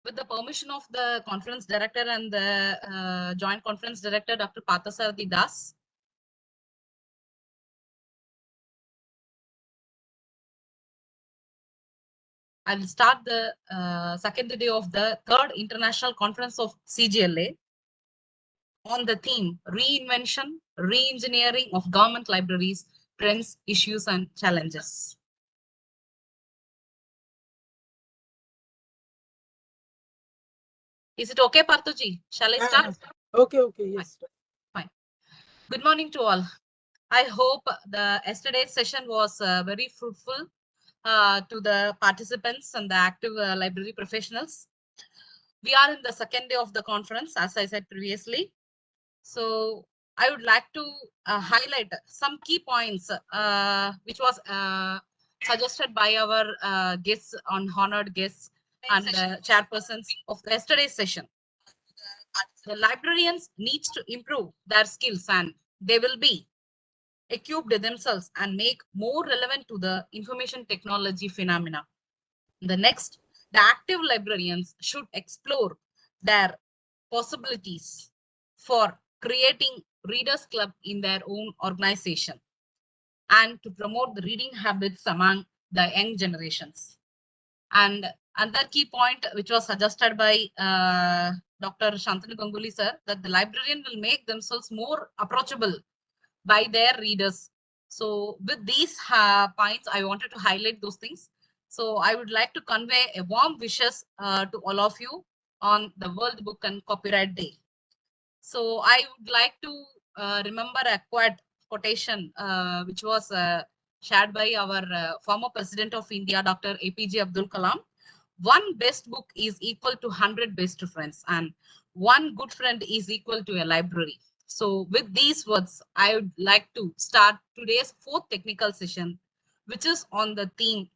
With the permission of the conference director and the joint conference director, Dr. Pathasarathi Das. I will start the second day of the third international conference of CGLA on the theme Reinvention, Reengineering of Government Libraries, Trends, Issues and Challenges. Is it okay, Parthuji? Shall I start? Okay, yes. Fine. Good morning to all. I hope the yesterday's session was very fruitful to the participants and the active library professionals. We are in the second day of the conference, as I said previously. So I would like to highlight some key points which was suggested by our guests, honored guests and chairpersons of yesterday's session. The librarians needs to improve their skills and they will be equipped themselves and make more relevant to the information technology phenomena. The next, the active librarians should explore their possibilities for creating readers club in their own organization and to promote the reading habits among the young generations. And another key point which was suggested by Dr. Shantanu Ganguly sir, that the librarian will make themselves more approachable by their readers. So with these points, I wanted to highlight those things. So I would like to convey a warm wishes to all of you on the World Book and Copyright Day. So I would like to remember a quotation which was shared by our former President of India, Dr. APJ Abdul Kalam. One best book is equal to 100 best friends, and one good friend is equal to a library. So with these words, I would like to start today's fourth technical session, which is on the theme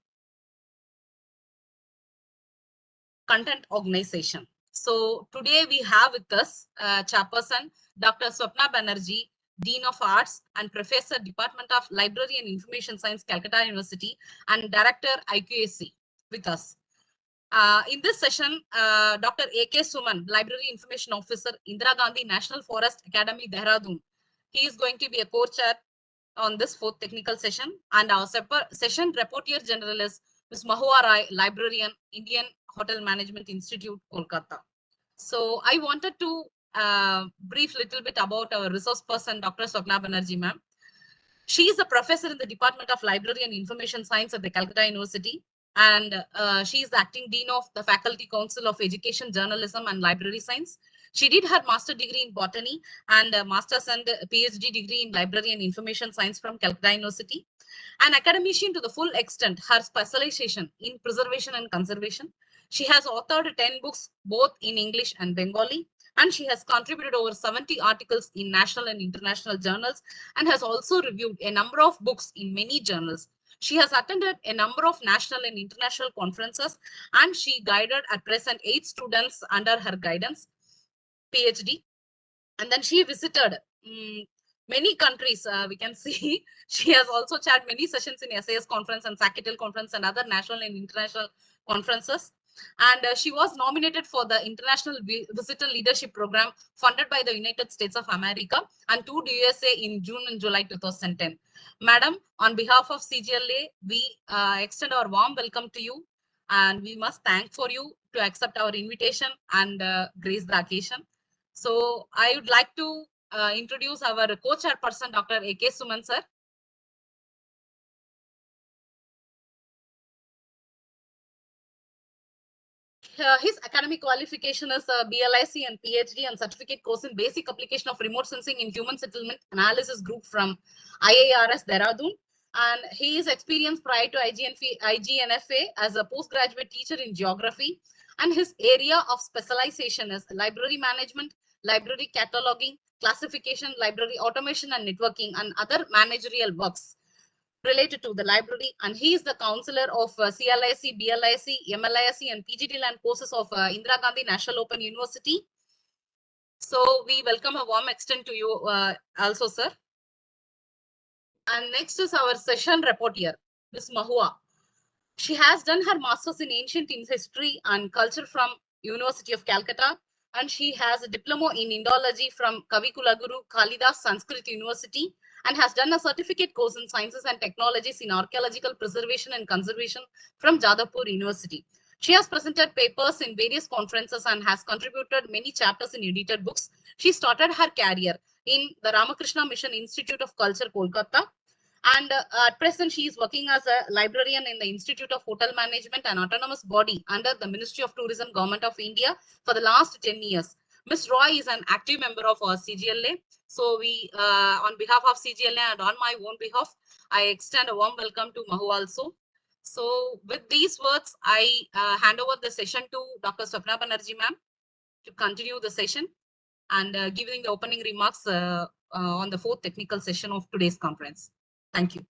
content organization. So today we have with us chairperson Dr. Swapna Banerjee, Dean of Arts and Professor, Department of Library and Information Science, Calcutta University, and Director, IQAC with us. In this session, Dr. A.K. Suman, Library Information Officer, Indira Gandhi National Forest Academy, Dehradun. He is going to be a co-chair on this fourth technical session. And our session rapporteur general is Ms. Mahua Rai, Librarian, Indian Hotel Management Institute, Kolkata. So I wanted to brief a little bit about our resource person, Dr. Swapna Banerjee, ma'am. She is a professor in the Department of Library and Information Science at the Calcutta University. And she is the acting dean of the Faculty Council of Education, Journalism and Library Science. She did her master degree in botany and a master's and PhD degree in library and information science from Calcutta University. An academician to the full extent, her specialization in preservation and conservation. She has authored 10 books, both in English and Bengali, and she has contributed over 70 articles in national and international journals and has also reviewed a number of books in many journals. She has attended a number of national and international conferences, and she guided at present 8 students under her guidance, PhD. And then she visited many countries. We can see she has also chaired many sessions in SAS conference and Sakitel conference and other national and international conferences. And she was nominated for the International Visitor Leadership Program funded by the United States of America and toured USA in June and July 2010. Madam, on behalf of CGLA, we extend our warm welcome to you, and we must thank for you to accept our invitation and grace the occasion. So I would like to introduce our co-chairperson, Dr. A.K. Suman sir. His academic qualification is BLIC and PhD and certificate course in basic application of remote sensing in human settlement analysis group from IIRS Dehradun. And he is experienced prior to IGNFA as a postgraduate teacher in geography. And his area of specialization is library management, library cataloging, classification, library automation and networking, and other managerial works related to the library. And he is the counselor of CLIC, BLIC, MLIC, and PGD-LAN courses of Indira Gandhi National Open University. So we welcome a warm extent to you also, sir. And next is our session rapporteur, Ms. Mahua. She has done her master's in ancient history and culture from University of Calcutta, and she has a diploma in Indology from Kavikulaguru Kalidas Sanskrit University, and has done a certificate course in Sciences and Technologies in Archaeological Preservation and Conservation from Jadavpur University. She has presented papers in various conferences and has contributed many chapters in edited books. She started her career in the Ramakrishna Mission Institute of Culture, Kolkata, and at present, she is working as a librarian in the Institute of Hotel Management, an autonomous body under the Ministry of Tourism, Government of India for the last 10 years. Ms. Roy is an active member of our CGLA. So we, on behalf of CGLA and on my own behalf, I extend a warm welcome to Mahu also. So with these words, I hand over the session to Dr. Swapna Banerjee ma'am to continue the session and giving the opening remarks on the fourth technical session of today's conference. Thank you.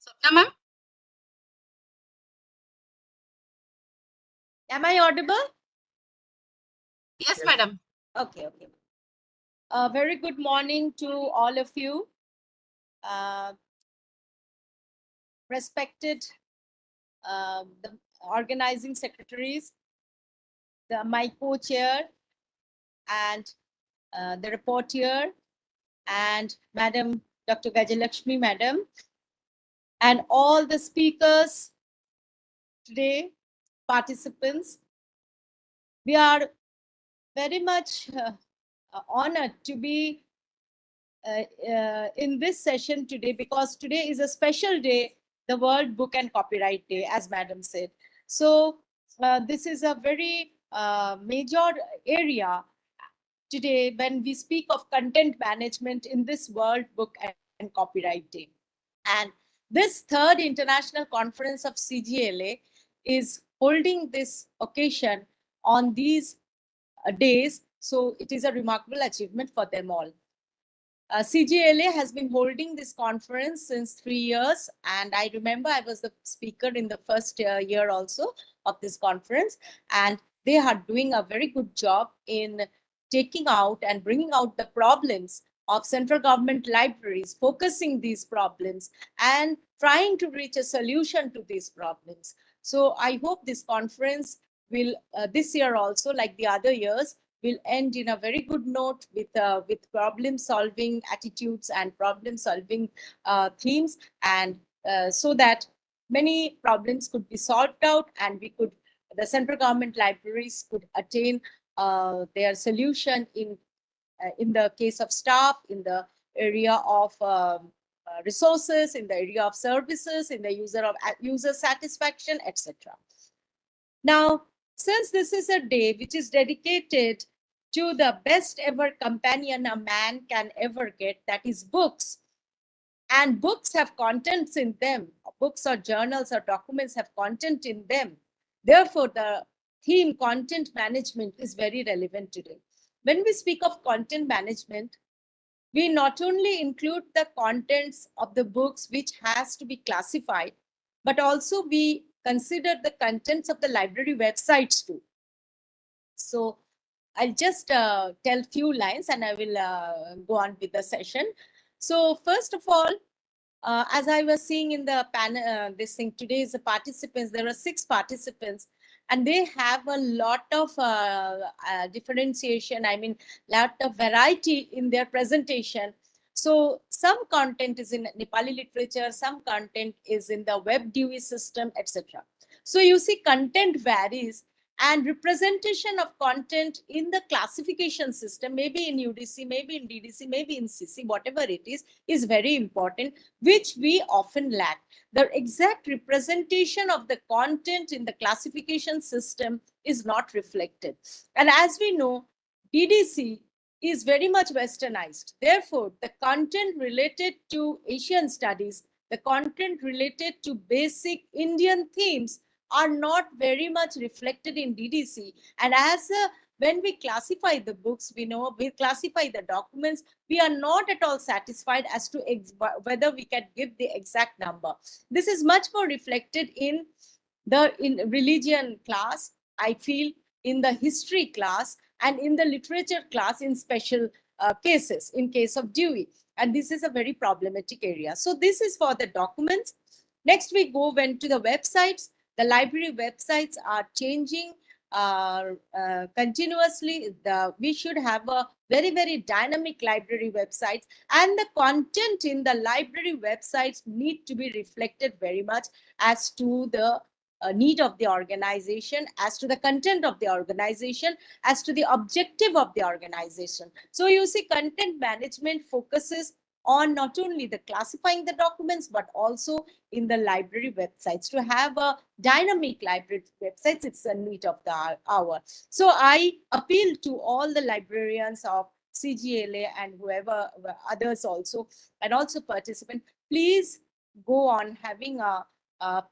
Swapna ma'am? Am I audible? Yes, madam. Okay. Very good morning to all of you. Respected the organizing secretaries, my co-chair, and the reporter, and Madam Dr. Gajalakshmi Madam, and all the speakers today, participants. We are very much honored to be in this session today, because today is a special day, the World Book and Copyright Day, as Madam said. So this is a very major area today when we speak of content management in this World Book and Copyright Day. And this third international conference of CGLA is holding this occasion on these days. So it is a remarkable achievement for them all. CGLA has been holding this conference since 3 years, and I remember I was the speaker in the first year also of this conference, and they are doing a very good job in taking out and bringing out the problems of central government libraries, focusing these problems and trying to reach a solution to these problems. So I hope this conference will, this year also, like the other years, will end in a very good note with problem solving attitudes and problem solving themes, and so that many problems could be solved out, and the central government libraries could attain their solution in the case of staff, in the area of resources, in the area of services, in the user satisfaction, etc. Now, since this is a day which is dedicated to the best ever companion a man can ever get, that is books, and books have contents in them, books or journals or documents have content in them. Therefore, the theme content management is very relevant today. When we speak of content management, we not only include the contents of the books which has to be classified, but also we consider the contents of the library websites too. So I'll just tell few lines and I will go on with the session. So first of all, as I was seeing in the panel, this thing today is the participants, there are 6 participants, and they have a lot of differentiation, I mean, lot of variety in their presentation. So some content is in Nepali literature, some content is in the web Dewey system, etc. So you see content varies, and representation of content in the classification system, maybe in UDC, maybe in DDC, maybe in CC, whatever it is very important, which we often lack. The exact representation of the content in the classification system is not reflected. And as we know, DDC is very much westernized. Therefore, the content related to Asian studies, the content related to basic Indian themes are not very much reflected in DDC. And when we classify the books, we classify the documents, we are not at all satisfied as to whether we can give the exact number. This is much more reflected in religion class, I feel, in the history class, and in the literature class in special cases, in case of Dewey. And this is a very problematic area. So this is for the documents. Next, we went to the websites. The library websites are changing continuously. We should have a very, very dynamic library websites, and the content in the library websites need to be reflected very much as to the need of the organization, as to the content of the organization, as to the objective of the organization. So you see, content management focuses on not only the classifying the documents, but also in the library websites. To have a dynamic library websites, it's a need of the hour. So I appeal to all the librarians of CGLA and whoever others also, and also participant, please go on having a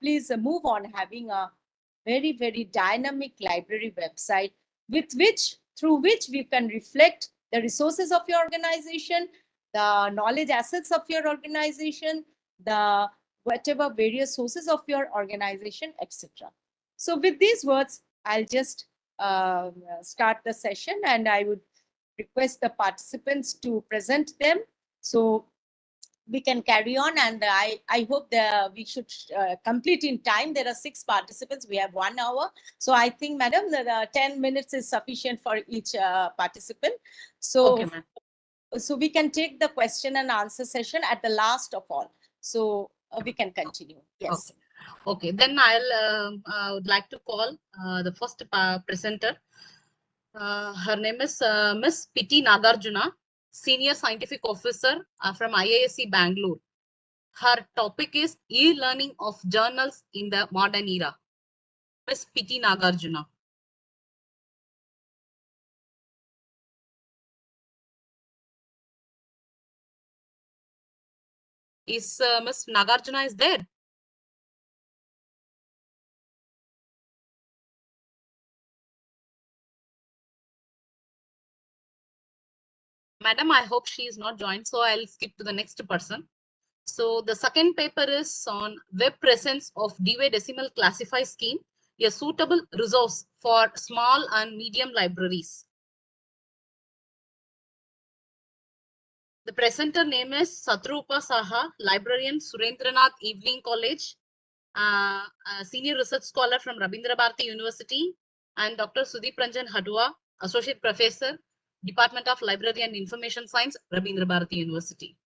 please move on having a very, very dynamic library website through which we can reflect the resources of your organization, the knowledge assets of your organization, the whatever various sources of your organization, etc. So with these words, I'll just start the session, and I would request the participants to present them. So we can carry on, and I hope that we should complete in time. There are 6 participants. We have 1 hour. So I think, madam, the 10 minutes is sufficient for each participant. So, Okay, ma'am. So we can take the question and answer session at the last of all. So we can continue. Yes. Okay. Then I'll would like to call the first presenter. Her name is Miss Piti Nagarjuna, Senior Scientific Officer from IISc Bangalore. Her topic is e-learning of journals in the modern era. Miss Piti Nagarjuna. Is Miss Nagarjuna is there? Madam, I hope she is not joined, so I'll skip to the next person. So the second paper is on web presence of Dewey Decimal Classify Scheme, a suitable resource for small and medium libraries. The presenter name is Satrupa Saha, librarian, Surendranath Evening College, senior research scholar from Rabindra Bharati University, and Dr. Sudeep Ranjan Hadua, associate professor, Department of Library and Information Science, Rabindra Bharati University.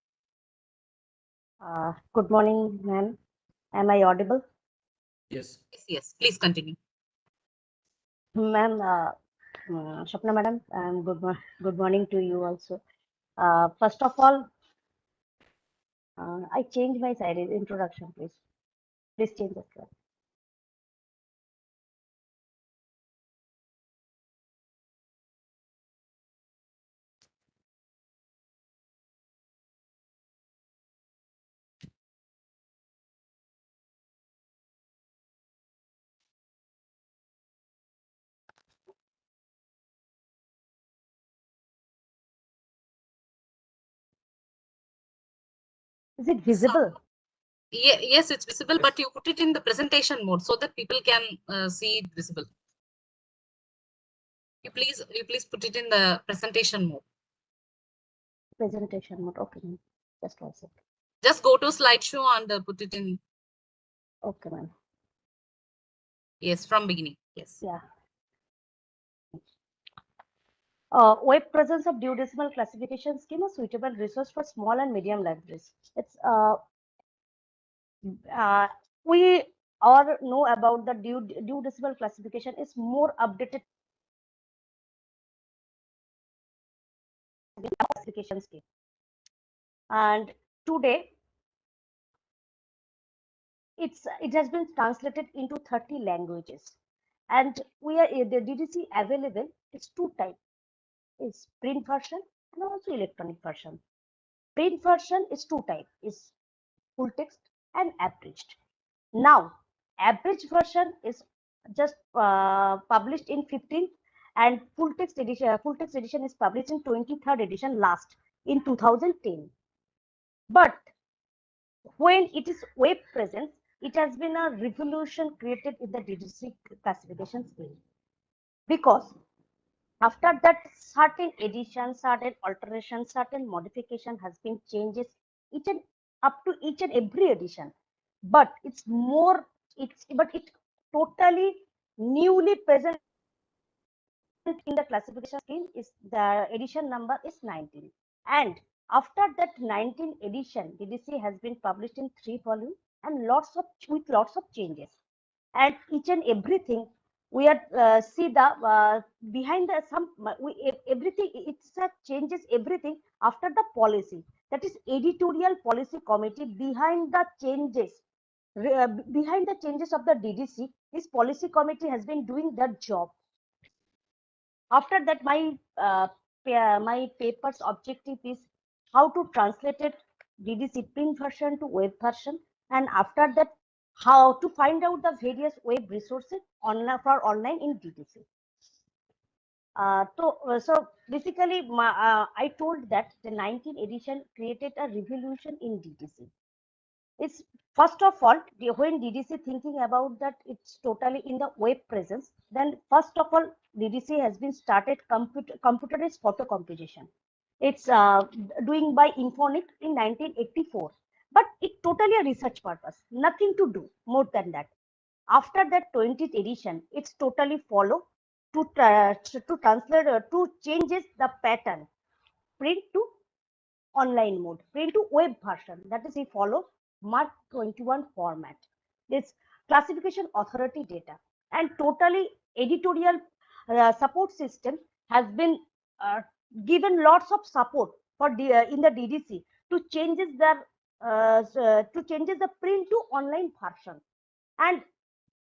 Good morning, ma'am. Am I audible? Yes. Yes. Please continue. Ma'am, Shapna madam, and good morning to you also. First of all, I changed my slide introduction, please. Please change the slide. Is it visible? Yes, it's visible, but you put it in the presentation mode so that people can see it visible. You please put it in the presentation mode. Presentation mode. Okay, ma'am. Just one second. Just go to slideshow and put it in. Okay, ma'am. Yes, from beginning. Yes. Yeah. Web presence of duodecimal classification scheme, a suitable resource for small and medium libraries. It's we all know about the duodecimal classification is more updated classification scheme, and today it has been translated into 30 languages, and we are the DDC available is 2 types: is print version and also electronic version. Print version is 2 types: is full text and abridged. Now abridged version is just published in 15th, and full text edition is published in 23rd edition last in 2010. But when it is web presence, it has been a revolution created in the DDC classification scheme, because After that, certain additions, certain alterations, certain modification has been changes each and up to each and every edition. But it's more, but it totally newly present in the classification scheme is the edition number is 19. And after that 19 edition, DDC has been published in 3 volumes and lots of changes. And each and everything we are see the behind the some everything it's changes everything after the policy, that is editorial policy committee behind the changes behind the changes of the DDC. This policy committee has been doing that job. After that, my paper's objective is how to translate it DDC print version to web version, and after that, how to find out the various web resources online for online in DDC. So basically, I told that the 19th edition created a revolution in DDC. It's first of all, when DDC thinking about that it's totally in the web presence, then first of all, DDC has been started computerized photo composition. It's doing by Infonic in 1984, but it totally a research purpose, nothing to do more than that. After that 20th edition, it's totally follow to translate to changes the pattern print to online mode, print to web version. That is, we follow Mark 21 format. This classification authority data and totally editorial support system has been given lots of support for in the DDC to changes the print to online version. And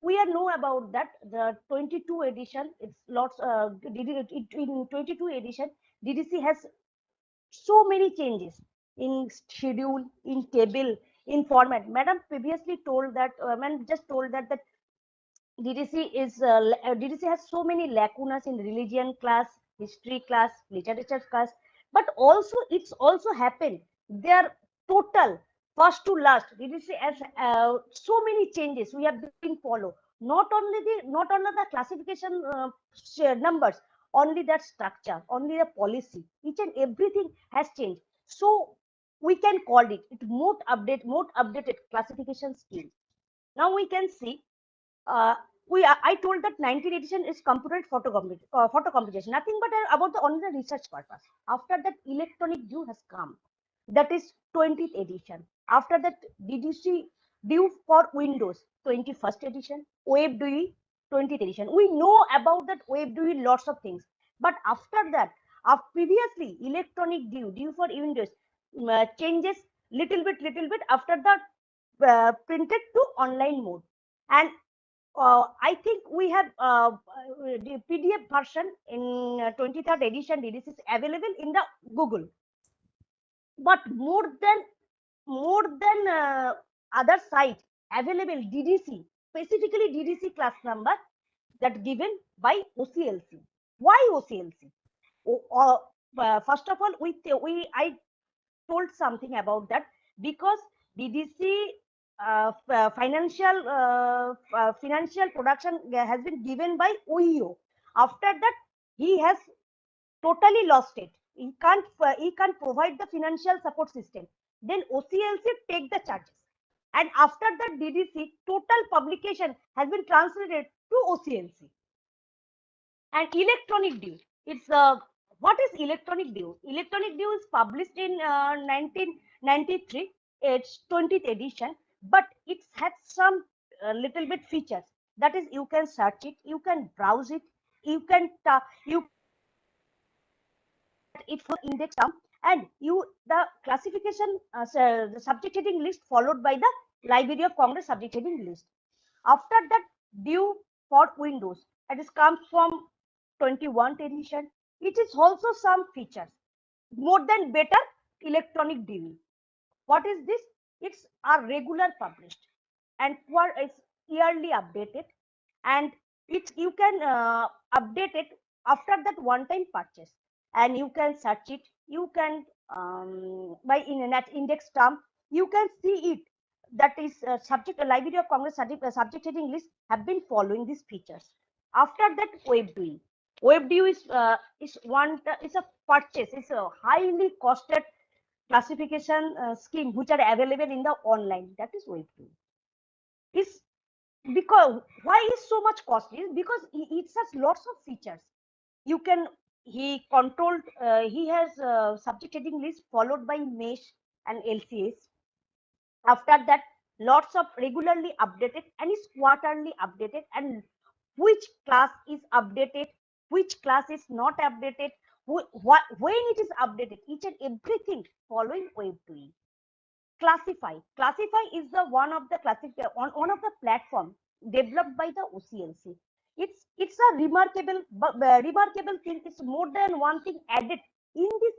we are know about that the 22 edition. It's lots in 22 edition. DDC has so many changes in schedule, in table, in format. Madam previously told that, just told that DDC has so many lacunas in religion class, history class, literature class, but also it's also happened. Their total first to last, DDC has so many changes we have been follow. Not only the classification numbers, only that structure, only the policy, each and everything has changed. So we can call it more updated classification scheme. Now we can see I told that 19th edition is computed photo computation, nothing but about the only the research purpose. After that, electronic view has come, that is 20th edition. After that, DDC view for Windows, 21st edition, web GUI, 20th edition. We know about that web GUI lots of things, but after that, previously electronic view for Windows changes little bit after the printed to online mode. And I think we have the PDF version in 23rd edition. This is available in the Google. But more than other site available DDC, specifically DDC class number that given by OCLC. Why OCLC? First of all, I told something about that because DDC financial production has been given by OEO. After that, he has totally lost it. He can't provide the financial support system. Then OCLC take the charges, and after that, DDC total publication has been translated to OCLC. And electronic due, it's what is electronic due? Electronic due is published in 1993. It's 20th edition, but it had some little bit features. That is, you can search it, you can browse it, you can it for index term, and the classification the subject heading list followed by the Library of Congress subject heading list. After that, due for Windows, it is comes from 21st edition. It is also some features more than better electronic DV. What is this? It's are regular published and it's yearly updated, and it's you can update it after that one time purchase, and you can search it, you can by internet index term, you can see it. That is subject Library of Congress subject heading list have been following these features. After that, web GUI. WebDU is a purchase. It's a highly costed classification scheme which are available in the online. That is WebDU. Is because why is so much costly? Because it has lots of features. You can he has subject heading list followed by mesh and LCS. After that, lots of regularly updated and is quarterly updated, and which class is updated, which class is not updated, when it is updated, each and everything following WebDUI. Classify is the one of the one of the platform developed by the OCLC. It's a remarkable thing. It's more than one thing added in this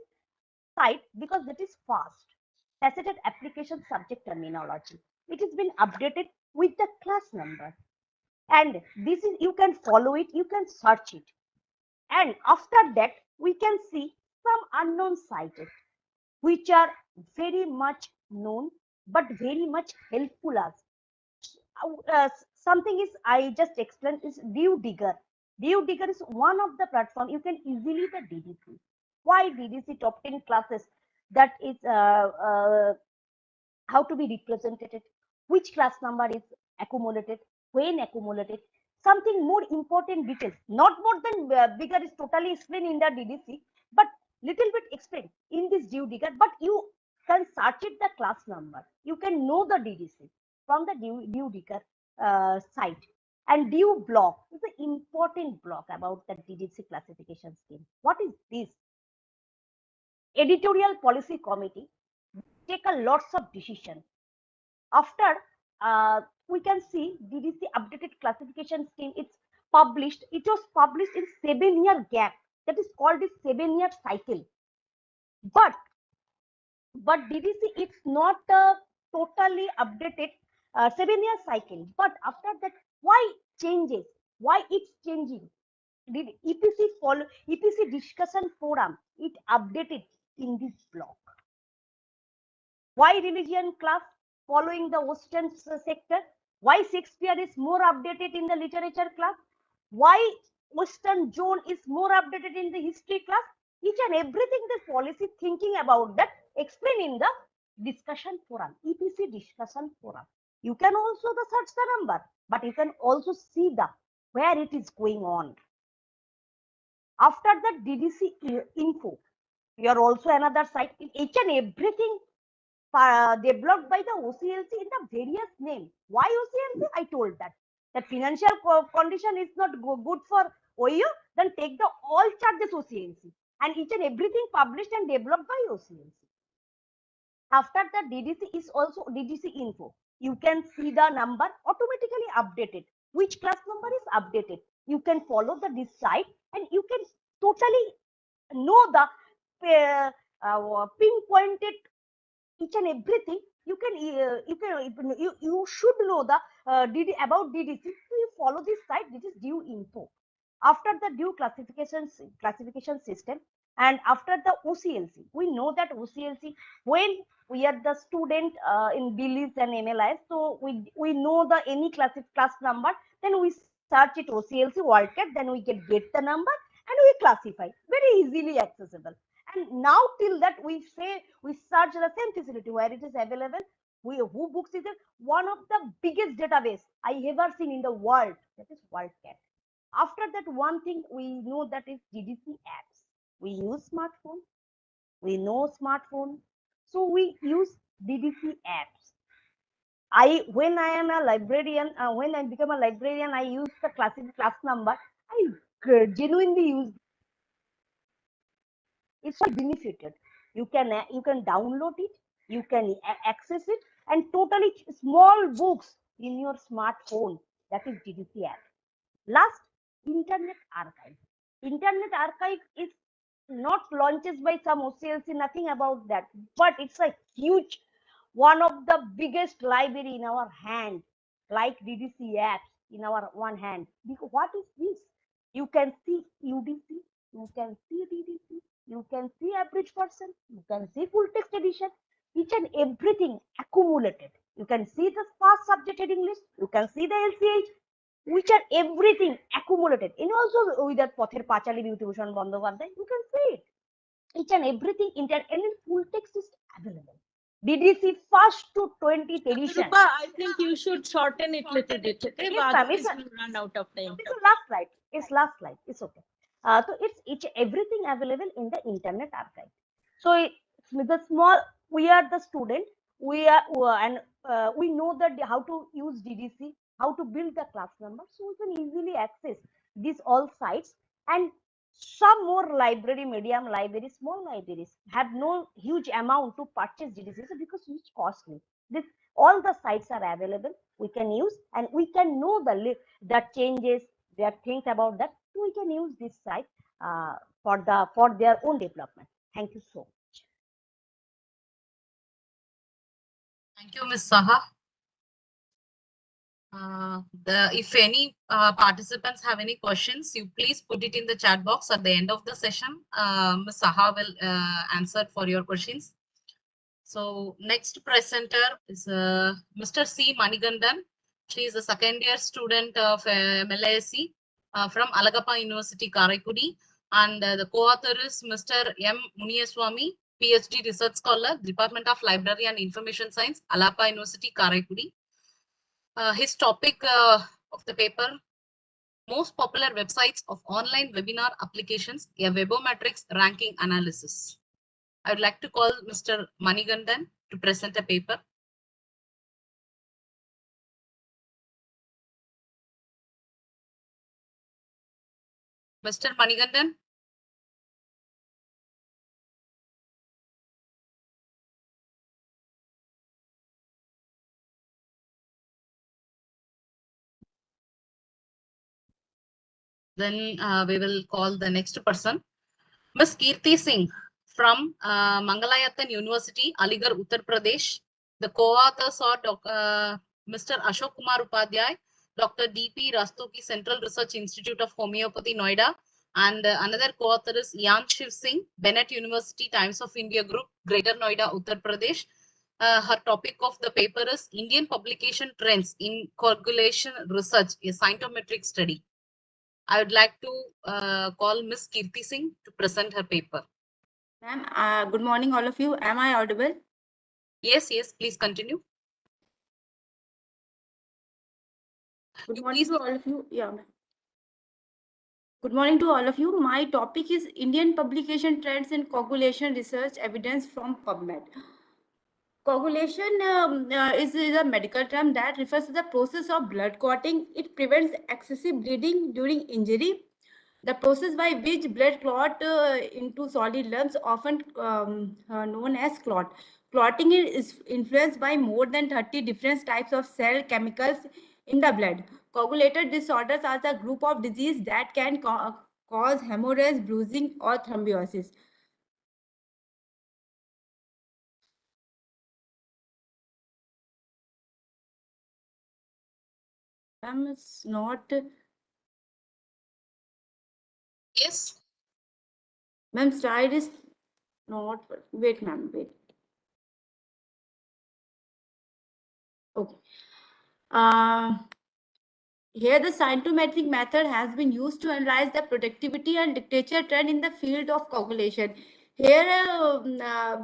site because that is fast. Faceted application subject terminology. It has been updated with the class number, and this is you can follow it, you can search it, and after that we can see some unknown sites which are very much known but very much helpful us. Something is I just explained is Dew Digger. Dew Digger is one of the platform you can easily the DDC. Why DDC top 10 classes? That is how to be represented, which class number is accumulated, when accumulated, something more important details, not more than bigger is totally explained in the DDC, but little bit explained in this Dew Digger, but you can search it the class number. You can know the DDC from the Dew Digger site. And Dew block is an important block about the DDC classification scheme. What is this? Editorial policy committee take a lots of decision. After we can see DDC updated classification scheme, it's published. It was published in 7-year gap. That is called the 7-year cycle. But DDC it's not totally updated 7-year cycle. But after that, why changes? Why it's changing? Did EPC follow EPC discussion forum? It updated in this block. Why religion class following the Western sector? Why Shakespeare is more updated in the literature class? Why Western zone is more updated in the history class? Each and everything the policy thinking about that explain in the discussion forum, EPC discussion forum. You can also the search the number, but you can also see the where it is going on. After the DDC info, you are also another site. Each and everything developed by the OCLC in the various name. Why OCLC? I told that. The financial condition is not good for OEO, then take the all charges OCLC, and each and everything published and developed by OCLC. After the DDC is also DDC info. You can see the number automatically updated. Which class number is updated? You can follow the this site and you can totally know the pinpointed each and everything. You should know the about DDC. So you follow this site. This is Dew info. After the Dew classification system, and after the OCLC, we know that OCLC when we are the student in BLIS and MLIS, so we know the any class number, then we search it OCLC WorldCat, then we get the number and we classify very easily accessible. And now till that we say we search the same facility where it is available. Who books is one of the biggest database I ever seen in the world. That is WorldCat. After that, one thing we know that is DDC apps. We use smartphone. We know smartphone, so we use DDC apps. When I am a librarian, when I become a librarian, I use the class number. I genuinely use. It's benefited. You can download it, you can access it, and totally small books in your smartphone. That is DDC app. Last, Internet Archive. Internet Archive is not launched by some OCLC, nothing about that, but it's a huge, one of the biggest library in our hand, like DDC apps in our one hand. Because what is this? You can see UDC, you can see DDC, you can see average person, you can see full text edition, each and everything accumulated. You can see the past subject heading list, you can see the LCH, which are everything accumulated. And also with that Pather Pachali Bhutibhushan Bandyopadhyay, you can see it. Each and everything and in full text is available. DDC first to 20th edition. Rupa, I think you should shorten it little bit. Okay, Yes, ma'am. otherwise we'll run out of time. It's the last slide. It's last slide. It's okay. So it's everything available in the internet archive. So with the small, we are the student. We are and we know that how to use DDC, how to build the class number, so we can easily access these all sites. And some more library, medium libraries, small libraries have no huge amount to purchase DDC because it's costly. This all the sites are available. We can use and we can know the changes, their things about that. So we can use this site for their own development. Thank you so much. Thank you, Ms. Saha. If any participants have any questions, you please put it in the chat box at the end of the session. Ms. Saha will answer for your questions. So next presenter is Mr. C. Manigandan. She is a second year student of MLASC from Alagappa University, Karaikudi. And the co-author is Mr. M. Muniyaswamy, PhD Research Scholar, Department of Library and Information Science, Alagappa University, Karaikudi. His topic of the paper, most popular websites of online webinar applications, a webometrics ranking analysis. I would like to call Mr. Manigandan to present a paper. Mr. Manigandan. Then we will call the next person. Ms. Kirti Singh from Mangalayatan University, Aligarh, Uttar Pradesh. The co-authors are Mr. Ashok Kumar Upadhyay, Dr. D.P. Rastogi, Central Research Institute of Homeopathy, Noida. And another co-author is Yan Shiv Singh, Bennett University, Times of India Group, Greater Noida, Uttar Pradesh. Her topic of the paper is Indian Publication Trends in Coagulation Research, a Scientometric Study. I would like to call Ms. Kirti Singh to present her paper. Ma'am, good morning, all of you. Am I audible? Yes, please continue. Good morning to all of you. Yeah. Good morning to all of you. My topic is Indian Publication Trends in Coagulation Research Evidence from PubMed. Coagulation is a medical term that refers to the process of blood clotting. It prevents excessive bleeding during injury. The process by which blood clot into solid lumps, often known as clot. Clotting is influenced by more than 30 different types of cell chemicals in the blood. Coagulated disorders are the group of disease that can cause hemorrhage, bruising, or thrombosis. It's not. Yes. Ma'am, slide is not. Wait, ma'am, wait. Okay. Here, the scientometric method has been used to analyze the productivity and literature trend in the field of coagulation. Here,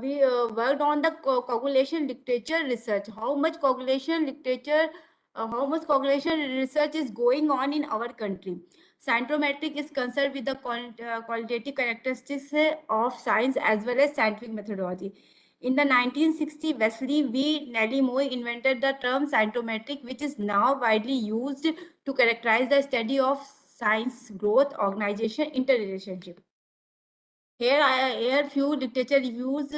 we worked on the coagulation literature research. How much coagulation literature, how much coagulation research is going on in our country. Scientometric is concerned with the qualitative characteristics of science as well as scientific methodology. In the 1960s, Wesley V. Nellie Moy invented the term scientometric, which is now widely used to characterize the study of science, growth, organization, interrelationship. Here few literature reviews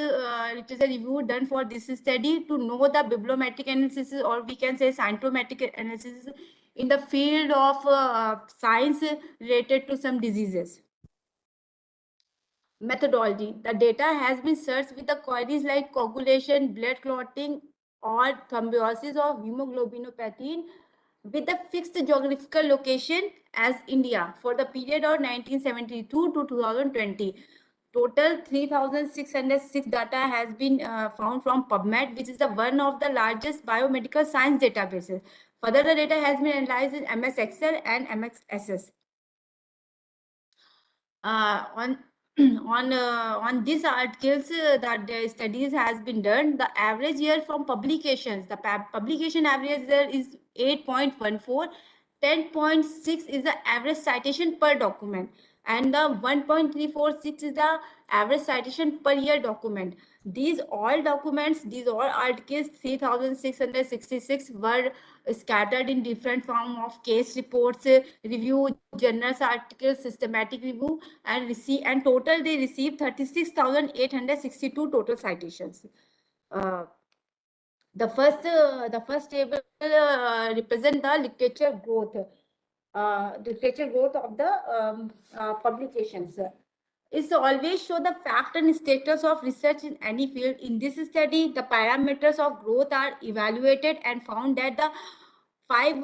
done for this study to know the bibliometric analysis, or we can say scientometric analysis in the field of science related to some diseases. Methodology. The data has been searched with the queries like coagulation, blood clotting, or thrombosis of hemoglobinopathy with a fixed geographical location as India for the period of 1972 to 2020. Total 3,606 data has been found from PubMed, which is one of the largest biomedical science databases. Further, the data has been analyzed in MS Excel and MS SS. On on these articles that the studies has been done, the average year from publications, the publication average year is 8.14. 10.6 is the average citation per document, and the 1.346 is the average citation per year document. These all documents, these all articles, 3,666 were scattered in different form of case reports, review, journals, articles, systematic review, and total they received 36,862 total citations. The first table represent the literature growth. Literature growth of the publications. It's always show the fact and status of research in any field. In this study, the parameters of growth are evaluated and found that the 5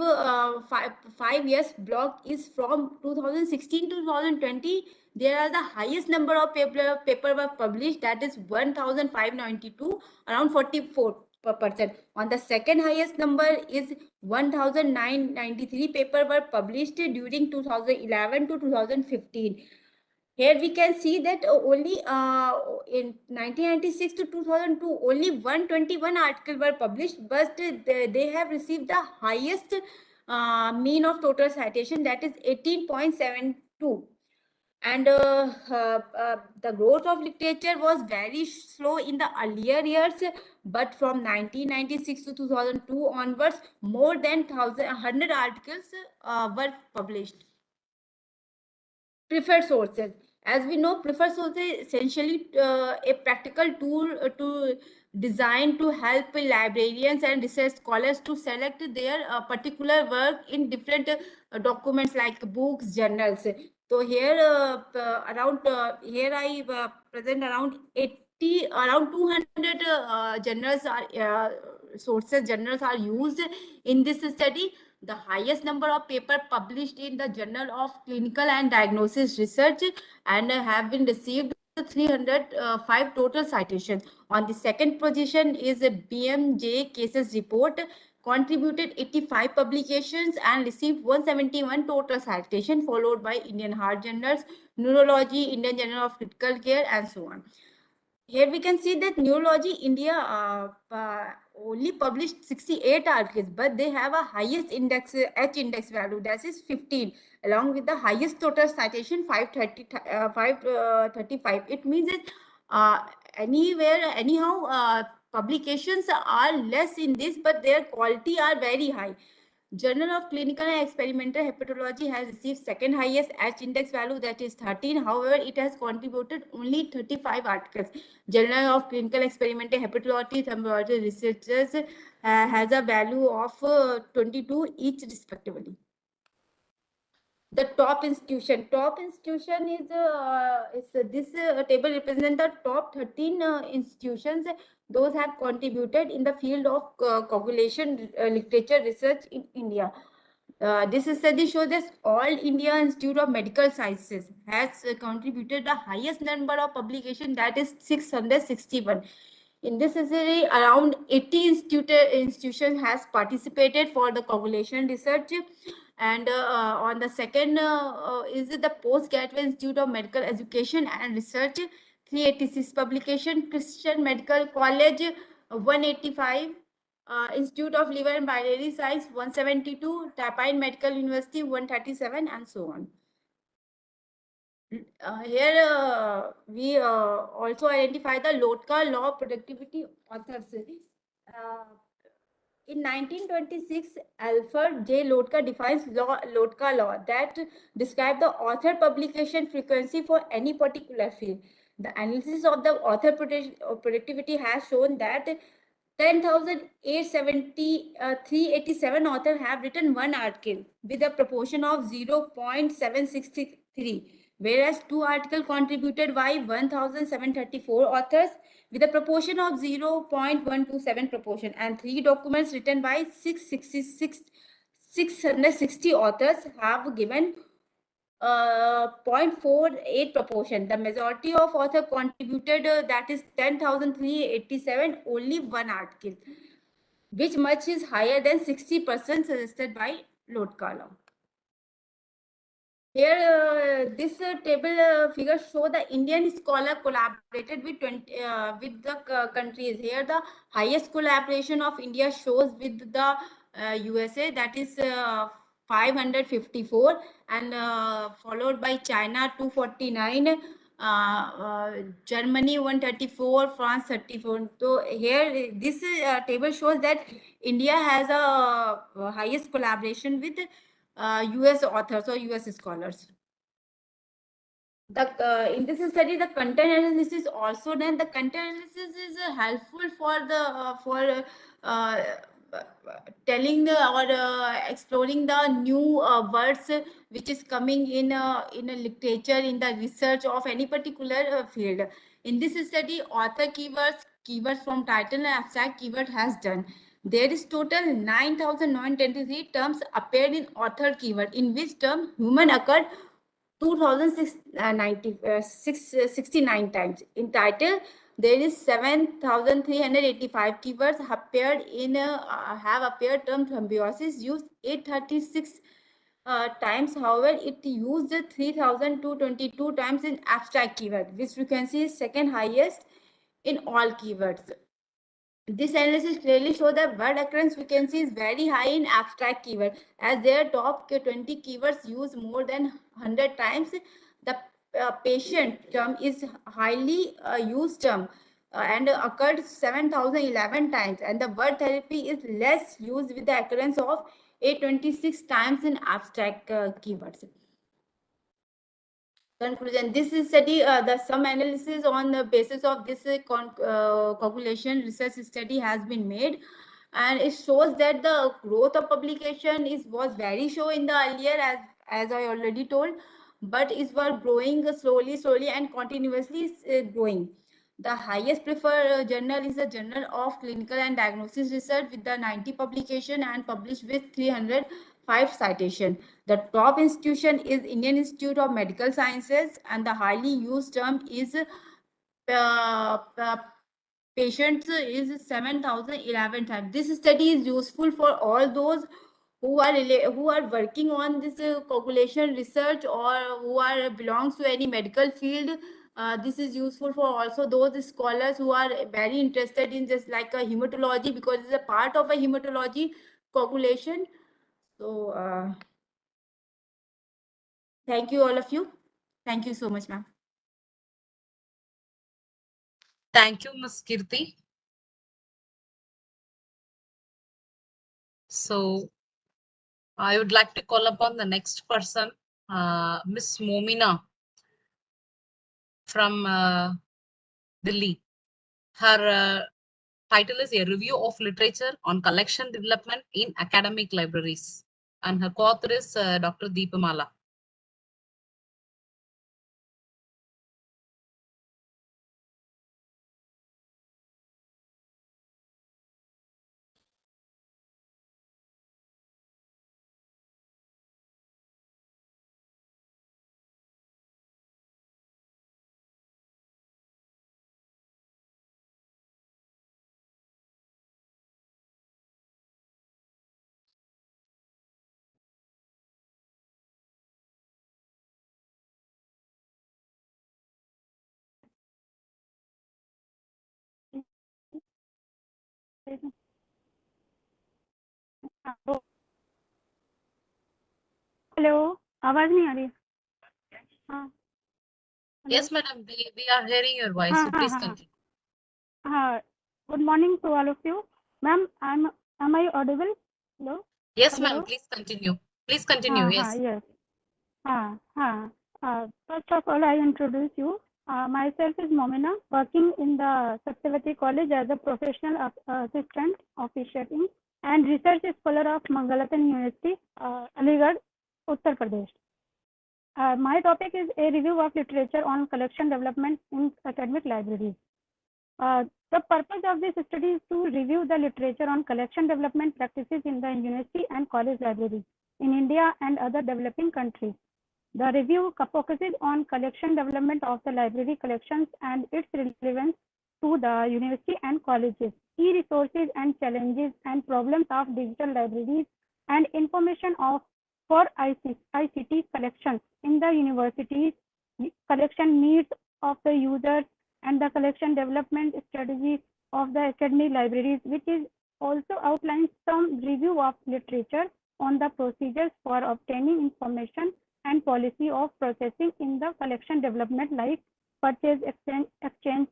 years block is from 2016 to 2020. There are the highest number of paper were published, that is 1,592, around 44%. On the second highest number is 1,993 paper were published during 2011 to 2015. Here we can see that only in 1996 to 2002, only 121 articles were published, but they have received the highest mean of total citation, that is 18.72. And the growth of literature was very slow in the earlier years, but from 1996 to 2002 onwards, more than 100 articles were published. Preferred sources. As we know, preferred sources is essentially a practical tool to design to help librarians and research scholars to select their particular work in different documents like books, journals. So here here I present around 200 journals are sources, journals are used in this study. The highest number of paper published in the Journal of Clinical and Diagnosis Research and have been received 305 total citations. On the second position is a BMJ cases report, contributed 85 publications and received 171 total citation, followed by Indian Heart Journals, Neurology, Indian Journal of Critical Care, and so on. Here we can see that Neurology India only published 68 articles, but they have a highest index H index value, that is 15, along with the highest total citation 535. It means that anyhow publications are less in this, but their quality are very high. Journal of Clinical and Experimental Hepatology has received second highest H index value, that is 13. However, it has contributed only 35 articles. Journal of Clinical Experimental Hepatology, Thrombolysis Researchers has a value of 22 each respectively. The top institution is this table represents the top 13 institutions. Those have contributed in the field of coagulation literature research in India. This study shows that All India Institute of Medical Sciences has contributed the highest number of publications, that is 661. In this study, around 80 institutions has participated for the coagulation research. And on the second is the Postgraduate Institute of Medical Education and Research, 386 publication, Christian Medical College, 185, Institute of Liver and Biliary Science, 172, Tapine Medical University, 137, and so on. Here we also identify the Lotka Law Productivity authors. In 1926, Alfred J. Lotka defines Lotka law that describes the author publication frequency for any particular field. The analysis of the author productivity has shown that 10,873 authors have written one article with a proportion of 0.763, whereas two articles contributed by 1,734 authors with a proportion of 0.127 proportion, and three documents written by 660 authors have given 0.48 proportion. The majority of authors contributed, that is 10,387, only one article. which much is higher than 60% suggested by Lord Carlo. Here, this table figure show the Indian scholar collaborated with 20 with the countries. Here, the highest collaboration of India shows with the USA, that is 554, and followed by China 249, Germany 134, France 34. So here, this table shows that India has a highest collaboration with US authors or US scholars. In this study, the content analysis is also done. The content analysis is helpful for the uh, telling the or exploring the new words which is coming in a literature, in the research of any particular field. In this study, author keywords from title and abstract keyword has done. There is total 9,923 terms appeared in author keyword, in which term human occurred 2,669 times. In title, there is 7,385 keywords appeared in have appeared term symbiosis used 836 times. However, it used 3,222 times in abstract keyword, which you can see is second highest in all keywords. This analysis clearly shows that word occurrence frequency is very high in abstract keyword, as their top 20 keywords use more than 100 times. The patient term is highly used term and occurred 7,011 times, and the word therapy is less used with the occurrence of 826 times in abstract keywords. Conclusion: this is study the some analysis on the basis of this calculation research study has been made, and it shows that the growth of publication was very show in the earlier, as I already told, but is were growing slowly and continuously growing. The highest preferred journal is the Journal of Clinical and Diagnosis Research with the 90 publication and published with 305 citation. The top institution is Indian Institute of Medical Sciences, and the highly used term is patients is 7,011 times. This study is useful for all those who are working on this coagulation research, or who are belongs to any medical field. This is useful for also those scholars who are very interested in just like a hematology, because it's a part of a hematology coagulation. So thank you all of you. Thank you so much, ma'am. Thank you, Ms. Kirti. So I would like to call upon the next person, Ms. Momina from Delhi. Her title is A Review of Literature on Collection Development in Academic Libraries, and her co-author is Dr. Deepamala. Hello आवाज नहीं आ रही हाँ Yes, madam, we are hearing your voice, so please continue. हाँ good morning to all of you. Ma'am, am I audible? Hello? Yes, Hello? ma'am, please continue. Please continue, yes. Yes. First of all, I introduce you. Myself is Momina, working in the Satyavati College as a professional assistant officiating and research scholar of Mangalatan University, Aligarh, Uttar Pradesh. My topic is a review of literature on collection development in academic libraries. The purpose of this study is to review the literature on collection development practices in the university and college libraries in India and other developing countries. The review focuses on collection development of the library collections and its relevance to the university and colleges. Key resources and challenges and problems of digital libraries and information of for ICT collections in the universities, collection needs of the users, and the collection development strategy of the academic libraries, which is also outlines some review of literature on the procedures for obtaining information and policy of processing in the collection development, like purchase, exchange,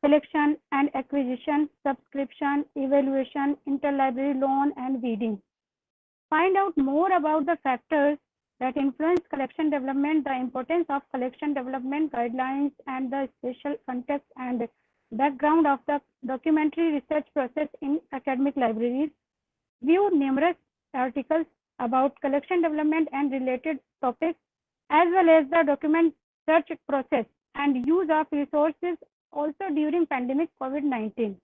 selection and acquisition, subscription, evaluation, interlibrary loan, and bidding. Find out more about the factors that influence collection development, the importance of collection development guidelines, and the special context and background of the documentary research process in academic libraries. View numerous articles about collection development and related topics, as well as the document search process and use of resources also during pandemic COVID-19.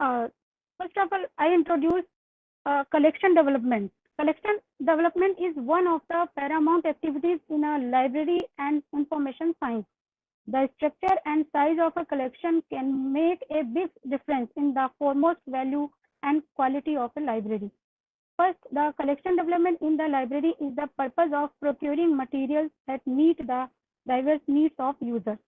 First of all, I introduce collection development. Collection development is one of the paramount activities in a library and information science. The structure and size of a collection can make a big difference in the foremost value and quality of a library. First, the collection development in the library is the purpose of procuring materials that meet the diverse needs of users.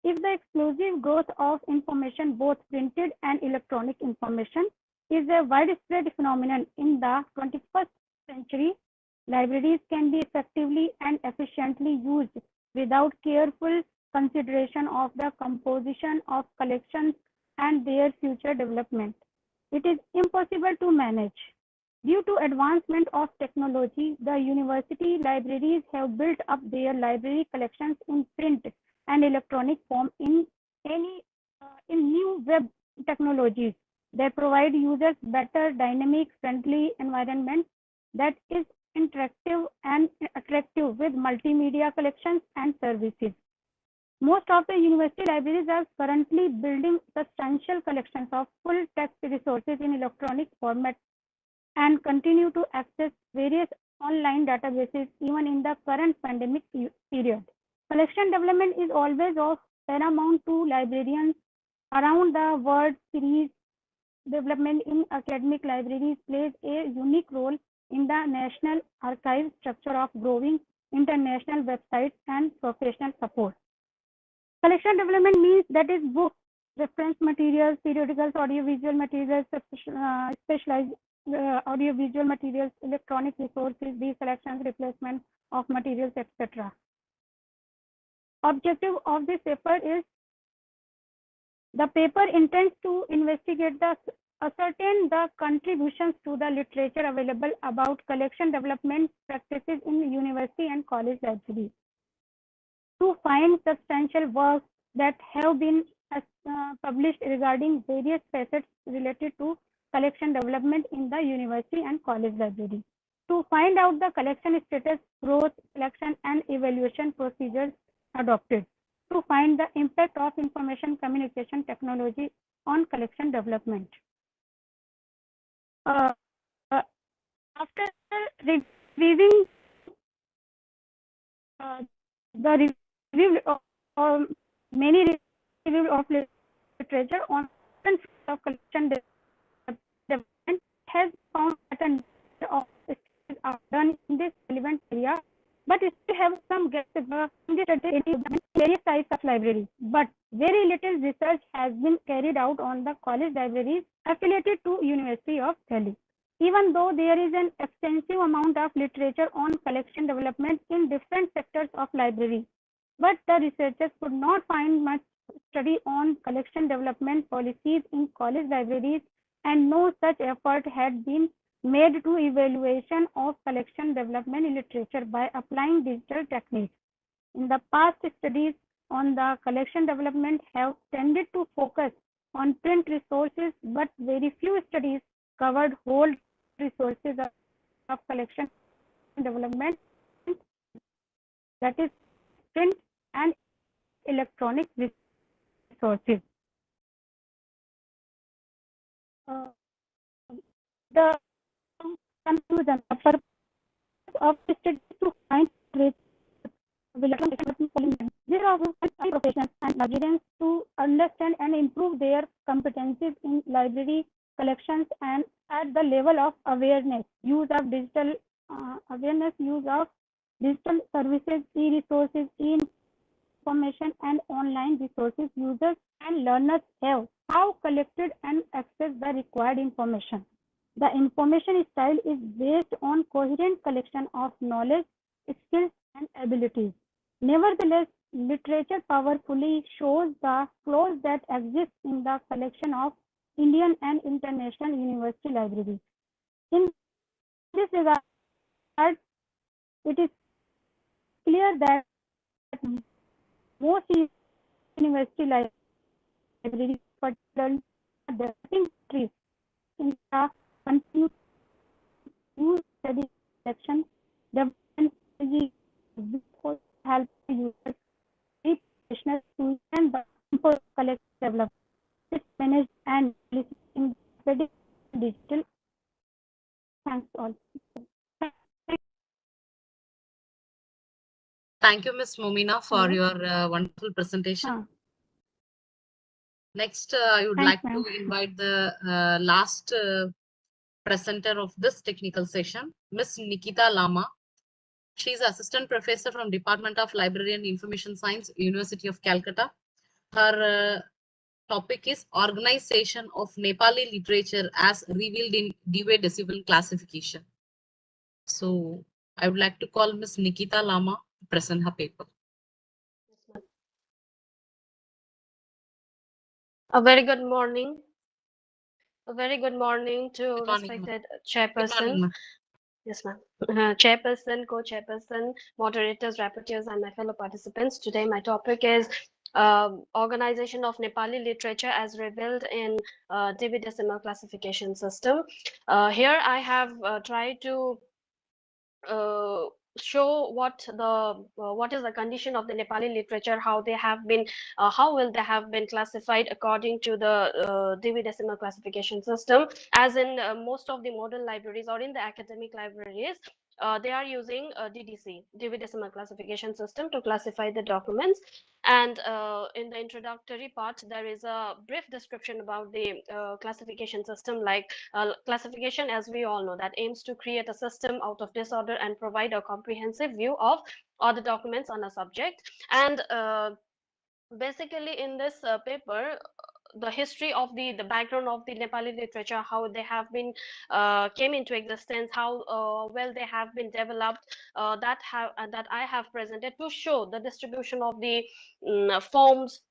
If the explosive growth of information, both printed and electronic information, is a widespread phenomenon in the 21st century, libraries can be effectively and efficiently used without careful consideration of the composition of collections and their future development. It is impossible to manage. Due to advancement of technology, the university libraries have built up their library collections in print and electronic form in new web technologies that provide users better, dynamic, friendly environment that is interactive and attractive with multimedia collections and services. Most of the university libraries are currently building substantial collections of full text resources in electronic format and continue to access various online databases even in the current pandemic period. Collection development is always of paramount to librarians around the world. Series development in academic libraries plays a unique role in the national archive structure of growing international websites and professional support. Collection development means that is books, reference materials, periodicals, audiovisual materials, specialized audiovisual materials, electronic resources, deselections, replacement of materials, etc. Objective of this paper is the paper intends to investigate ascertain the contributions to the literature available about collection development practices in university and college libraries, to find substantial works that have been published regarding various facets related to collection development in the university and college library, to find out the collection status, growth, selection, and evaluation procedures adopted, to find the impact of information communication technology on collection development. After reviewing the review of many review of literature on of collection development has found that a number of studies are done in this relevant area, but still have some gaps in various types of libraries. But very little research has been carried out on the college libraries affiliated to University of Delhi. Even though there is an extensive amount of literature on collection development in different sectors of library, but the researchers could not find much study on collection development policies in college libraries, and no such effort had been made to evaluation of collection development in literature by applying digital techniques. In the past, studies on the collection development have tended to focus on print resources, but very few studies covered whole resources of collection development, that is print and electronic resources. The conclusion, the purpose of the study is to find ways there are professionals and librarians to understand and improve their competencies in library collections and at the level of awareness, use of digital services, e-resources, e-information, and online resources. Users and learners have collected and accessed the required information. The information style is based on coherent collection of knowledge, skills, and abilities. Nevertheless, literature powerfully shows the flaws that exist in the collection of Indian and international university libraries. In this regard, it is clear that most university libraries, particularly developing countries, in the continue use study section development strategy will help the users be professional to and the collect development, manage and in digital. Thanks all. Thank you, Ms. Momina, for your wonderful presentation. Next, I would like to invite the last presenter of this technical session, Ms. Nikita Lama. She is Assistant Professor from Department of Library and Information Science, University of Calcutta. Her topic is Organization of Nepali Literature as revealed in Dewey Decimal Classification. So I would like to call Ms. Nikita Lama to present her paper. A very good morning. A very good morning to respected chairperson. Yes, ma'am. Chairperson, co-chairperson, moderators, rapporteurs, and my fellow participants. Today, my topic is organization of Nepali literature as revealed in Dewey Decimal Classification System. Here, I have tried to show what is the condition of the Nepali literature, how they have been, how will they have been classified according to the Dewey Decimal Classification System. As in most of the modern libraries or in the academic libraries, they are using DDC, Dewey Decimal Classification System, to classify the documents. And in the introductory part, there is a brief description about the classification system, like classification, as we all know, that aims to create a system out of disorder and provide a comprehensive view of all the documents on a subject. And basically in this paper, the history of the background of the Nepali literature, how they have been came into existence, how well they have been developed, that I have presented to show the distribution of the forms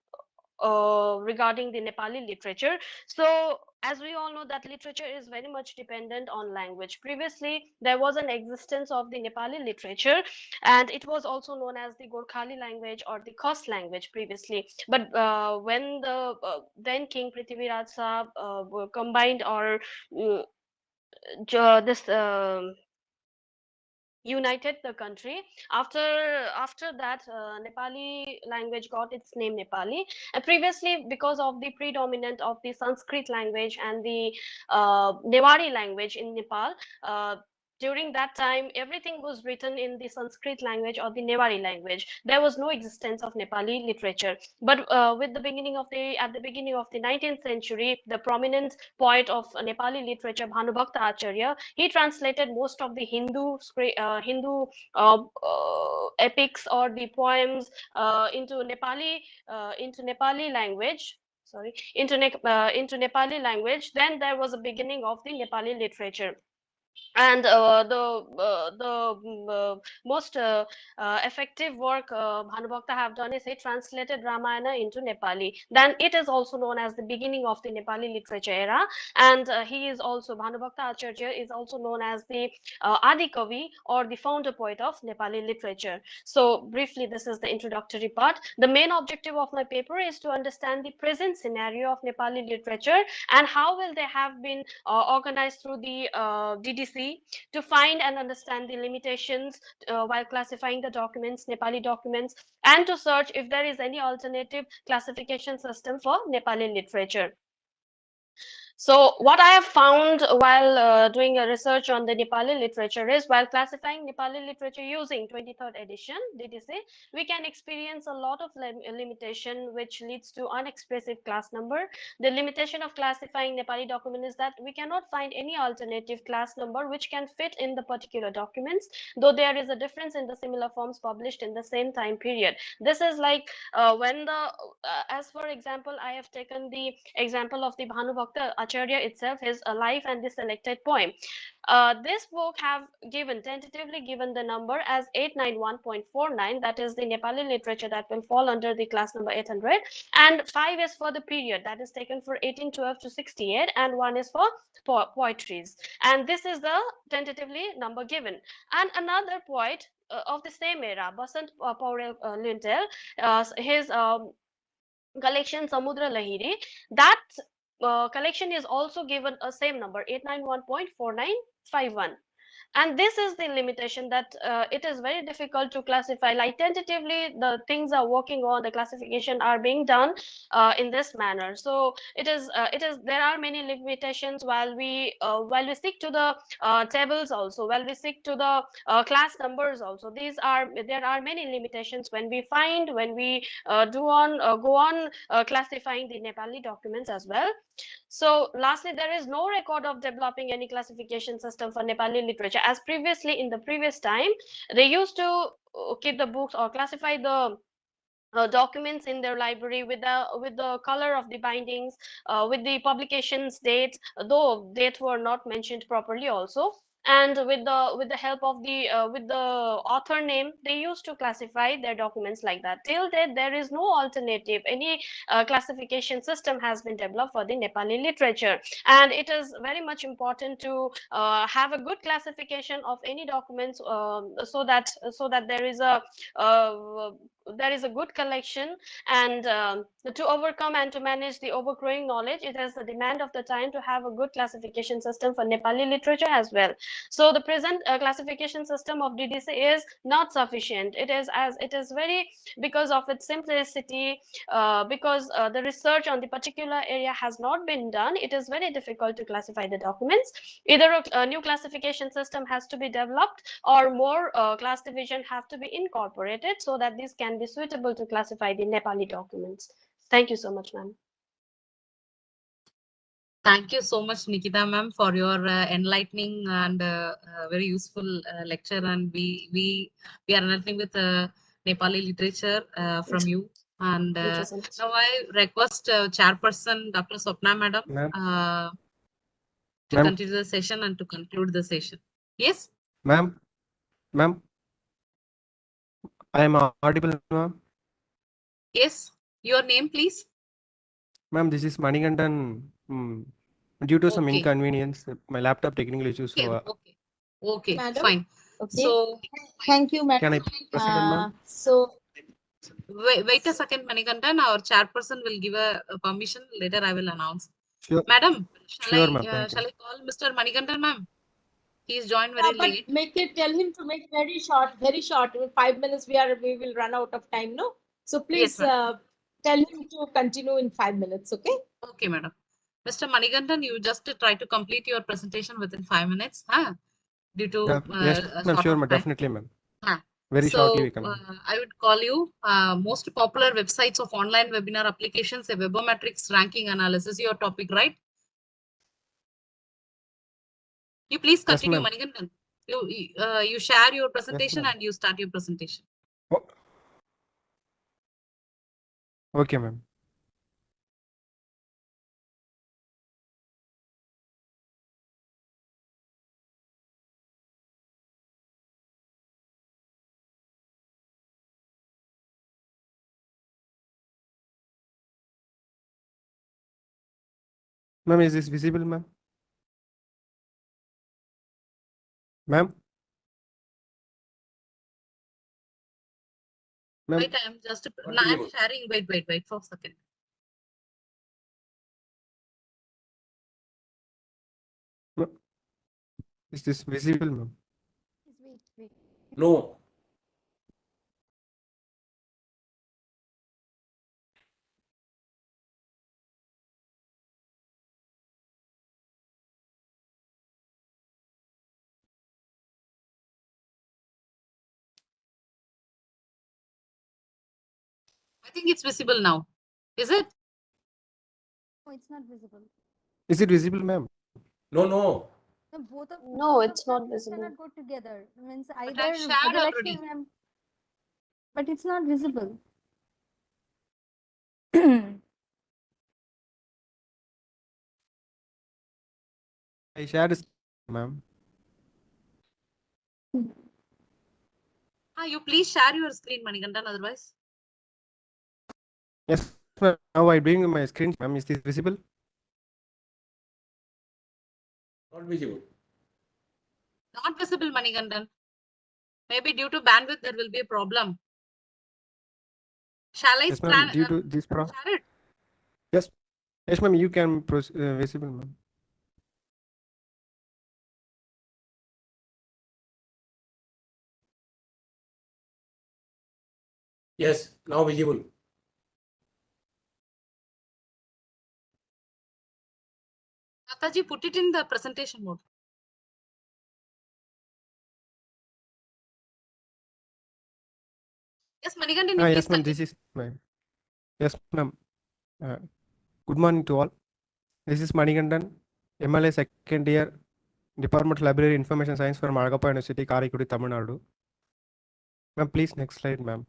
regarding the Nepali literature. So as we all know that literature is very much dependent on language. Previously, there was an existence of the Nepali literature, and it was also known as the Gorkhali language or the Khas language previously. But when the then King Prithviraj Sahab combined or this united the country, after that Nepali language got its name Nepali. And previously, because of the predominant of the Sanskrit language and the Newari language in Nepal, during that time everything was written in the Sanskrit language or the Newari language. There was no existence of Nepali literature. But with the beginning of the at the beginning of the 19th century, the prominent poet of Nepali literature, Bhanubhakta Acharya, he translated most of the Hindu epics or the poems into Nepali language. Sorry, into Nepali language. Then there was a beginning of the Nepali literature. And the most effective work Bhanubhakta have done is he translated Ramayana into Nepali. Then it is also known as the beginning of the Nepali literature era. And he is also, Bhanubhakta Acharya is also known as the Adi Kavi or the founder poet of Nepali literature. So briefly, this is the introductory part. The main objective of my paper is to understand the present scenario of Nepali literature and how will they have been organized through the DDC to find and understand the limitations while classifying the documents, Nepali documents, and to search if there is any alternative classification system for Nepali literature. So what I have found while doing a research on the Nepali literature is, while classifying Nepali literature using 23rd edition DDC, we can experience a lot of limitation, which leads to unexpressive class number. The limitation of classifying Nepali document is that we cannot find any alternative class number which can fit in the particular documents, though there is a difference in the similar forms published in the same time period. This is like when the as for example, I have taken the example of the Bhanubhakta Acharya itself, his life and the selected poem. This book have tentatively given the number as 891.49, that is the Nepali literature that will fall under the class number 800, and 5 is for the period that is taken for 1812 to 68, and 1 is for poetries, and this is the tentatively number given. And another poet of the same era, Basant Paurel Lintel, his collection Samudra Lahiri, that collection is also given a same number 891.4951. And this is the limitation, that it is very difficult to classify. Like tentatively the things are working on, the classification are being done in this manner. So it is there are many limitations while we stick to the tables also, while we stick to the class numbers also. There are many limitations when we go on classifying the Nepali documents as well. So lastly, there is no record of developing any classification system for Nepali literature, as previously in the previous time they used to keep the books or classify the documents in their library with the color of the bindings, with the publications dates, though dates were not mentioned properly also, and with the help of the with the author name, they used to classify their documents like that. Till date there is no alternative, any classification system has been developed for the Nepali literature, and it is very much important to have a good classification of any documents, so that there is a good collection. And to overcome and to manage the overgrowing knowledge, it is the demand of the time to have a good classification system for Nepali literature as well. So the present classification system of DDC is not sufficient. It is very, because of its simplicity, because the research on the particular area has not been done, it is very difficult to classify the documents. Either a new classification system has to be developed, or more class division have to be incorporated, so that this can be suitable to classify the Nepali documents. Thank you so much, ma'am. Thank you so much, Nikita ma'am, for your enlightening and very useful lecture. And we are enlightening with Nepali literature from you. And Thank you so much. now I request Chairperson Dr. Swapna Madam to Ma'am. continue the session and to conclude the session. Yes? Ma'am, I am audible, ma'am. Yes. Your name, please. Ma'am, this is Manikandan. Due to some Okay. inconvenience, my laptop technical issues. Okay. So, Okay. Madam? Fine. Okay. So Thank you, madam. can I proceed, ma'am? So wait a second, Manikandan. Our chairperson will give a permission. Later, I will announce. Sure. Madam, Sure, ma'am. shall I call Mr. Manikandan, ma'am? He is joined yeah, very but late. tell him to make very short. In 5 minutes, we will run out of time, no? So please Yes, tell him to continue in 5 minutes, okay? Okay, madam. Mr. Manikandan, you just try to complete your presentation within 5 minutes, huh? Due to Yes, ma'am. Sure, ma'am. time. Definitely, ma'am. Huh. Very shortly we come. I would call you most popular websites of online webinar applications, a webometrics ranking analysis, your topic, right? You please continue, Yes, Manikandan. You share your presentation ma'am. and you start your presentation. Oh. Okay, ma'am. Ma'am, is this visible, ma'am? Ma'am? Wait, I am just sharing. Wait for a second. Is this visible, ma'am? No. I think it's visible now. Is it? No, it's not visible. Is it visible, ma'am? No, no. No, both of No, both it's of the not things visible. cannot go together. Means I either shared Lakshmi already. ma'am, but it's not visible. I shared a screen, ma'am. You please share your screen, Manikandan, otherwise. Yes, ma'am. Now I bring my screen, ma'am. Is this visible? Not visible. Not visible, Manikandan. Maybe due to bandwidth, there will be a problem. Shall I Yes, ma'am. Due to this share it? Yes. Yes, ma'am. You can visible, ma'am. Yes, now visible. Mataji, put it in the presentation mode. Yes, Manikandan, you please Yes, ma'am. continue. This is ma'am. Yes, ma'am. Good morning to all. This is Manikandan, MLA second year, Department of Library Information Science from Alagappa University, Karaikudi, Tamil Nadu. Ma'am, please next slide, ma'am.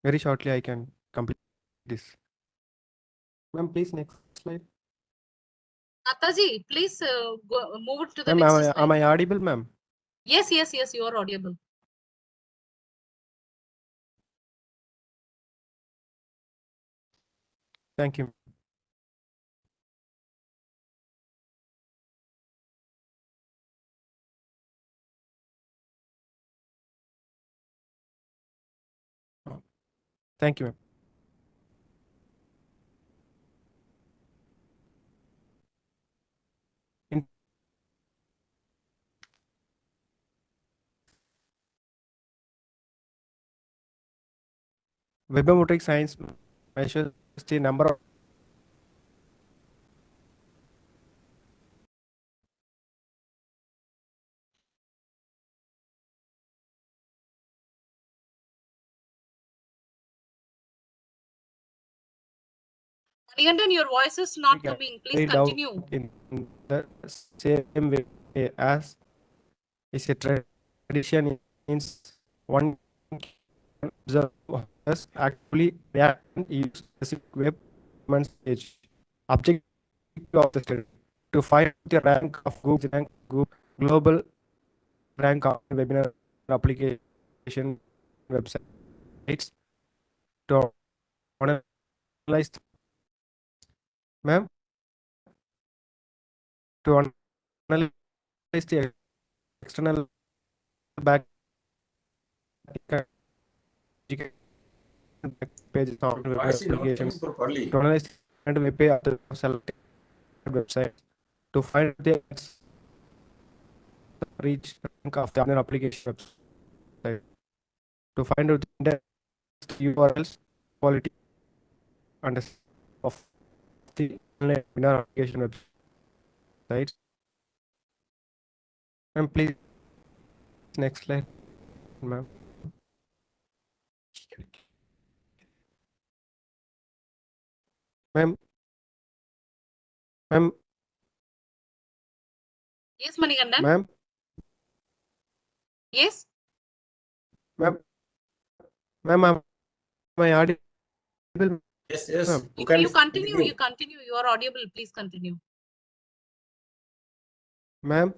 Very shortly, I can complete this. Ma'am, please next slide. Mataji, please move it to the Ma'am, next slide. am I audible, ma'am? Yes, you are audible. Thank you. Thank you, ma'am. Webometric science measures the number of Manikandan, your voice is not Okay. coming. Please carried out continue. in the same way as is a tradition means one can observe us actually react and use specific web stage. Objective of the study to find the rank of Google global rank of webinar application websites to analyze, ma'am, to analyze the external back pages on Your web voice is not coming applications properly. to analyze and web page of the selected website to find the reach rank of the other application website to find out the index URLs quality and of the online webinar application websites. And please next slide, ma'am. Ma'am, Yes, Manikandan. ma'am, Yes. ma'am, am I audible? Yes, yes. Ma'am. You can You continue. continue. You continue. You are audible. Please continue. Ma'am,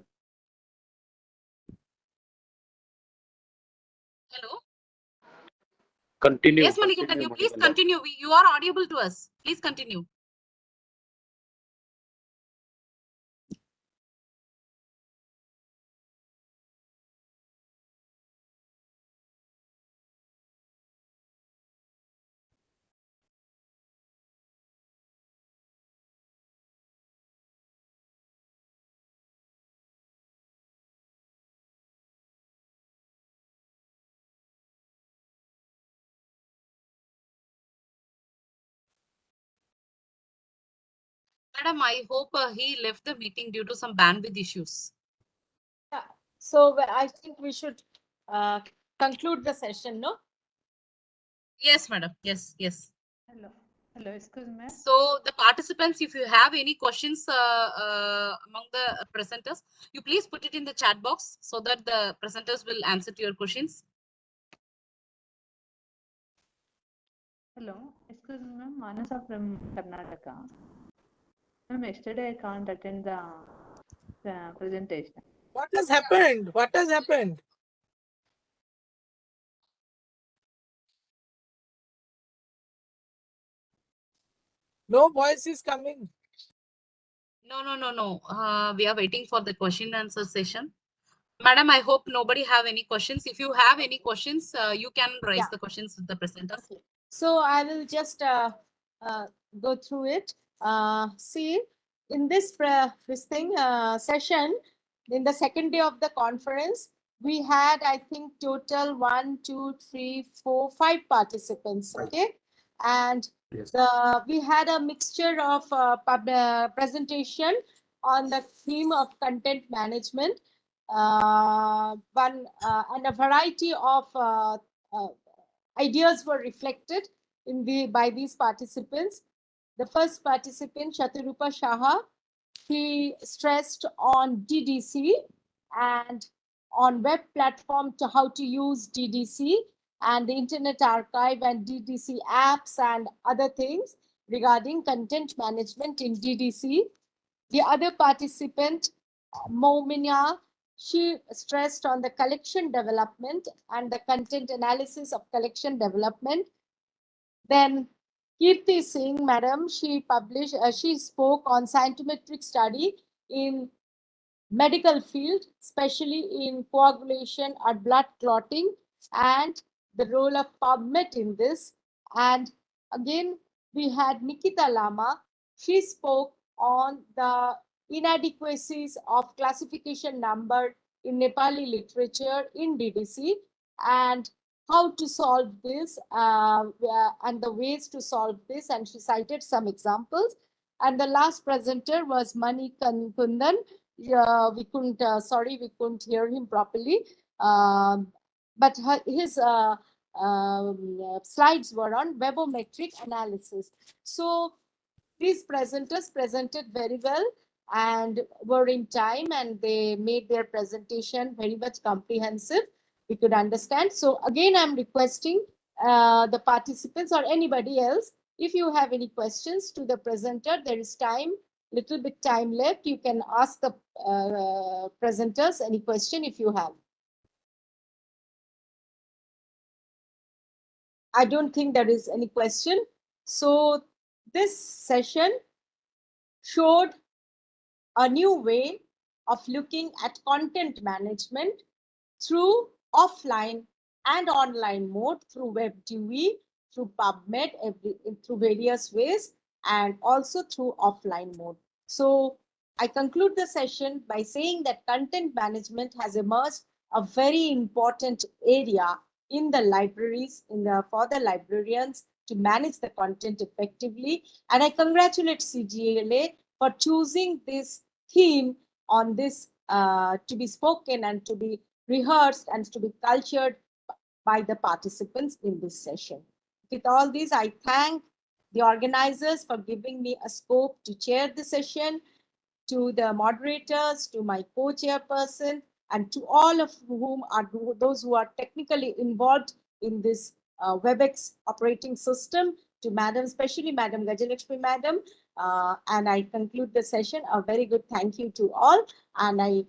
Hello. Continue. Yes, Manikandan, you please continue. You are audible to us. Please continue. Madam, I hope he left the meeting due to some bandwidth issues. Yeah. So I think we should conclude the session, no? Yes, madam. Yes, yes. Hello. Hello, excuse me. So the participants, if you have any questions among the presenters, you please put it in the chat box so that the presenters will answer to your questions. Hello, excuse me, ma'am. Manasa from Karnataka. Ma'am, yesterday I can't attend the presentation. What has happened? What has happened? No voice is coming. No. We are waiting for the question and answer session. Madam, I hope nobody have any questions. If you have any questions, you can raise Yeah. the questions with the presenters. Okay. So I will just go through it. See, in this session, in the second day of the conference, we had, I think, total 1, 2, 3, 4, 5 participants. Okay, and Yes. we had a mixture of presentation on the theme of content management, and a variety of ideas were reflected by these participants. The first participant, Shatarupa Shaha, he stressed on DDC and on web platform to how to use DDC and the Internet Archive and DDC apps and other things regarding content management in DDC. The other participant, Momina, she stressed on the collection development and the content analysis of collection development. Then Kirti Singh, madam, she spoke on scientometric study in medical field, especially in coagulation or blood clotting, and the role of PubMed in this. And again, we had Nikita Lama. She spoke on the inadequacies of classification number in Nepali literature in DDC and how to solve this and the ways to solve this. And she cited some examples. And the last presenter was Mani Kundan. We couldn't, sorry, we couldn't hear him properly. But his slides were on webometric analysis. So these presenters presented very well and were in time, and they made their presentation very much comprehensive. We could understand. So again, I'm requesting the participants or anybody else, if you have any questions to the presenter, there is time, little bit time left. You can ask the presenters any question if you have. I don't think there is any question. So this session showed a new way of looking at content management through offline and online mode, through WebDUI, through PubMed, through various ways, and also through offline mode. So I conclude the session by saying that content management has emerged a very important area in the libraries, for the librarians to manage the content effectively. And I congratulate CGLA for choosing this theme on this to be spoken and to be rehearsed and to be cultured by the participants in this session. With all this, I thank the organizers for giving me a scope to chair the session, to the moderators, to my co-chairperson, and to all of whom are those who are technically involved in this WebEx operating system, to Madam, especially Madam Gajalakshmi Madam. And I conclude the session. A very good thank you to all. And I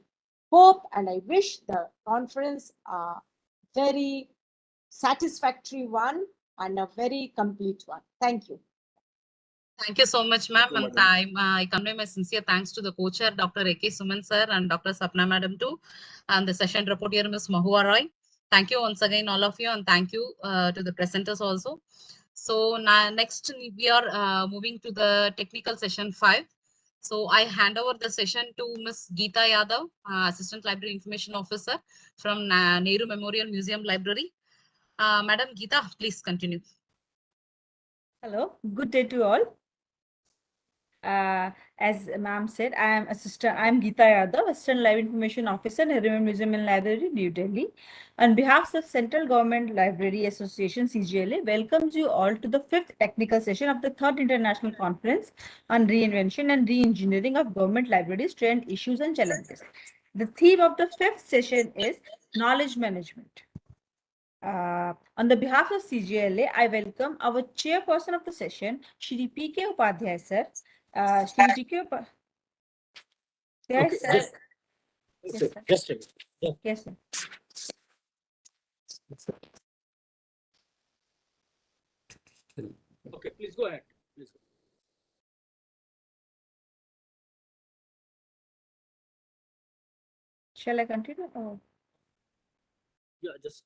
hope and I wish the conference a very satisfactory one and a very complete one. Thank you. Thank you so much, ma'am. And I convey my sincere thanks to the co-chair, Dr. A.K. Suman sir, and Dr. Sapna madam too, and the session reporter, Ms. Mahua Roy. Thank you once again, all of you, and thank you to the presenters also. So now, next we are moving to the technical session 5. So I hand over the session to Ms. Geeta Yadav, Assistant Library Information Officer from Nehru Memorial Museum Library. Madam Geeta, please continue. Hello, good day to all. As ma'am said, I am Geeta Yadav, Assistant Library Information Officer, Nehru Museum and Library, New Delhi. On behalf of Central Government Library Association, CGLA, welcomes you all to the 5th technical session of the 3rd International Conference on Reinvention and Re-engineering of Government Libraries, Trend, Issues and Challenges. The theme of the 5th session is Knowledge Management. On the behalf of CGLA, I welcome our chairperson of the session, Shri P.K. Upadhyay sir. Shri P.K. Upadhyay Okay, sir. just, Yes, sir, sir. just a minute. Yeah. Yes, sir. Okay, please go ahead. Please go. Shall I continue? Oh. Yeah, just.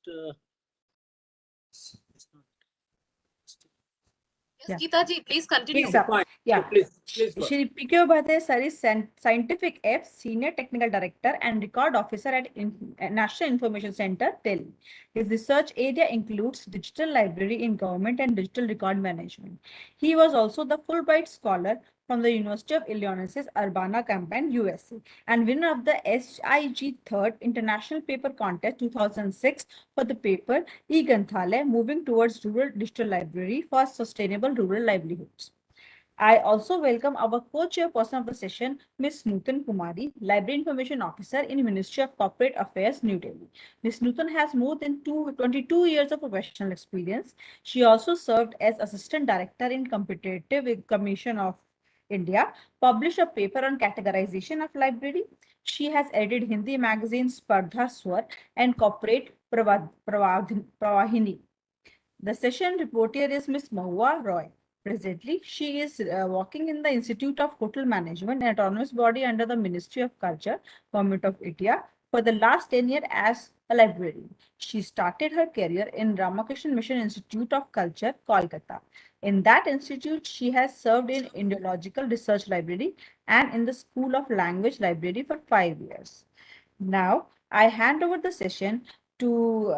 Yes, Geeta ji, please continue. Yes, sir. Fine. Yeah. Please go. Shri P.K. Upadhyay sir is Scientific F, Senior Technical Director and Record Officer at National Information Center, Delhi. His research area includes digital library in government and digital record management. He was also the Fulbright Scholar from the University of Illinois Urbana-Champaign, USA, and winner of the SIG 3rd International Paper Contest 2006 for the paper E-Granthale, Moving Towards Rural Digital Library for Sustainable Rural Livelihoods. I also welcome our co-chairperson of the session, Ms. Nutan Kumari, Library Information Officer in Ministry of Corporate Affairs, New Delhi. Ms. Nutan has more than 22 years of professional experience. She also served as Assistant Director in Competitive Commission of India, published a paper on categorization of library. She has edited Hindi magazine Spardha Swar and Corporate Pravahini. The session reporter is Ms. Mahua Roy. Presently, she is working in the Institute of Hotel Management, an autonomous body under the Ministry of Culture, Government of India, for the last 10 years as a librarian. She started her career in Ramakrishna Mission Institute of Culture, Kolkata. In that institute, she has served in Indological Research Library and in the School of Language Library for 5 years. Now, I hand over the session to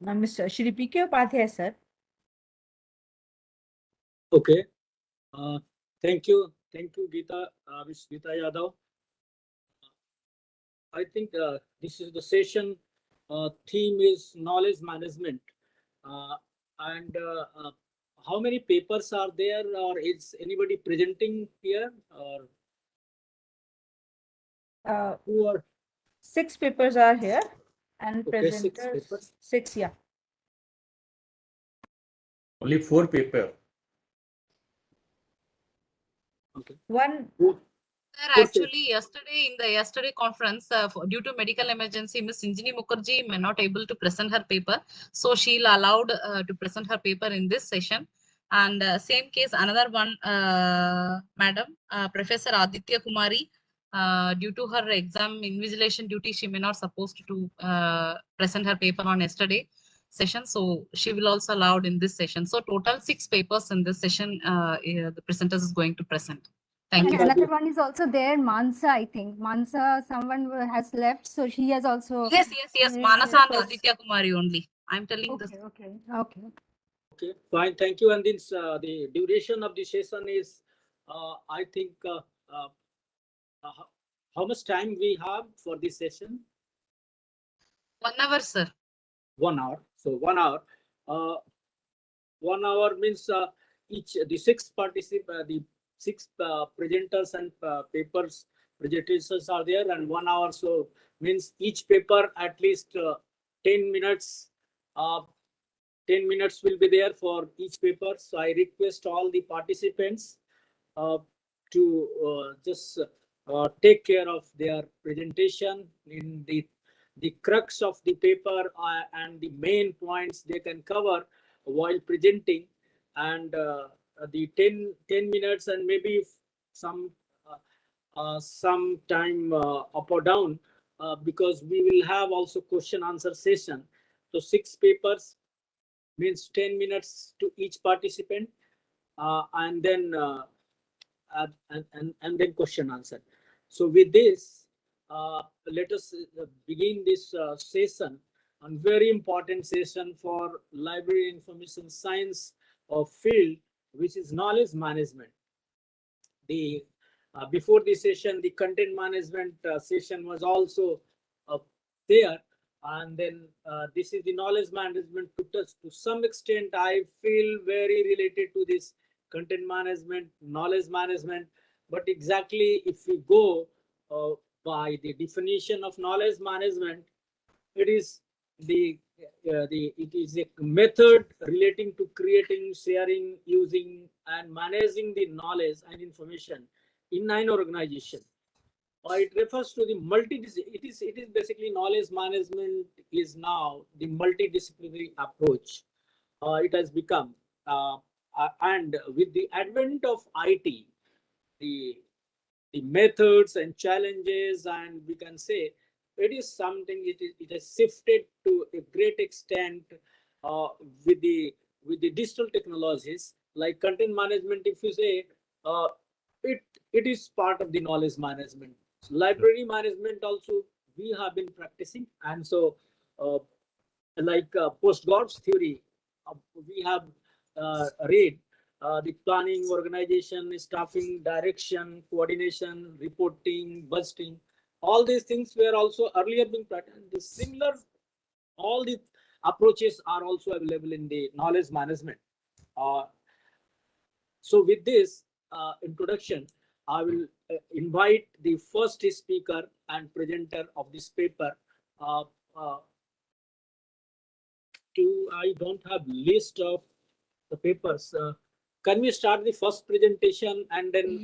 Mr. Shri P.K. Upadhyay, sir. Okay. Thank you, Geeta, Ms. Geeta Yadav. I think this is the session. Theme is knowledge management, and how many papers are there, or is anybody presenting here, or who are? 6 papers are here, and Okay, 6 presenters papers. 6, yeah. Only 4 paper. Okay. One. Sir, actually, in the yesterday conference, due to medical emergency, Ms. Sinjini Mukherjee may not able to present her paper. So she'll allowed to present her paper in this session. And same case, another one, Madam, Professor Aditya Kumari, due to her exam invigilation duty, she may not supposed to present her paper on yesterday session. So she will also allowed in this session. So total 6 papers in this session, the presenters is going to present. Thank you. Another one is also there, Mansa, I think. Mansa, someone has left, so she has also. Yes. Manasa and Aditya Kumari only. I'm telling this. Okay, fine. Thank you. And this the duration of the session is, I think, how much time we have for this session? 1 hour, sir. 1 hour. So 1 hour. 1 hour means the 6 presenters and papers presentations are there, and 1 hour. So means each paper at least 10 minutes. 10 minutes will be there for each paper. So I request all the participants to just take care of their presentation in the crux of the paper and the main points they can cover while presenting, and the 10 minutes and maybe some time up or down, because we will have also question answer session. So 6 papers means 10 minutes to each participant, and then then question answer. So with this, let us begin this session, a very important session for library information science of field, which is knowledge management. The Before the session, the content management session was also there. And then this is the knowledge management. To some extent, I feel very related to this content management, knowledge management. But exactly if we go by the definition of knowledge management, it is it is a method relating to creating, sharing, using, and managing the knowledge and information in an organization. It refers to the it is basically knowledge management is now the multidisciplinary approach. It has become, and with the advent of IT, the methods and challenges, and we can say it is something, it has shifted to a great extent uh, with the digital technologies like content management. If you say uh, it it is part of the knowledge management. Library management also we have been practicing, and so uh, like post-God's theory, we have read the planning, organization, staffing, direction, coordination, reporting, budgeting. All these things were also earlier being practiced. The similar, all the approaches are also available in the knowledge management. Uh, so with this introduction, I will invite the first speaker and presenter of this paper. Uh, uh, I don't have list of the papers. Can we start the first presentation, and then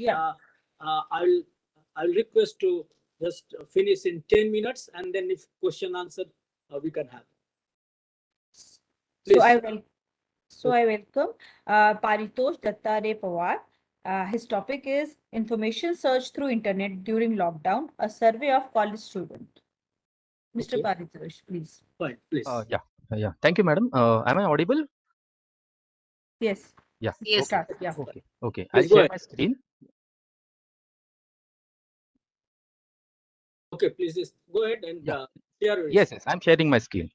I'll request to just finish in 10 minutes, and then if question answer we can have. Please. So I welcome Paritosh Dattare Pawar. His topic is Information Search Through Internet During Lockdown, a survey of college students. Mr. Paritosh, please. Fine, please. Yeah. Thank you, madam. Am I audible? Yes. Yeah. Yes. Start. Yeah. Okay. Please I'll go share ahead. my screen. Okay, please just go ahead and Yeah. share your Yes. I'm sharing my screen.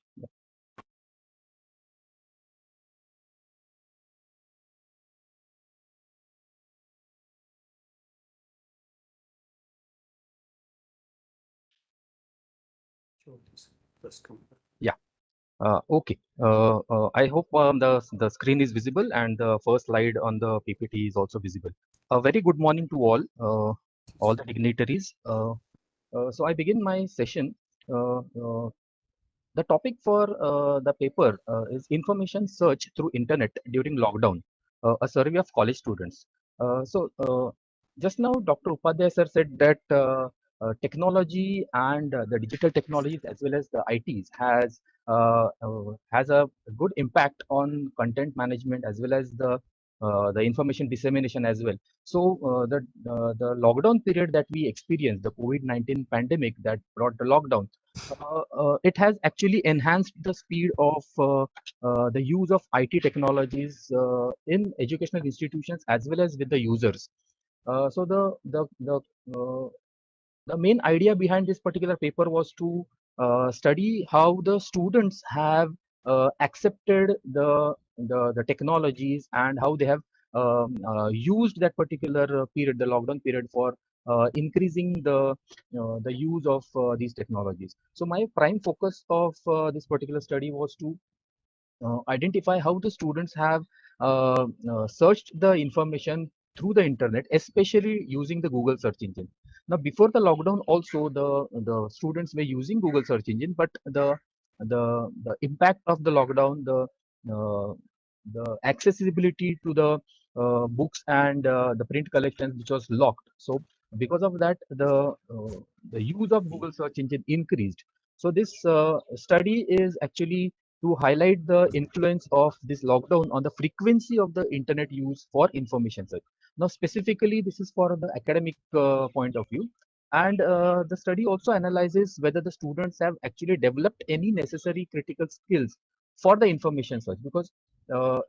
Yeah. Okay. I hope the screen is visible and the first slide on the PPT is also visible. A very good morning to all the dignitaries. So I begin my session. The topic for the paper is information search through internet during lockdown, a survey of college students. Just now, Dr. Upadhyay sir said that technology and the digital technologies as well as the ITs has a good impact on content management as well as the information dissemination as well. So the lockdown period that we experienced, the COVID-19 pandemic that brought the lockdown, it has actually enhanced the speed of the use of IT technologies in educational institutions as well as with the users. So the main idea behind this particular paper was to study how the students have accepted the technologies and how they have used that particular period, the lockdown period, for increasing the use of these technologies. So my prime focus of this particular study was to identify how the students have searched the information through the internet, especially using the Google search engine. Now, before the lockdown, also the students were using Google search engine, but the impact of the lockdown, the accessibility to the books and the print collections, which was locked. So because of that, the use of Google search engine increased. So this study is actually to highlight the influence of this lockdown on the frequency of the internet use for information search. Now, specifically, this is for the academic point of view. And the study also analyzes whether the students have actually developed any necessary critical skills for the information search, because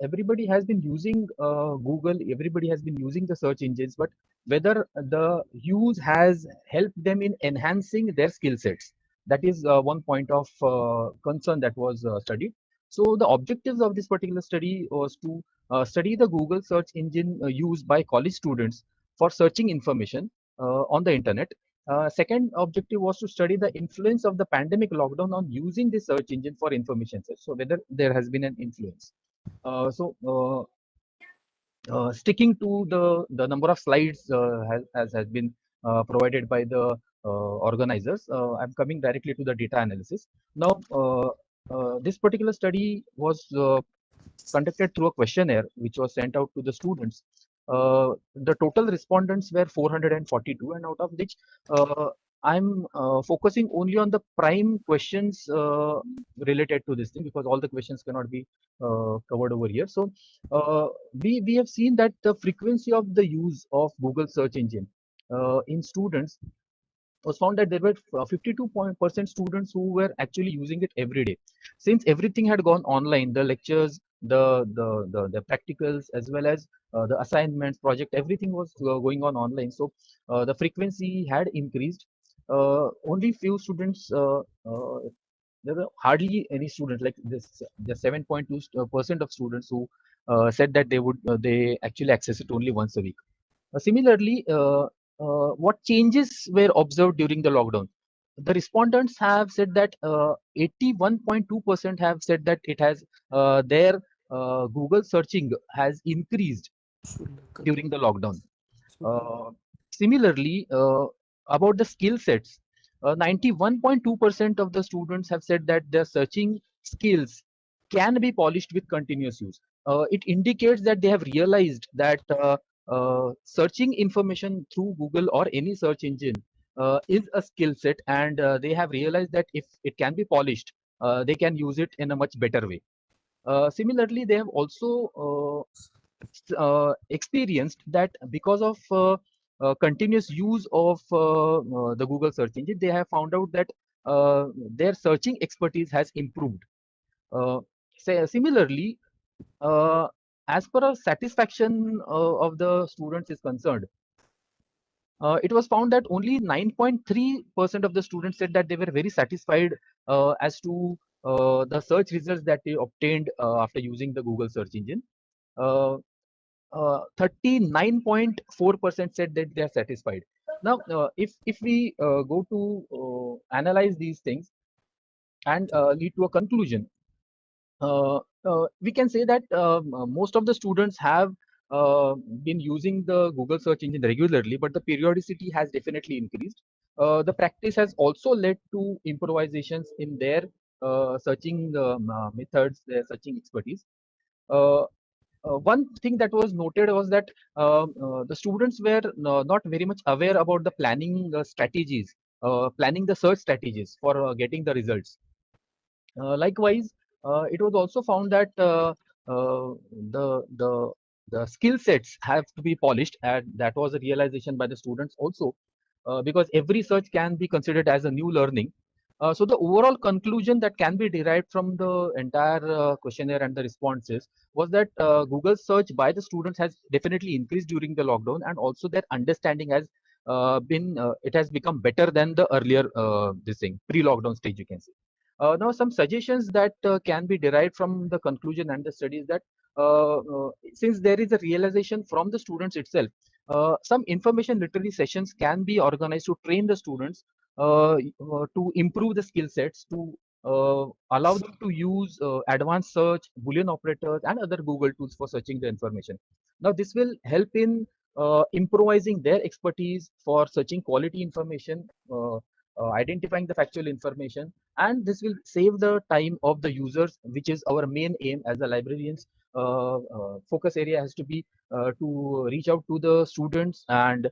everybody has been using Google, everybody has been using the search engines, but whether the use has helped them in enhancing their skill sets, that is one point of concern that was studied. So the objectives of this particular study was to study the Google search engine used by college students for searching information, on the internet. Second objective was to study the influence of the pandemic lockdown on using the search engine for information search. So whether there has been an influence. Sticking to the number of slides has been provided by the organizers, I'm coming directly to the data analysis. Now, this particular study was conducted through a questionnaire which was sent out to the students. The total respondents were 442, and out of which I'm focusing only on the prime questions related to this thing, because all the questions cannot be covered over here. So we have seen that the frequency of the use of Google search engine in students was found that there were 52% students who were actually using it every day. Since everything had gone online, the lectures, the practicals, as well as the assignments, project, everything was going on online. So the frequency had increased. Only few students, there were hardly any students, like this, the 7.2% of students who said that they actually access it only once a week. Similarly, what changes were observed during the lockdown? The respondents have said that 81.2% have said that it has their Google searching has increased during the lockdown. Similarly, about the skill sets, 91.2% of the students have said that their searching skills can be polished with continuous use. It indicates that they have realized that searching information through Google or any search engine is a skill set, and they have realized that if it can be polished, they can use it in a much better way. Similarly, they have also experienced that because of continuous use of the Google search engine, they have found out that their searching expertise has improved. Similarly, as per a satisfaction of the students is concerned, it was found that only 9.3% of the students said that they were very satisfied as to the search results that they obtained after using the Google search engine. 39.4% said that they are satisfied. Now, if we go to analyze these things and lead to a conclusion, we can say that most of the students have been using the Google search engine regularly, but the periodicity has definitely increased. The practice has also led to improvisations in their searching methods, their searching expertise. One thing that was noted was that the students were not very much aware about the planning strategies, planning the search strategies for getting the results. Likewise, it was also found that the skill sets have to be polished, and that was a realization by the students also, because every search can be considered as a new learning. So the overall conclusion that can be derived from the entire questionnaire and the responses was that Google search by the students has definitely increased during the lockdown, and also their understanding has it has become better than the earlier this thing pre-lockdown stage, you can say. Now, some suggestions that can be derived from the conclusion and the studies that since there is a realization from the students itself, some information literacy sessions can be organized to train the students to improve the skill sets, to allow them to use advanced search, Boolean operators, and other Google tools for searching the information. Now, this will help in improvising their expertise for searching quality information, identifying the factual information, and this will save the time of the users, which is our main aim as the librarians. Focus area has to be to reach out to the students and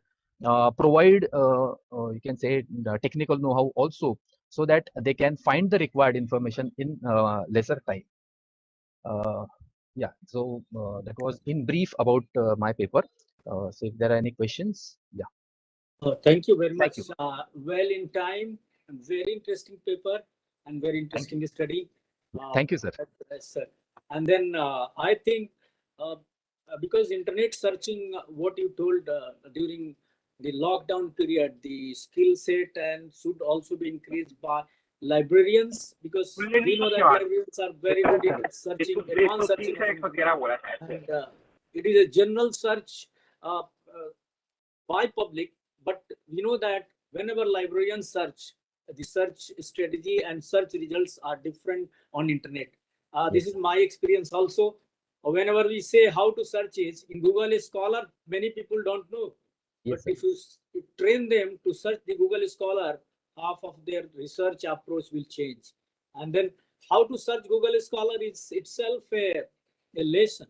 provide you can say the technical know-how also, so that they can find the required information in lesser time. Yeah, so that was in brief about my paper. So if there are any questions, yeah. Thank you very much. Well in time, very interesting paper and very interesting study. Thank you, sir. Yes, sir. And then I think because internet searching, what you told during the lockdown period, the skill set and should also be increased by librarians, because we know that librarians are very good in searching, advanced searching, and it is a general search by public. but we know that whenever librarians search, the search strategy and search results are different on internet. This is my experience also. Whenever we say how to search is in Google Scholar, many people don't know. Yes, But if you train them to search the Google Scholar, half of their research approach will change. And then how to search Google Scholar is itself a lesson.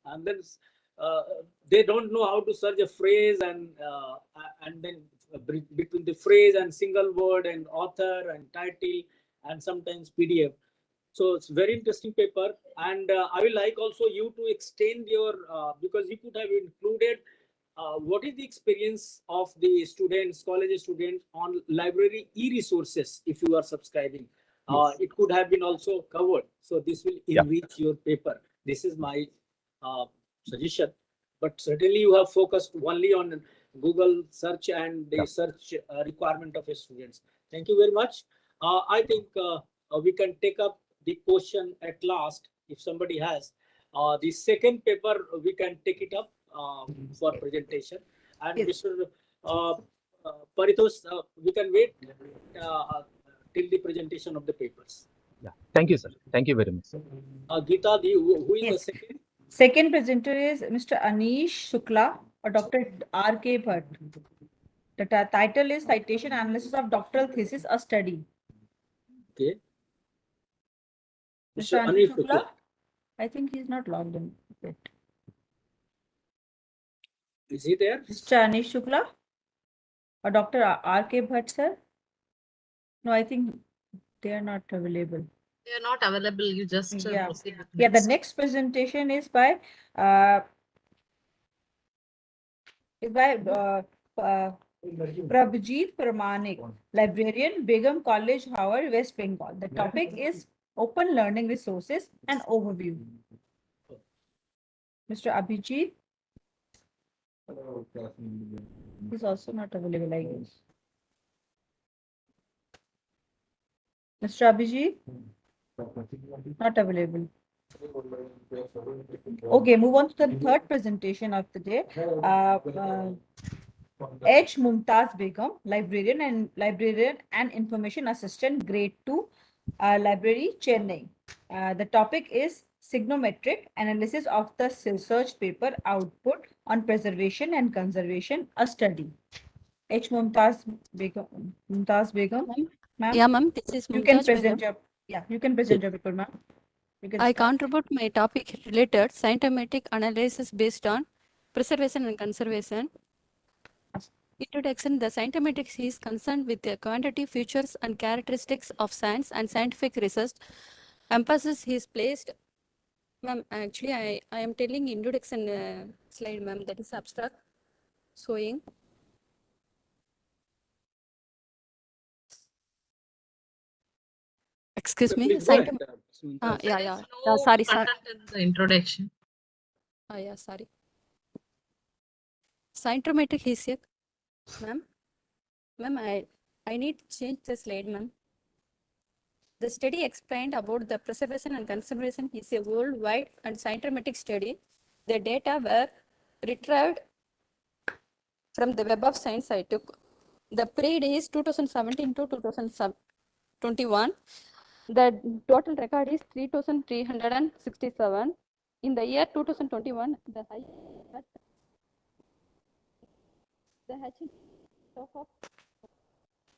And then they don't know how to search a phrase and then between the phrase and single word and author and title and sometimes PDF. So it's very interesting paper, and I will like also you to extend your because you could have included what is the experience of the students, college students on library e-resources if you are subscribing. It could have been also covered. So this will enrich your paper. This is my suggestion. But certainly you have focused only on Google search and the search requirement of your students. Thank you very much. I think we can take up the question at last if somebody has. The second paper, we can take it up for presentation. And Mr. Paritosh, we can wait till the presentation of the papers. Yeah. Thank you, sir. Thank you very much. Geeta, who is the second? Second presenter is Mr. Anish Shukla or Dr. R.K. Bhatt. The title is Citation Analysis of Doctoral Thesis, a Study. Okay. Mr. Anish Shukla? I think he's not logged in yet. Is he there? Mr. Anish Shukla or Dr. R.K. Bhatt, sir? No, I think they are not available. They are not available. You just proceed with the next presentation is by Prabhjeet Pramanik, librarian, Begum College, Howard, West Bengal. The topic is Open Learning Resources and Overview. Mr. Abhijit is also not available, I guess. Mr. Abhijit? Not available. Okay, move on to the third presentation of the day. H. Mumtaz Begum, librarian and information assistant, grade 2, library, Chennai. The topic is Signometric analysis of the research paper output on preservation and conservation, a study. H. Mumtaz Begum. Ma'am. Yeah, ma'am. This is You can Mumtaz present Begum. you can present your paper, ma'am. I contribute my topic related scientific analysis based on preservation and conservation. Introduction. The scientific is concerned with the quantity, features, and characteristics of science and scientific research. Emphasis is placed. Ma'am, actually, I am telling introduction slide, ma'am. That is abstract showing. Excuse me. Yeah. Sorry. Content in the introduction. Yeah, sorry. Scientific is here. Ma'am, I need to change the slide, ma'am. The study explained about the preservation and conservation is a worldwide and scientific study. The data were retrieved from the Web of Science I took. The period is 2017 to 2021. The total record is 3,367. In the year 2021, the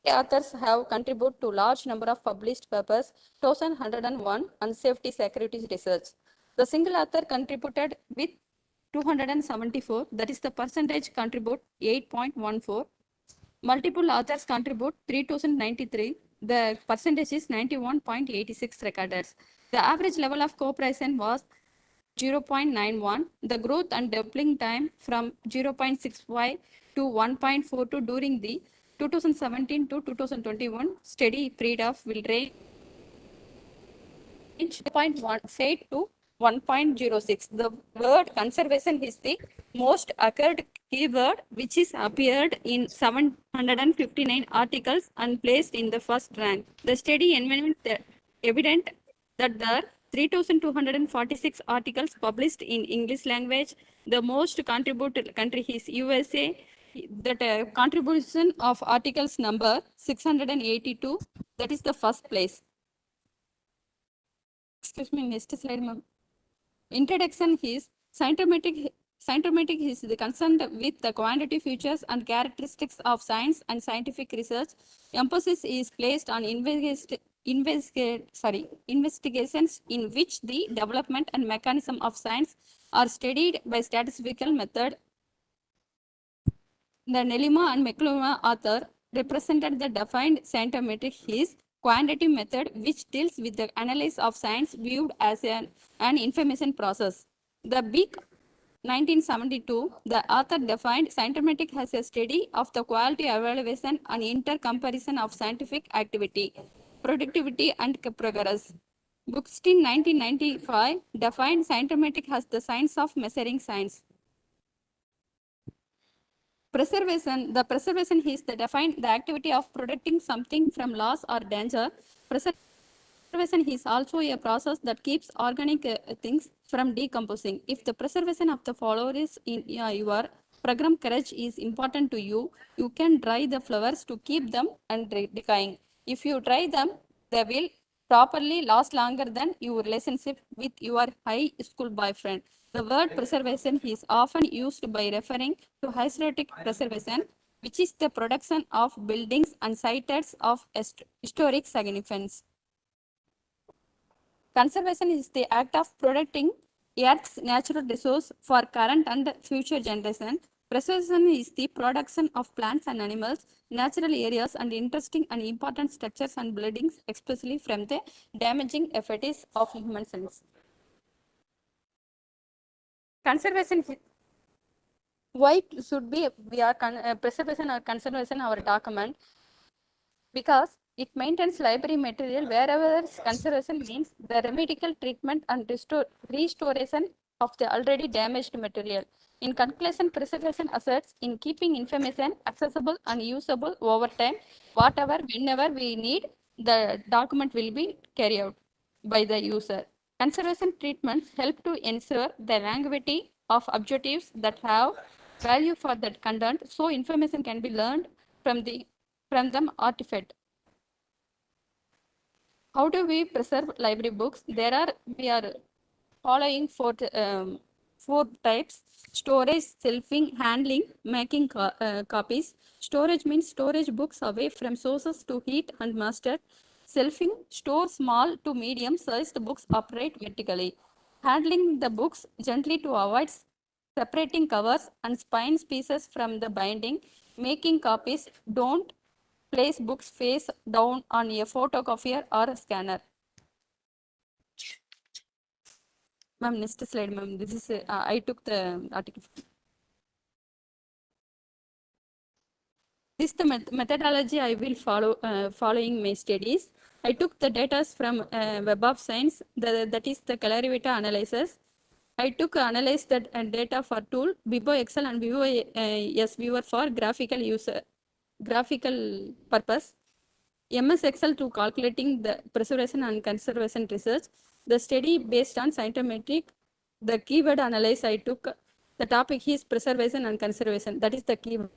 authors have contributed to large number of published papers, 1,101 on safety security research. The single author contributed with 274, that is the percentage contribute 8.14. Multiple authors contribute 3,093, the percentage is 91.86 recorded. The average level of cooperation was 0.91. The growth and doubling time from 0.65 to 1.42 during the 2017 to 2021 steady period of will range 0.18 to 1.06. The word conservation is the most occurred keyword, which is appeared in 759 articles and placed in the first rank. The study environment evident that there are 3,246 articles published in English language. The most contributed country is USA, that contribution of articles number 682, that is the first place. Excuse me, next slide, ma'am. Introduction is scientific is the concerned with the quantitative features and characteristics of science and scientific research. Emphasis is placed on investigations in which the development and mechanism of science are studied by statistical method. The Nelima and McLuhan author represented the defined scientific his quantitative method, which deals with the analysis of science viewed as an information process. The big 1972, the author defined scientific as a study of the quality evaluation and intercomparison of scientific activity, productivity, and progress. Bookstein 1995 defined scientific as the science of measuring science. Preservation, the preservation is the defined the activity of protecting something from loss or danger. Preservation is also a process that keeps organic things from decomposing. If the preservation of the flowers in your program courage is important to you, you can dry the flowers to keep them and decaying. If you dry them, they will properly last longer than your relationship with your high school boyfriend. The word preservation is often used by referring to historic preservation, which is the production of buildings and sites of historic significance. Conservation is the act of protecting Earth's natural resource for current and future generations. Preservation is the production of plants and animals, natural areas, and interesting and important structures and buildings, especially from the damaging effects of human science. Conservation. Why should we are preservation or conservation our document? Because it maintains library material wherever conservation means the remedial treatment and restoration of the already damaged material. In conclusion, preservation asserts in keeping information accessible and usable over time, whenever we need, the document will be carried out by the user. Conservation treatments help to ensure the longevity of objectives that have value for that content, so information can be learned from them artifact. How do we preserve library books? We are following four types: storage, shelving, handling, making copies. Storage means storage books away from sources to heat and master. Shelving, store small to medium sized books upright vertically. Handling the books gently to avoid separating covers and spines pieces from the binding. Making copies, don't place books face down on a photocopier or a scanner. Ma'am, next slide, ma'am. This is I took the article. This is the methodology I will follow following my studies. I took the data from Web of Science, that is the Calaverita analysis. I took analyzed that data for tool, Bibo Excel and Bibo S Viewer for graphical purpose. MS Excel to calculating the preservation and conservation research. The study based on scientific, the keyword analysis I took, the topic is preservation and conservation. That is the keyword.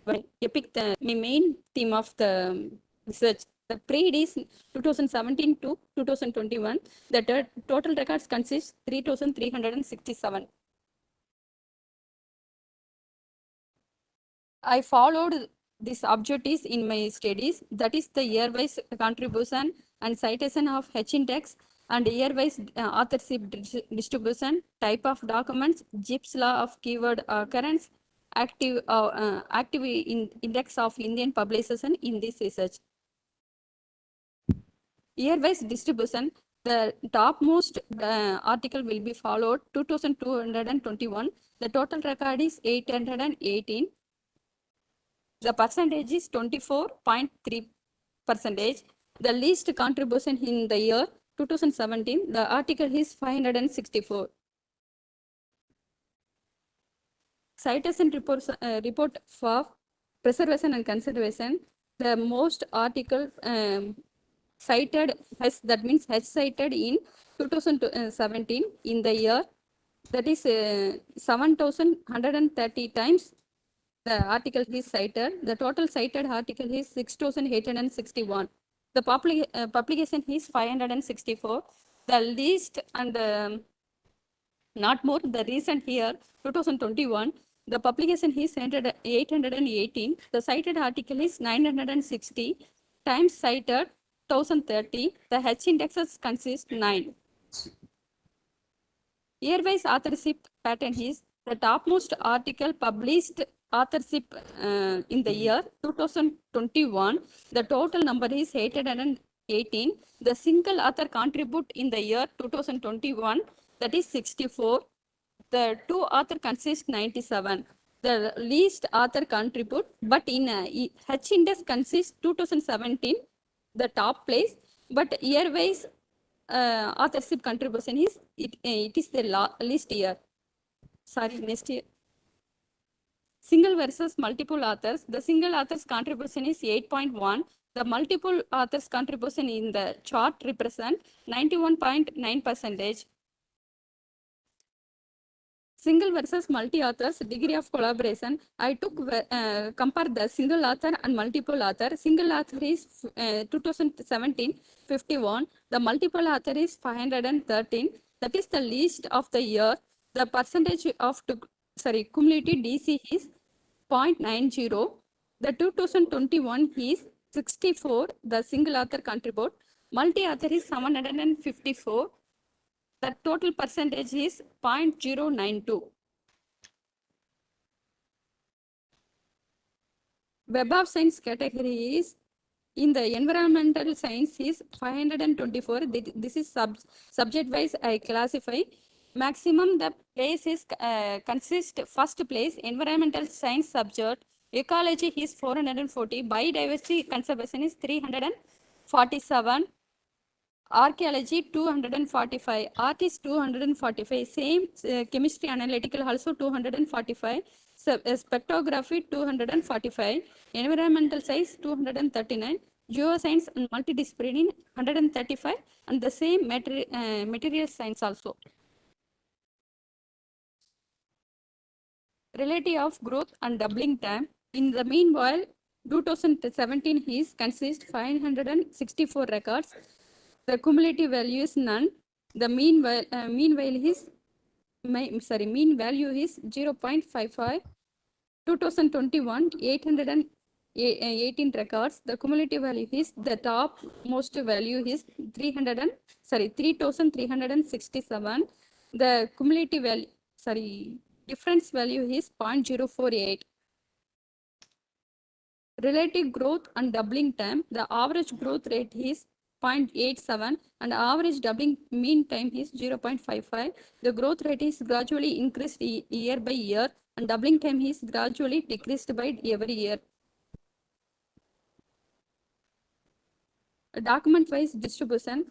I picked the main theme of the research. The period is 2017 to 2021. The total records consist 3,367. I followed these objectives in my studies, that is the year-wise contribution and citation of H-index and year-wise authorship distribution, type of documents, GIPS law of keyword occurrence, active index of Indian publication in this research. Year-wise distribution, the topmost article will be followed 2,221. The total record is 818. The percentage is 24.3%. The least contribution in the year 2017, the article is 564. Citation report for preservation and conservation. The most article cited has, that means has cited in 2017 in the year that is 7,130 times the article is cited. The total cited article is 6,861. The publication is 564. The least and not more, the recent year 2021, the publication is 818. The cited article is 960. Times cited 1030. The H indexes consist 9. Year-wise authorship pattern is the topmost article published authorship in the year 2021. The total number is 818. The single author contribute in the year 2021, that is 64. The two author consist 97. The least author contribute, but in H index consists 2017, the top place, but year-wise authorship contribution is it is the least year. Sorry, next year. Single versus multiple authors. The single author's contribution is 8.1. The multiple authors' contribution in the chart represent 91.9%. Single versus multi-authors, degree of collaboration. I took compare the single author and multiple author. Single author is 2017 51. The multiple author is 513. That is the least of the year. The percentage of cumulative DC is 0.90. The 2021 is 64. The single author contribute. Multi-author is 754. The total percentage is 0.092. Web of Science category is in the environmental science is 524. This is subject wise I classify. Maximum the place is consist first place environmental science subject. Ecology is 440. Biodiversity conservation is 347. Archaeology 245, art is 245, same chemistry analytical also 245, spectrography 245, environmental science 239, geoscience and multidisciplinary 135, and the same material science also. Relative of growth and doubling time. In the meanwhile, 2017 is consist 564 records. The cumulative value is none. The mean value is mean value is 0.55. 2021 818 records. The cumulative value is the top most value is 3,367. The cumulative value difference value is 0.048. Relative growth and doubling time. The average growth rate is 0.87 and average doubling mean time is 0.55. The growth rate is gradually increased year by year and doubling time is gradually decreased by every year. Document wise distribution.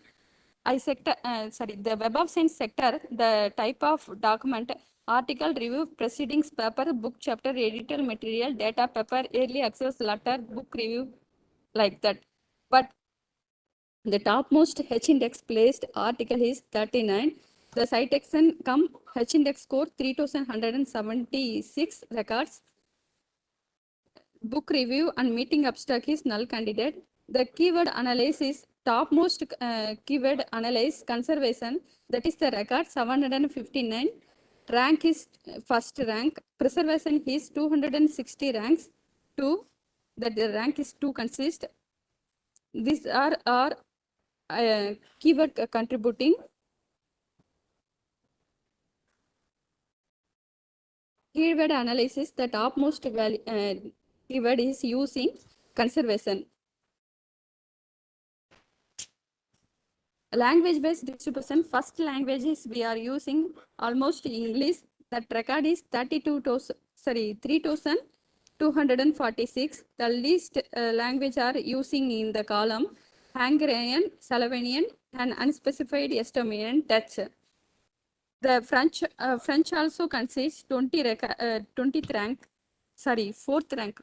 The Web of Science sector, the type of document, article, review, proceedings, paper, book, chapter, editorial material, data, paper, early access, letter, book review, like that. But the topmost H index placed article is 39. The citation come H index score 3,176 records. Book review and meeting abstract is null candidate. The keyword analysis, topmost keyword analyze conservation, that is the record 759. Rank is first rank. Preservation is 260 ranks. 2. That the rank is 2 consist. These are keyword contributing. Keyword analysis, the topmost keyword is using conservation. Language based distribution, first languages we are using almost English. That record is 3,246. The least language are using in the column Hungarian, Slovenian and unspecified Estonian, Dutch. The French also consists 20th rank, 4th rank.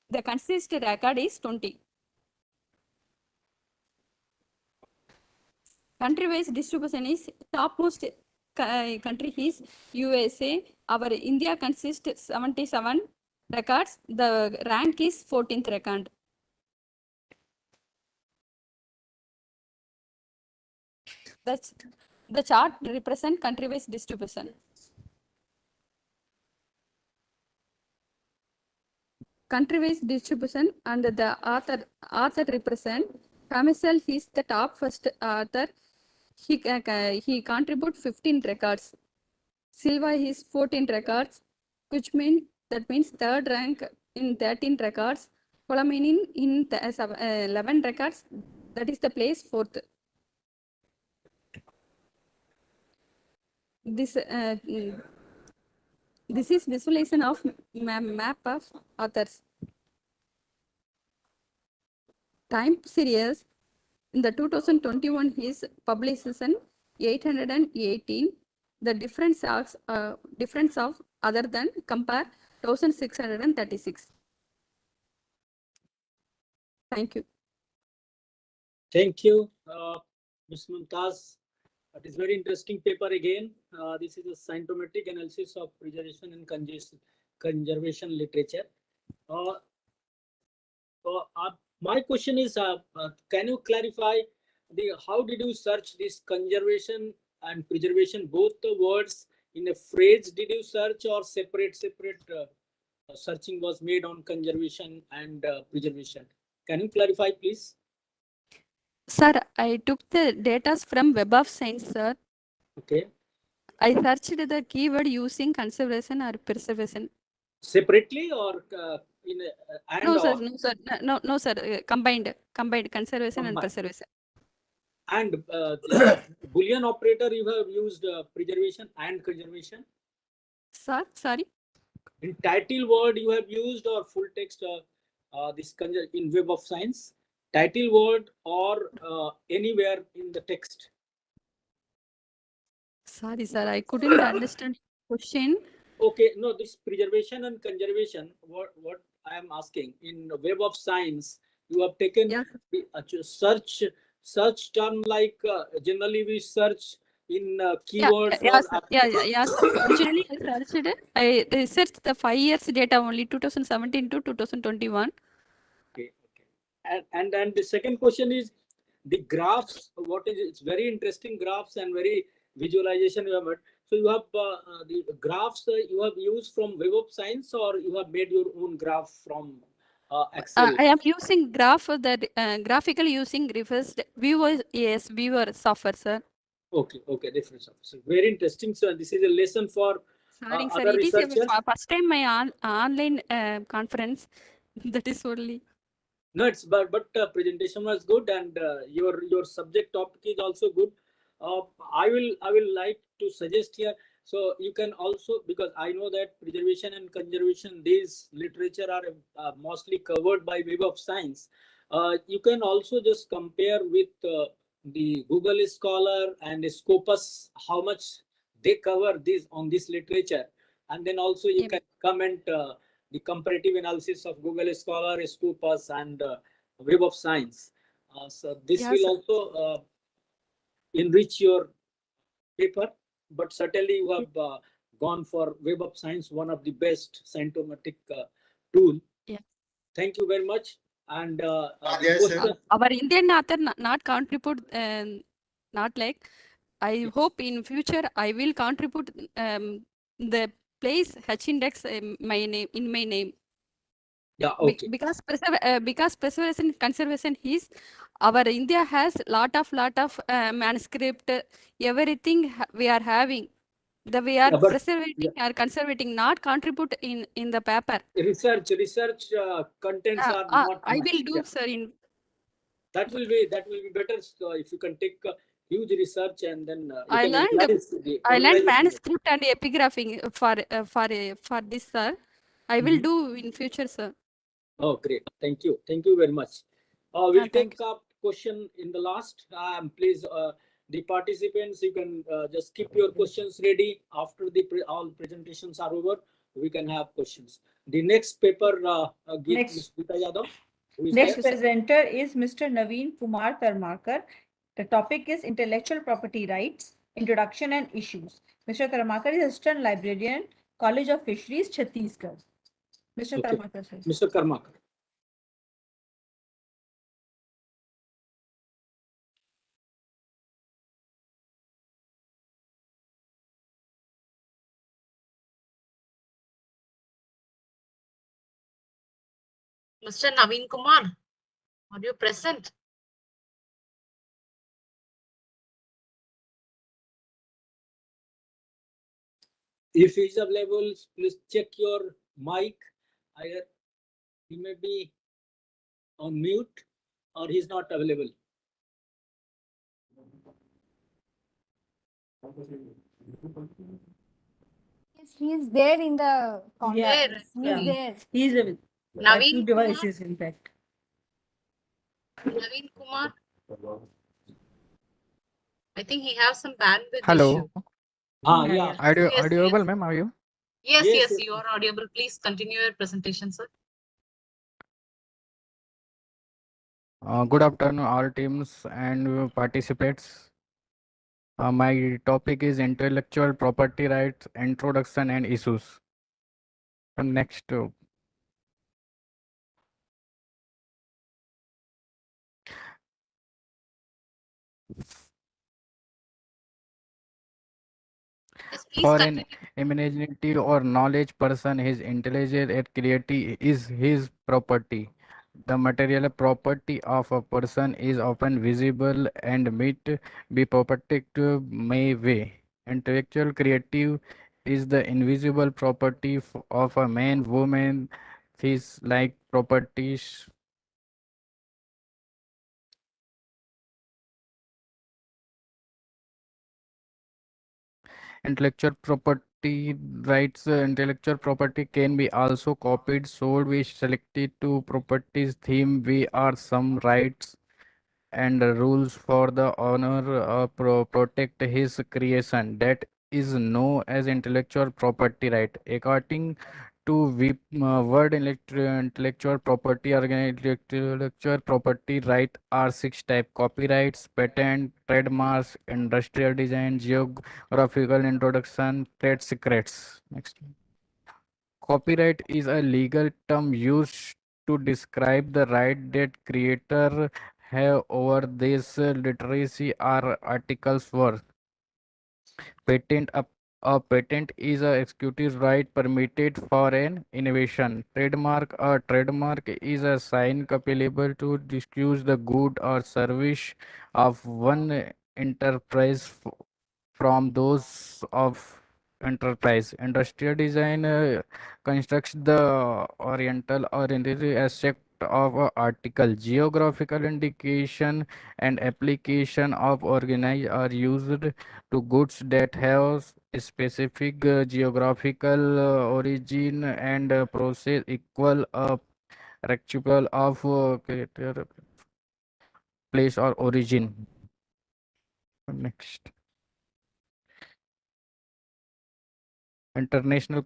The consist record is 20. Country-wise distribution is topmost country is USA. Our India consists 77 records. The rank is 14th record. That's the chart represent country-wise distribution. Country-wise distribution and the author represent. Camisel is the top first author. He contribute 15 records. Silva is 14 records, which means third rank in 13 records. Colominin in 11 records, that is the place fourth. This is visualization of map of authors. Time series in the 2021 is publication 818. The difference of other than compare 1636. Thank you. Thank you, Ms. Mumtaz. It is very interesting paper again. This is a scientific analysis of preservation and conservation literature. My question is, can you clarify how did you search this conservation and preservation, both the words in a phrase did you search, or separate searching was made on conservation and preservation? Can you clarify, please? Sir, I took the data from Web of Science, sir. Okay. I searched the keyword using conservation or preservation. Separately or in a, and no, sir, or? no, sir, no, sir. Combined conservation and preservation. And the Boolean operator, you have used preservation and conservation. Sir, sorry. In title word you have used, or full text this in Web of Science, title word or anywhere in the text? Sorry, sir, I couldn't understand question. Okay, no, this preservation and conservation, what I am asking, in Web of Science, you have taken the search term, like generally we search in keywords. Yes. Originally I searched the 5 years data only, 2017 to 2021. Okay. And the second question is the graphs. What is it? It's very interesting graphs and very visualization you have made. So you have the graphs you have used from Web of Science, or you have made your own graph from Excel? I am using graph that graphically using reverse viewer software, sir. Okay, different software. So very interesting. So this is a lesson for Sorry, sir. other It is researchers. first time my online conference. That is only. No, it's but presentation was good, and your subject topic is also good. I will like to suggest here, so you can also, because I know that preservation and conservation, these literature are mostly covered by Web of Science. You can also just compare with the Google Scholar and Scopus, how much they cover this on this literature, and then also you can comment the comparative analysis of Google Scholar, Scopus, and Web of Science. So this will also enrich your paper, but certainly you have gone for Web of Science, one of the best scientific tool. Yeah. Thank you very much. And our Indian author not contribute, not like. I hope in future I will contribute the place H index in my name. Yeah, okay. Because preservation conservation is, our India has lot of manuscript, everything we are having. We are preserving or conservating, not contribute in the paper. Research contents are not. I will do, sir. In that will be better. So if you can take huge research, and then I learned manuscript and epigraphing for this, sir. I will do in future, sir. Oh, great. Thank you very much. We'll take up question in the last. Please, the participants, you can just keep your questions ready. After the all presentations are over, we can have questions. The next paper, Ms. Geeta Yadav. Next presenter is Mr. Naveen Kumar Tarmakar. The topic is intellectual property rights. Introduction and Issues. Mr. Karmakar is Assistant Librarian, College of Fisheries, Chhattisgarh. Mr. Okay. Karmakar, sir. Mr. Karmakar. Mr. Naveen Kumar, are you present? If he is available, please check your mic. Either he may be on mute or he is not available. Yes, he is there in the conference. He is there. He is with Naveen two Kumar? devices, in fact. Naveen Kumar? I think he has some bandwidth Hello. issue. Yeah. Audible, ma'am, are you? Yes, you are audible. Please continue your presentation, sir. Good afternoon, all teams and participants. My topic is intellectual property rights, introduction and issues. Next. For an imaginative or knowledge person, his intelligence and creativity is his property. The material property of a person is often visible and might be protected may way. Intellectual creative is the invisible property of a man, woman, things like properties. Intellectual property rights, intellectual property can be also copied, sold, we selected to properties theme. We are some rights and rules for the owner protect his creation. That is known as intellectual property right. According to word intellectual property intellectual property right are six type: copyrights, patent, trademarks, industrial design, geographical introduction, trade secrets. Next. Copyright is a legal term used to describe the right that creator have over this literacy or article's work. Patent a patent is a executive right permitted for an innovation. A trademark is a sign applicable to distinguish the good or service of one enterprise from those of enterprise. Industrial design constructs the oriental or interior aspect of an article. Geographical indication and application of organize are used to goods that have a specific geographical origin and process equal rectangle of place or origin. Next. International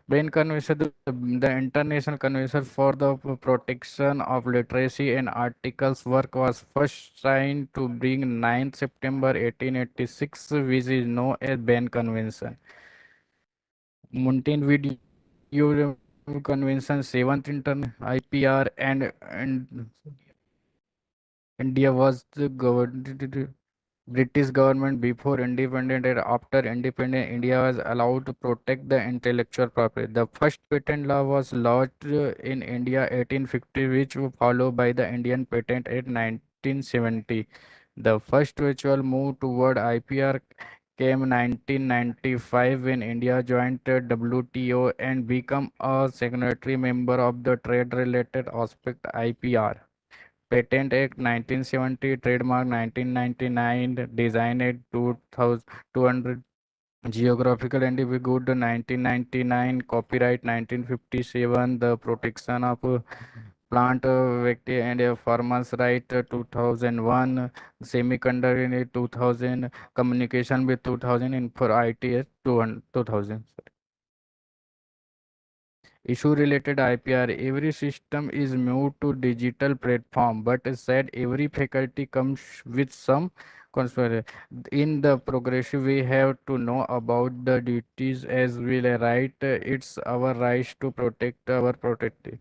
brain convention, the international convention for the protection of literacy and articles work was first signed to bring 9th September 1886, which is known as Bain Convention. Montevideo Convention, 7th IPR, and India was the British government before independence and after independence. India was allowed to protect the intellectual property. The first patent law was launched in India 1850, which was followed by the Indian Patent Act 1970. The first virtual move toward IPR came 1995 when India joined the WTO and became a signatory member of the trade-related aspect IPR. Patent Act 1970, Trademark 1999, Design Act 2200, Geographical Individual Good 1999, Copyright 1957, The Protection of Plant, Vector and Farmers Right 2001, Semiconductor in 2000, Communication with 2000, and for IT 2000. issue related IPR. Every system is moved to digital platform, but as said every faculty comes with some conspiracy. In the progressive, we have to know about the duties as well as right. It's our right to protect our property.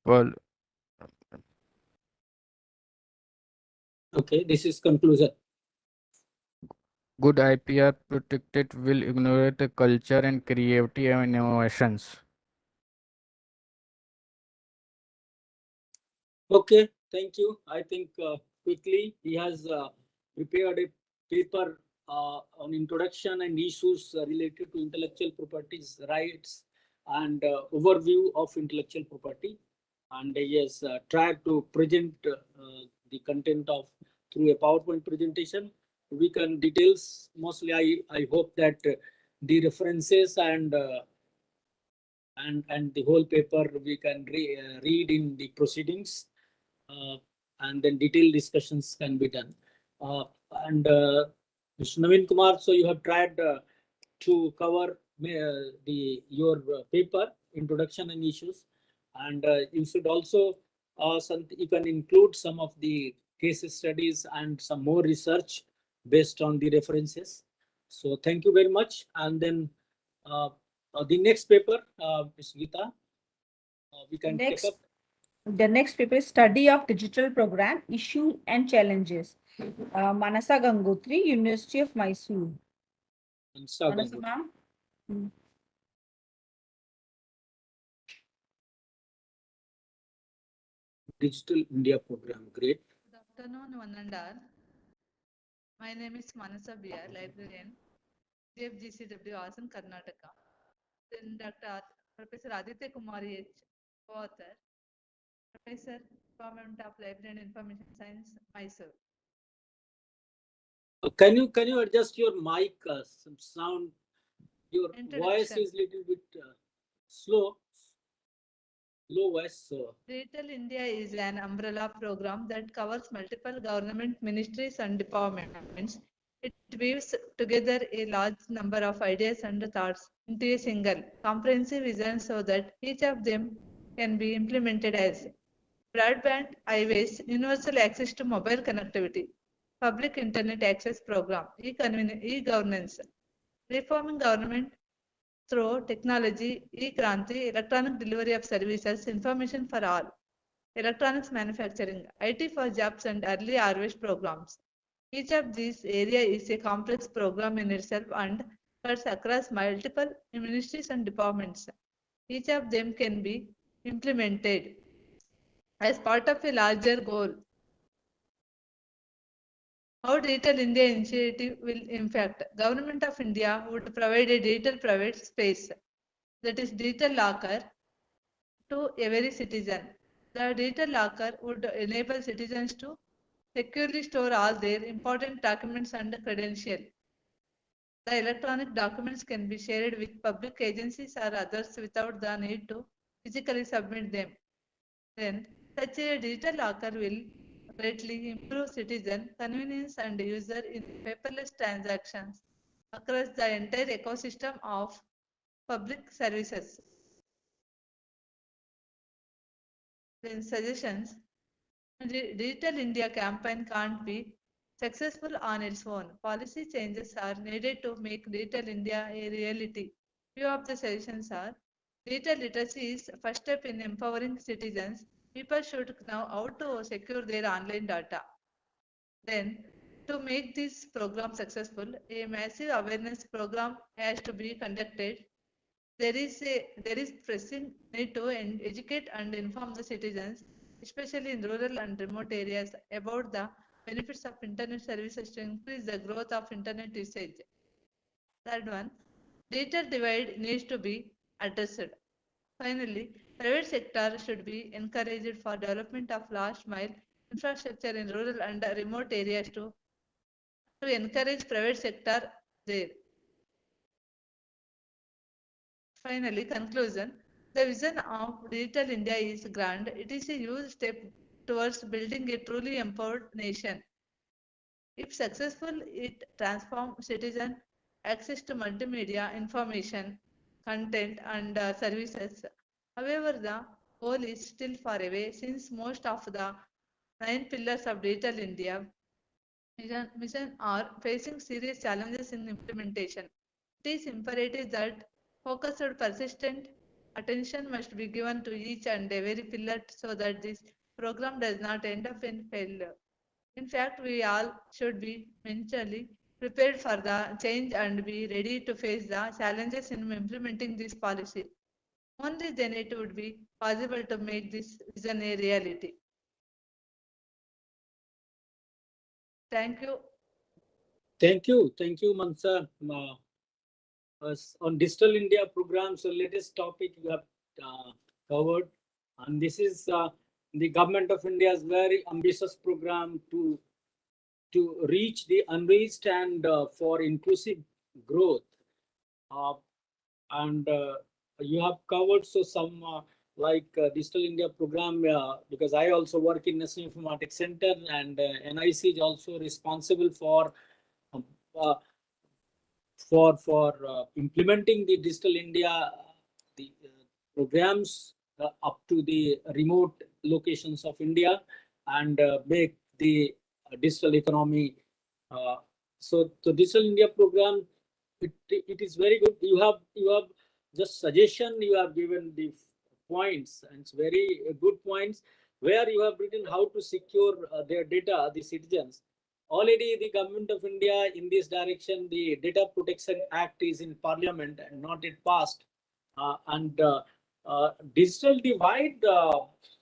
Well, Okay, this is conclusion. good IPR protected will ignore the culture and creativity and innovations. Okay, thank you. I think quickly he has prepared a paper on introduction and issues related to intellectual properties rights and overview of intellectual property. And he has tried to present the content of through a PowerPoint presentation. We can details mostly. I hope that the references and the whole paper we can read in the proceedings, and then detailed discussions can be done. And Mr. Naveen Kumar, so you have tried to cover your paper introduction and issues, and you should also you can include some of the case studies and some more research based on the references. So thank you very much. And then the next paper, Ms. Geeta, we can take up. The next paper is Study of Digital Program, Issue and Challenges. Manasa Gangotri, University of Mysore. Manasa ma'am. Digital India program, great. Good afternoon, one and all. My name is Manasa BR, librarian, CFGCW, Asan, Karnataka. Then Professor Aditya Kumari H, co-author, Professor, Department of Library and Information Science, Mysore. Can you adjust your mic? Some sound. Your voice is little bit slow. Low voice. So. Digital India is an umbrella program that covers multiple government ministries and departments. It weaves together a large number of ideas and thoughts into a single, comprehensive vision so that each of them can be implemented as broadband, highways, universal access to mobile connectivity, public internet access program, e-governance, reforming government through technology, e-Kranti, electronic delivery of services, information for all, electronics manufacturing, IT for jobs and early harvest programs. Each of these areas is a complex program in itself and cuts across multiple ministries and departments. Each of them can be implemented as part of a larger goal. How Digital India initiative will impact. Government of India would provide a digital private space, that is digital locker, to every citizen. The digital locker would enable citizens to securely store all their important documents and credentials. The electronic documents can be shared with public agencies or others without the need to physically submit them. Then, such a digital locker will greatly improve citizen convenience and user in paperless transactions across the entire ecosystem of public services. Then suggestions. Digital India campaign can't be successful on its own. Policy changes are needed to make Digital India a reality. Few of the suggestions are: digital literacy is the first step in empowering citizens. People should know how to secure their online data. Then, to make this program successful, a massive awareness program has to be conducted. There is pressing need to educate and inform the citizens, especially in rural and remote areas, about the benefits of internet services to increase the growth of internet usage. Third one, digital divide needs to be addressed. Finally, private sector should be encouraged for development of last mile infrastructure in rural and remote areas to encourage private sector there. Finally, conclusion. The vision of Digital India is grand. It is a huge step towards building a truly empowered nation. If successful, it transforms citizen access to multimedia information, content, and services. However, the goal is still far away since most of the 9 pillars of Digital India mission are facing serious challenges in implementation. It is imperative that focused, persistent attention must be given to each and every pillar so that this program does not end up in failure. In fact, we all should be mentally prepared for the change and be ready to face the challenges in implementing this policy. Only then it would be possible to make this vision a reality. Thank you. Thank you, Mansa. On Digital India program, so latest topic you have covered, and this is the government of India's very ambitious program to reach the unreached and for inclusive growth. And you have covered so some like Digital India program because I also work in National Informatics Center, and NIC is also responsible for um, uh, implementing the Digital India the programs up to the remote locations of India and make the digital economy. So the Digital India program, it is very good. You have just suggestion, you have given the points, and it's very good points where you have written how to secure their data, the citizens. Already the government of India in this direction, the Data Protection Act is in Parliament and not yet passed. And digital divide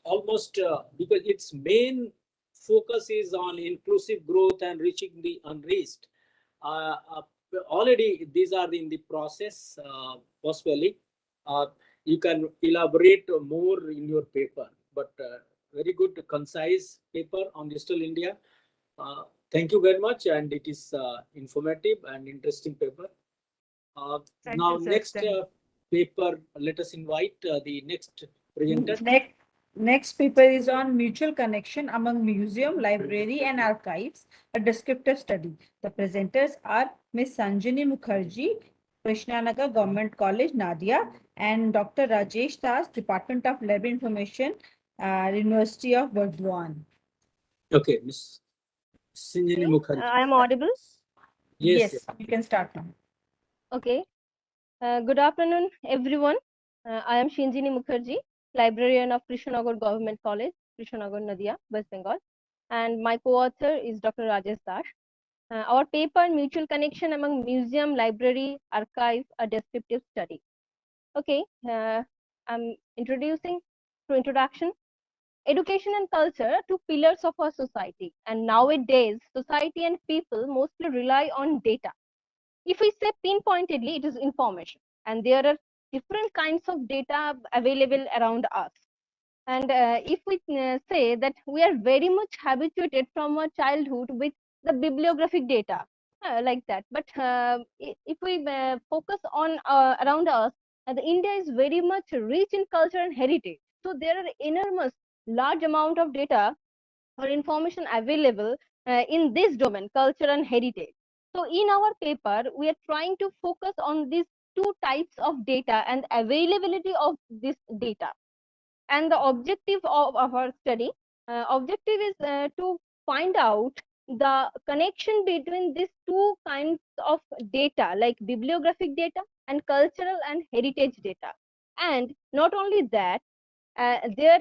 almost because its main focus is on inclusive growth and reaching the unreached. Uh, uh, Already these are in the process. Possibly, you can elaborate more in your paper, but very good concise paper on Digital India. Thank you very much, and it is informative and interesting paper. Now, sir. next paper, let us invite the next presenter. Next paper is on mutual connection among museum, library, and archives, a descriptive study. The presenters are Ms. Sanjini Mukherjee, Krishnanagar Government College, Nadia, and Dr. Rajesh Das, Department of Library Information, University of Burdwan. Okay, Ms. Sanjini Mukherjee. I am audible? Yes, you can start now. Okay. Good afternoon, everyone. I am Shinjini Mukherjee, librarian of Krishnanagar Government College, Krishnanagar, Nadia, West Bengal. And my co-author is Dr. Rajesh Das. Our paper, Mutual Connection Among Museum, Library, Archive, a Descriptive Study. Okay, I'm introducing through introduction. Education and culture are two pillars of our society. And nowadays, society and people mostly rely on data. If we say pinpointedly, it is information. And there are different kinds of data available around us. And if we say that we are very much habituated from our childhood with the bibliographic data, like that. But if we focus on around us, the India is very much rich in culture and heritage. So there are enormous large amount of data or information available in this domain, culture and heritage. So in our paper, we are trying to focus on these two types of data and availability of this data. And the objective of our study, objective is to find out the connection between these two kinds of data, like bibliographic data and cultural and heritage data. And not only that, their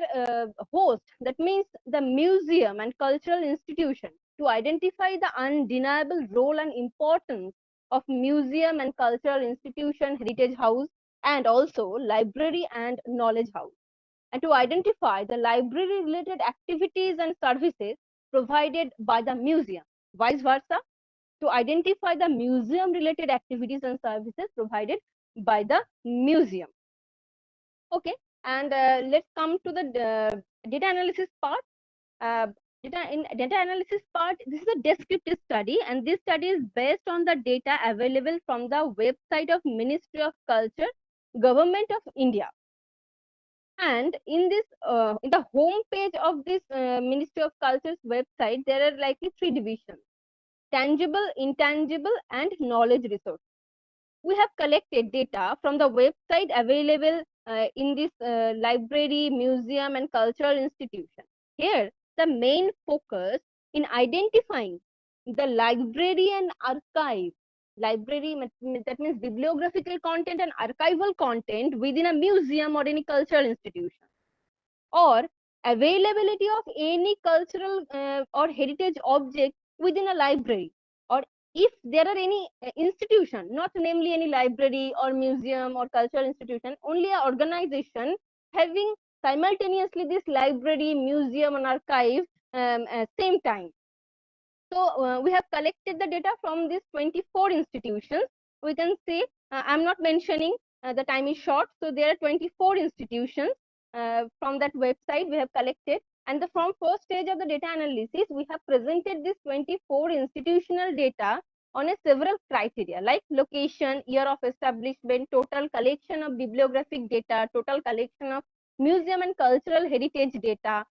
host, that means the museum and cultural institution, to identify the undeniable role and importance of museum and cultural institution, heritage house, and also library and knowledge house, and to identify the library related activities and services provided by the museum, vice versa, to identify the museum related activities and services provided by the museum. Okay, and let's come to the data analysis part. Data analysis part, this is a descriptive study, and this study is based on the data available from the website of Ministry of Culture, Government of India. And in this, in the home page of this Ministry of Culture's website, there are likely three divisions: tangible, intangible, and knowledge resources. We have collected data from the website available in this library, museum, and cultural institution. Here, the main focus in identifying the library and archive. Library, that means bibliographical content and archival content within a museum or any cultural institution, or availability of any cultural or heritage object within a library, or if there are any institution, not namely any library or museum or cultural institution, only an organization having simultaneously this library, museum, and archive same time. So we have collected the data from these 24 institutions. We can see, I'm not mentioning, the time is short. So there are 24 institutions from that website we have collected. And from first stage of the data analysis, we have presented this 24 institutional data on a several criteria like location, year of establishment, total collection of bibliographic data, total collection of museum and cultural heritage data,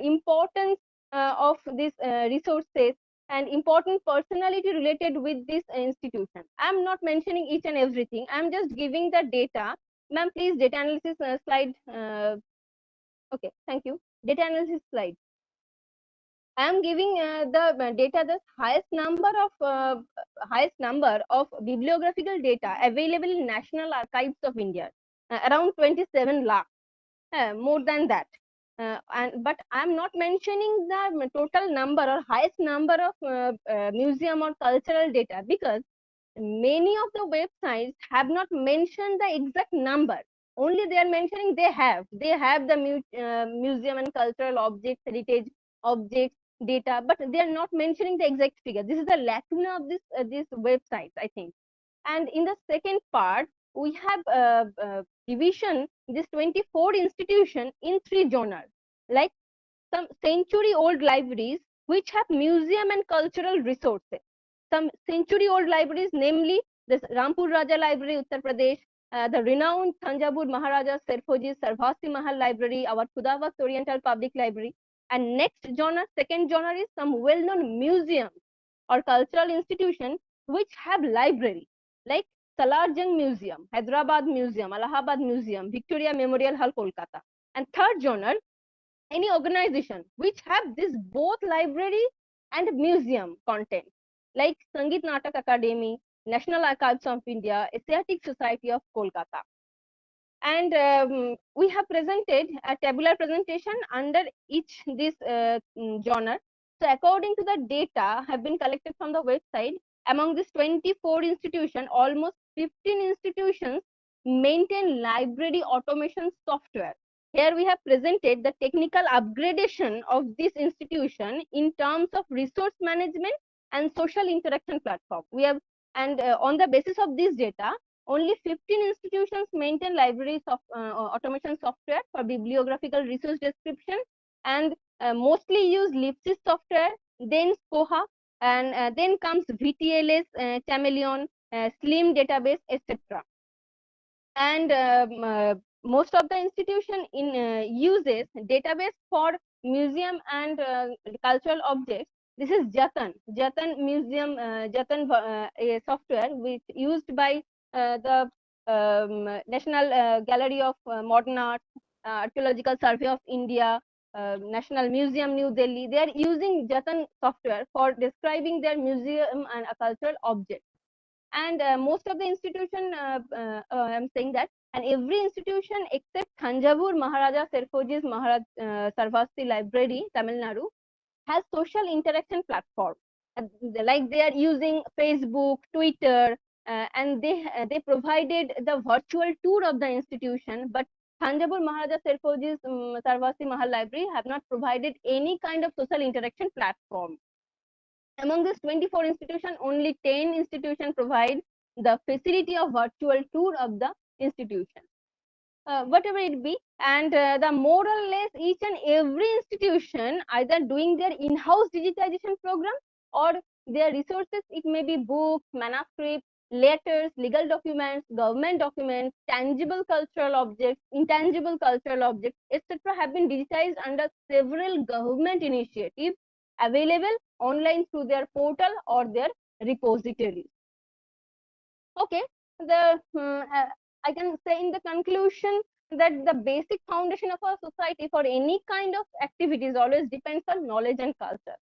importance of these resources, and important personality related with this institution. I'm not mentioning each and everything. I'm just giving the data. Ma'am, please, data analysis slide. Okay, thank you. Data analysis slide. I'm giving the data, the highest number of bibliographical data available in National Archives of India, around 27 lakh, more than that. But I'm not mentioning the total number or highest number of museum or cultural data, because many of the websites have not mentioned the exact number. Only they are mentioning they have the museum and cultural objects, heritage objects data, but they are not mentioning the exact figure. This is the lacuna of this website, I think. And in the second part, we have division this 24 institution in 3 genres, like some century old libraries which have museum and cultural resources. Some century old libraries, namely the Rampur Raja Library, Uttar Pradesh, the renowned Thanjavur Maharaja Serfoji Sarvasi Mahal Library, our Khudavas Oriental Public Library. And next genre, second genre, is some well-known museums or cultural institutions which have library, like Salarjung Museum, Hyderabad Museum, Allahabad Museum, Victoria Memorial Hall, Kolkata. And third genre, any organization which have this both library and museum content, like Sangeet Natak Academy, National Archives of India, Asiatic Society of Kolkata. And we have presented a tabular presentation under each this genre. So according to the data have been collected from the website, among these 24 institutions, almost 15 institutions maintain library automation software. Here we have presented the technical upgradation of this institution in terms of resource management and social interaction platform. We have, and on the basis of this data, only 15 institutions maintain library automation software for bibliographical resource description, and mostly use Lipsys software, then SCOHA, and then comes VTLS, Chameleon, Slim database, etc. And most of the institution uses database for museum and cultural objects. This is Jatan Museum, Jatan software, which used by the National Gallery of Modern Art, Archaeological Survey of India, National Museum, New Delhi. They are using Jatan software for describing their museum and cultural objects. And most of the institution, I'm saying that, and every institution except Thanjavur Maharaja Serfoji's Maharaj Sarvasti Library, Tamil Nadu, has social interaction platform. Like they are using Facebook, Twitter, and they provided the virtual tour of the institution. But Thanjavur Maharaja Serfoji's Sarvasti Mahal Library have not provided any kind of social interaction platform. Among these 24 institutions, only 10 institutions provide the facility of virtual tour of the institution. Whatever it be, and the more or less each and every institution either doing their in-house digitization program or their resources, it may be books, manuscripts, letters, legal documents, government documents, tangible cultural objects, intangible cultural objects, etc., have been digitized under several government initiatives available online through their portal or their repositories. Okay, I can say in the conclusion that the basic foundation of our society for any kind of activities always depends on knowledge and culture.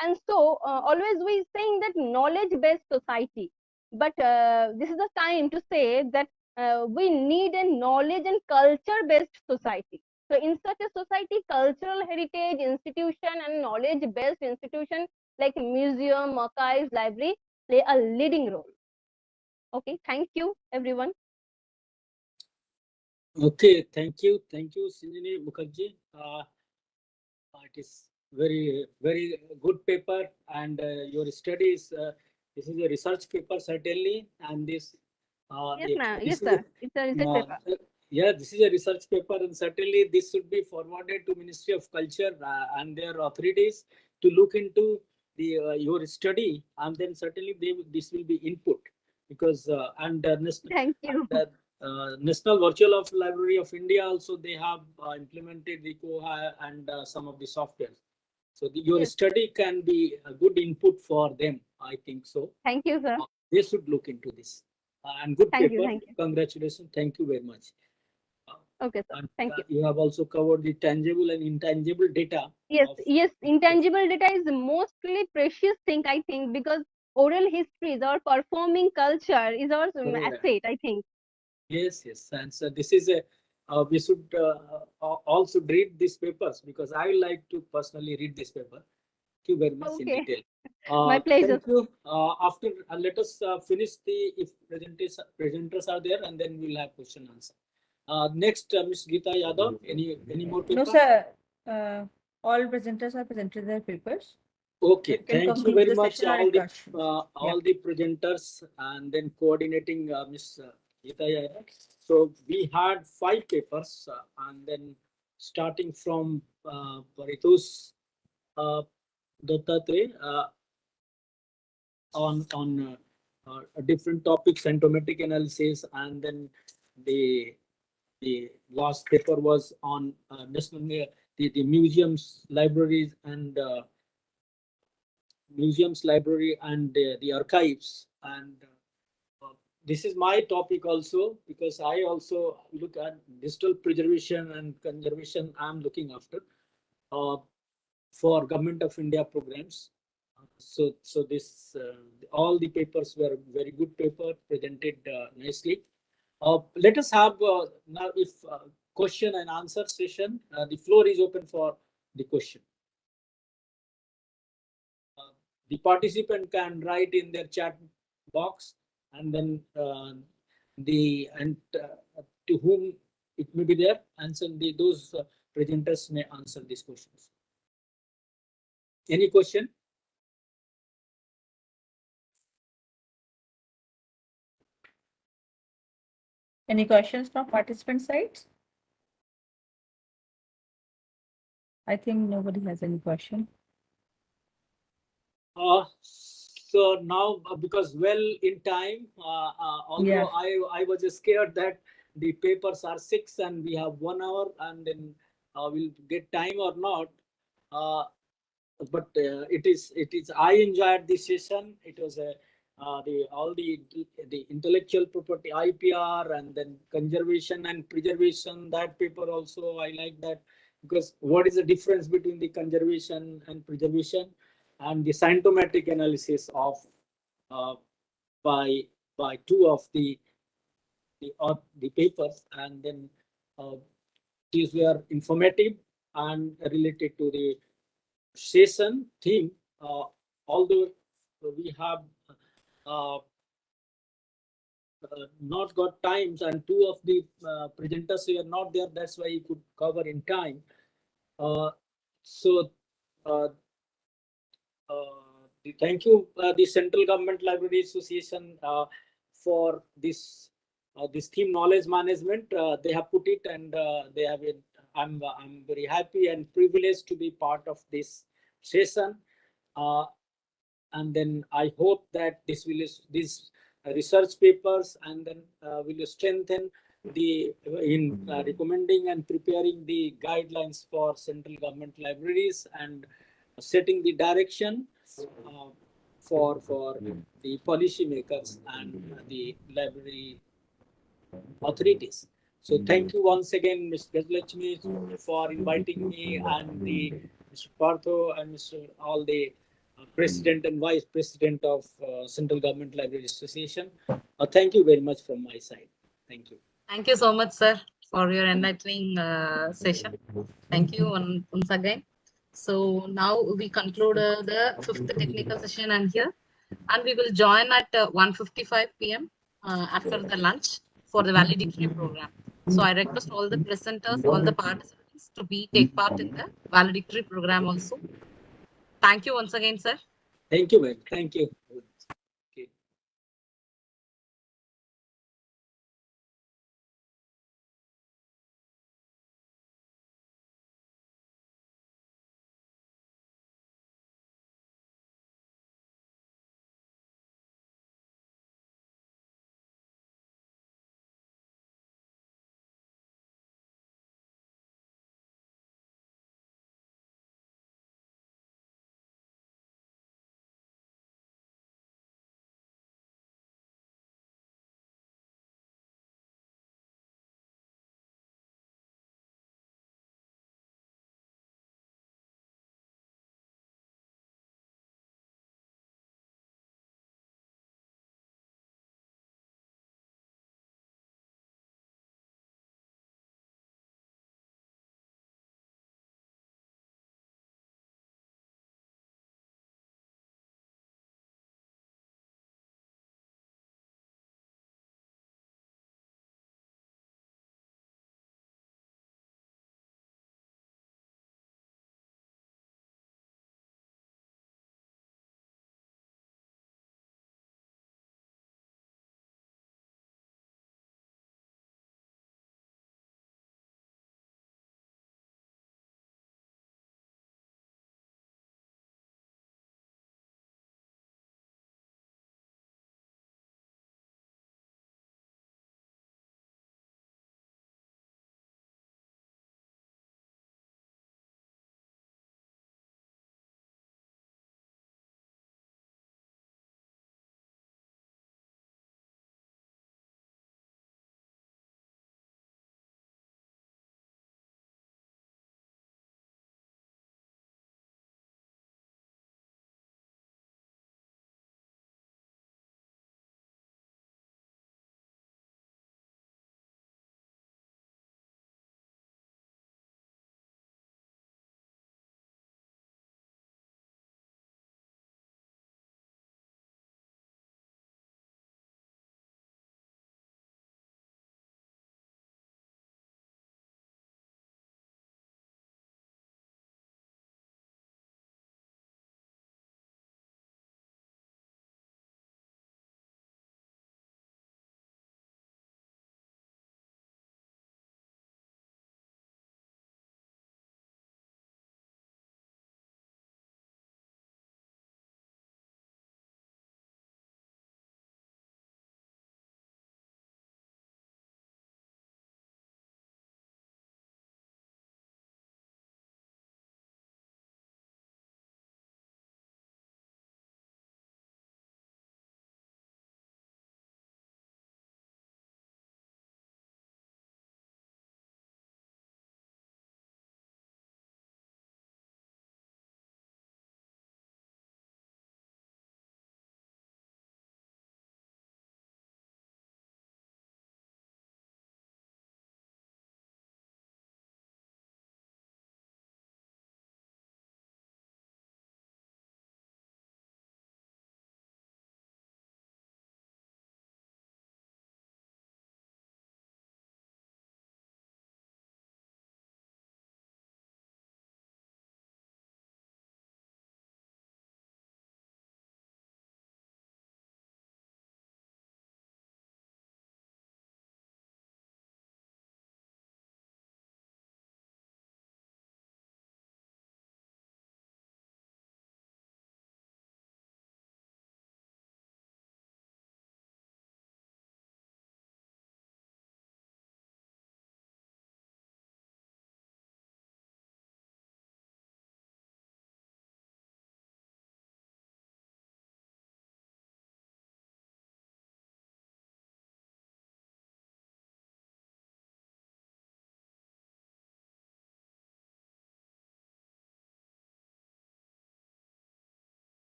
And so always we saying that knowledge based society, but this is the time to say that we need a knowledge and culture based society. So in such a society, cultural heritage institution and knowledge based institution like museum, archives, library play a leading role. Okay, thank you everyone. Okay, thank you, Sinjini Mukherjee. It is very good paper, and your studies. This is a research paper certainly, and this. Yes, ma'am. Yes, sir. It's a research paper. Yeah, this is a research paper, and certainly this should be forwarded to Ministry of Culture and their authorities to look into the your study, and then certainly this will be input, because Thank you. National Virtual of Library of India also, they have implemented the Koha and some of the software. So your study can be a good input for them, I think so. Thank you, sir. They should look into this. And good Thank paper. you, thank you. Congratulations. Thank you very much. Okay, sir. Thank you. You have also covered the tangible and intangible data. Yes, yes. Intangible data is the mostly precious thing, I think, because oral histories or performing culture is our asset, I think. Yes, and so this is a we should all should read these papers, because I like to personally read this paper. Thank you very much in detail. My pleasure. Thank you. After let us finish the if presenters are there, and then we'll have question answer. Next, Ms. Geeta Yadav. Any more paper? No, sir. All presenters have presented their papers. Okay, thank you very much all the presenters, and then coordinating Ms. Geeta Yadav. So we had 5 papers, and then starting from Paritosh Dattatreya on different topics, symptomatic analysis, and then the last paper was on national the museums, libraries, and the archives. And this is my topic also, because I also look at digital preservation and conservation. I'm looking after for Government of India programs. So this all the papers were very good paper, presented nicely. Let us have now if question and answer session. The floor is open for the question. The participant can write in their chat box, and then to whom it may be there, answer those presenters may answer these questions. Any question? Any questions from participant sides? I think nobody has any question. So now, because well in time, although I was scared that the papers are 6 and we have 1 hour, and then we'll get time or not. But it is I enjoyed this session. It was all the intellectual property, IPR, and then conservation and preservation. That paper also I like that, because what is the difference between the conservation and preservation, and the symptomatic analysis of by 2 of the papers, and then these were informative and related to the session theme. Although we have not got times, and 2 of the presenters were not there, that's why you could cover in time. Thank you, the Central Government Library Association, for this theme, knowledge management. They have put it, and they have it. I'm very happy and privileged to be part of this session, and then I hope that these research papers, and then will strengthen in recommending and preparing the guidelines for central government libraries, and setting the direction for the policymakers and the library authorities. So thank you once again, Ms. Gajlakshmi, for inviting me, and the Mr. Partho and Mr. all the President and Vice President of Central Government Library Association. Thank you very much from my side. Thank you. Thank you so much, sir, for your enlightening session. Thank you once again. So now we conclude the fifth technical session and here, and we will join at 1:55 p.m. After the lunch for the valedictory program. So I request all the presenters, all the participants to take part in the valedictory program also. Thank you once again, sir. Thank you, ma'am. Thank you.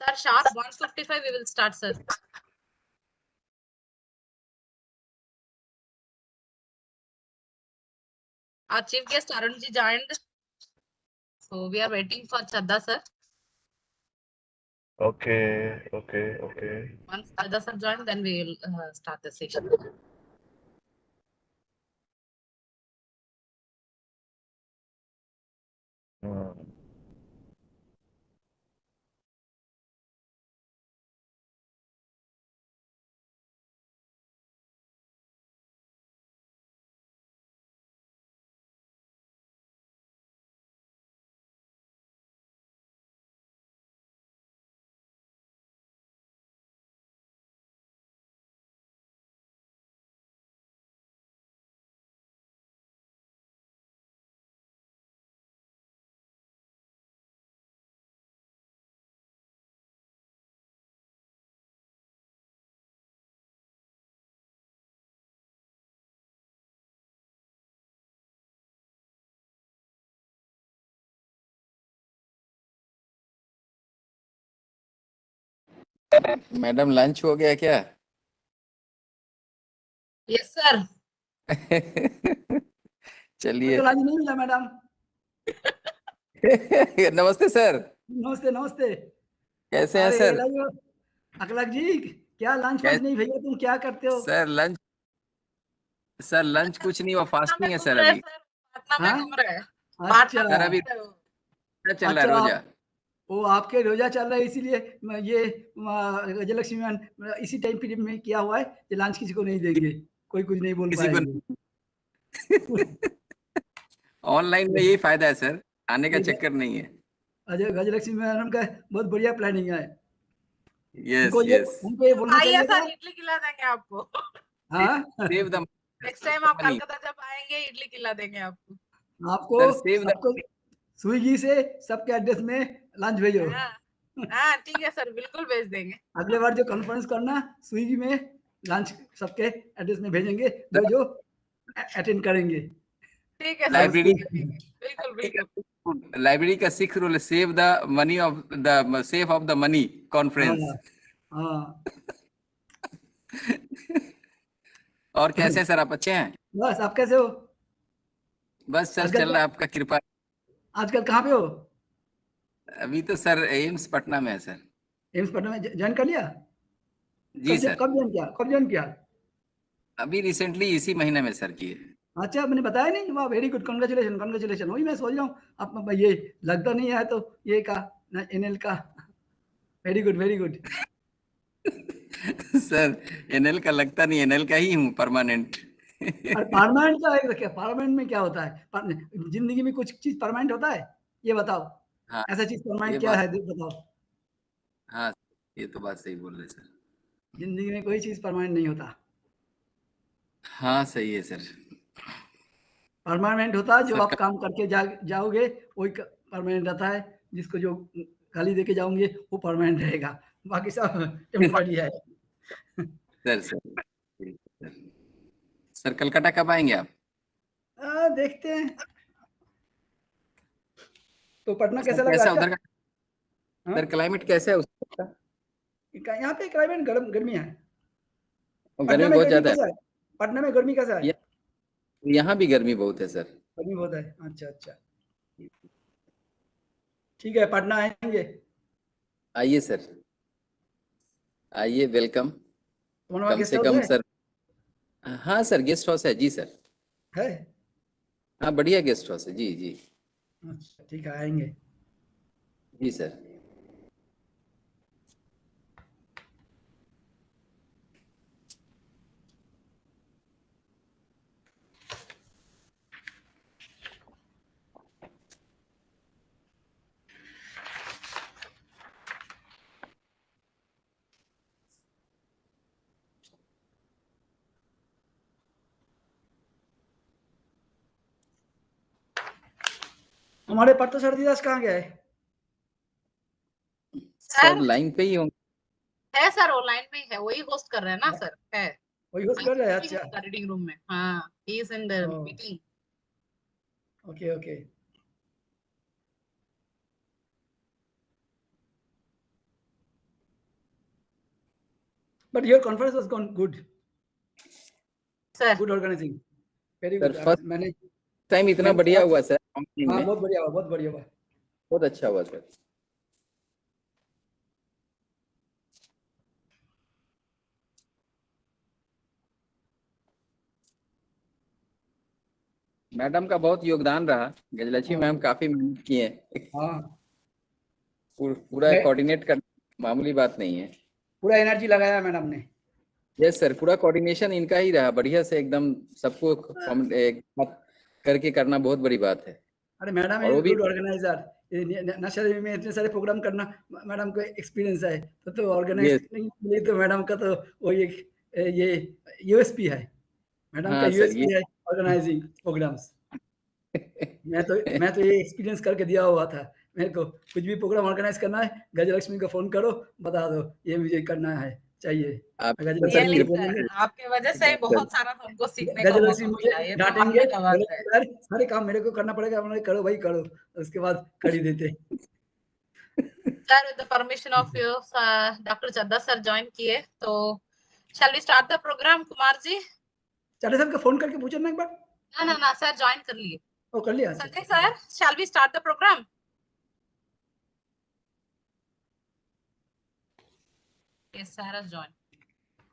Sir, sharp 1:55 we will start, sir. Our chief guest Arunji joined. So we are waiting for Chadda sir. Okay. Once Chadda sir join, then we will start the session. Madam lunch हो गया क्या? Yes, sir. चलिए। तो lunch नहीं मिला madam. नमस्ते sir. नमस्ते नमस्ते। कैसे हैं अरे सर? अखलाक जी, क्या लंच वंच नहीं भैया, तुम क्या करते हो? सर लंच कुछ नहीं, वो फास्टिंग है सर अभी। पटना में घूम रहे हैं। अच्छा सर अभी चल रहा है रोजा। वो आपके रोजा चल रहा है, इसीलिए ये गजलक्ष्मी मैम इसी टाइम पीरियड में किया हुआ है कि लंच किसी को नहीं देंगे, कोई कुछ नहीं बोल पाएंगे। ऑनलाइन में यही फायदा है सर, आने का चक्कर नहीं है। अजय गजलक्ष्मी मैडम का बहुत बढ़िया प्लानिंग है। यस उनको ये बोलना आइए चाहिए था। सर, इडली खिला देंगे आपको। हाँ, सेव द नेक्स्ट टाइम आप कलकत्ता जब आएंगे इडली खिला देंगे आपको। सबको स्विगी से सबके एड्रेस में लंच भेजो। हाँ ठीक है सर, बिल्कुल भेज देंगे। अगले बार जो कॉन्फ्रेंस करना, स्विगी में लंच सबके एड्रेस में भेजेंगे, जो अटेंड करेंगे। ठीक है लाइब्रेरी, बिल्कुल बिल्कुल। लाइब्रेरी का sick rule, save the money of the safe of the money conference. हाँ। और कैसे हैं सर, आप अच्छे हैं? बस, आप कैसे हो? बस सर चल रहा है, आपका कृपा। आजकल कहाँ पे हो? अभी तो सर एम्स पटना में है सर। एम्स पटना में ज्वाइन कर लिया? जी सर। कब ज्वाइन किया? अभी रिसेंटली इसी महीने में सर किए। अच्छा, मैंने बताया नहीं? वाह, वेरी गुड, कांग्रेचुलेशन। वही मैं सोच रहा हूँ, आप ये लगता नहीं है तो ये का एनएल का। Very good. सर एनएल का लगता नहीं, एनएल का ही हूँ परमानेंट। परमानेंट का है क्या? परमानेंट में क्या होता है? जिंदगी में कुछ चीज परमानेंट होता है? ये बताओ। हाँ, ऐसा चीज परमानेंट ये क्या बात, है, बताओ। हाँ ये तो बात सही बोल रहे सर। जिंदगी में कोई चीज परमानेंट नहीं होता। हाँ सही है सर। परमानेंट होता है जो सर आप काम करके जाओगे, वही परमानेंट रहता है। जिसको जो गाली देके जाओगे वो परमानेंट रहेगा, बाकी सब टेम्पररी है। सर कलकत्ता कब आएंगे आप? देखते हैं। तो पटना सर कैसा लगा? कैसा अच्छा। उधर का? सर क्लाइमेट कैसा है उसका? यहाँ पे क्लाइमेट गर्मी है। गर्मी बहुत ज्यादा है। पटना में गर्मी कैसा है? यहाँ भी गर्मी बहुत है सर। गर्मी बहुत है। अच्छा। ठीक है, पटना आएंगे। आइए सर, आइए, वेलकम। कम से कम सर। हाँ सर, गेस्ट हाउस है जी सर। है? हाँ बढ़िया गेस्ट हाउस है जी। अच्छा ठीक है, आएंगे। जी सर। हमारे पार्थ सरदीदास कहाँ गया है? सर लाइन पे ही होंगे। है सर, वो लाइन में ही है, वही होस्ट कर रहे हैं ना सर। है वही होस्ट कर रहे हैं? अच्छा, रीडिंग रूम में। हाँ, he is in the meeting. Okay. But your conference was gone good. Sir. Good organizing. Very sir good. First मैंने टाइम इतना बढ़िया हुआ सर काउंसलिंग हाँ में, बहुत बढ़िया हुआ, बहुत बढ़िया हुआ, बहुत अच्छा हुआ सर। मैडम का बहुत योगदान रहा, गजलक्ष्मी मैम काफी मेहनत किए हैं। हाँ पूरा कोऑर्डिनेट करना मामूली बात नहीं है, पूरा एनर्जी लगाया मैडम ने। यस सर, पूरा कोऑर्डिनेशन इनका ही रहा बढ़िया से, एकदम सबको करके करना बहुत बड़ी बात है। अरे मैडम इज गुड ऑर्गेनाइजर, नशा में इतने सारे प्रोग्राम करना मैडम को एक्सपीरियंस है, तो ऑर्गेनाइज करने के लिए तो मैडम का तो वो ये यूएसपी है, मैडम का यूएसपी है ऑर्गेनाइजिंग प्रोग्राम्स। मैं तो ये एक्सपीरियंस करके दिया हुआ था, मेरे को कुछ भी प्रोग्राम ऑर्गेनाइज करना है गजलक्ष्मी को फोन करो, बता दो ये मुझे करना है चाहिए। आपके वजह से बहुत सारा हमको सीखने का गजलक्ष्मी मौका मुझे मिला, ये तो डांटेंगे, मानने का बात है। सारे काम मेरे को करना पड़ेगा, उन्होंने करो भाई करो, उसके बाद कर ही देते। Sir, with the permission of you, Dr. Chadda sir join किए, तो shall we start the program, Kumar ji? Chadha sir का फोन करके पूछो ना एक बार। ना सर ज्वाइन कर लिए। ओ कर लिया। Sanjay sir, shall we start the program? Yes, sir has joined.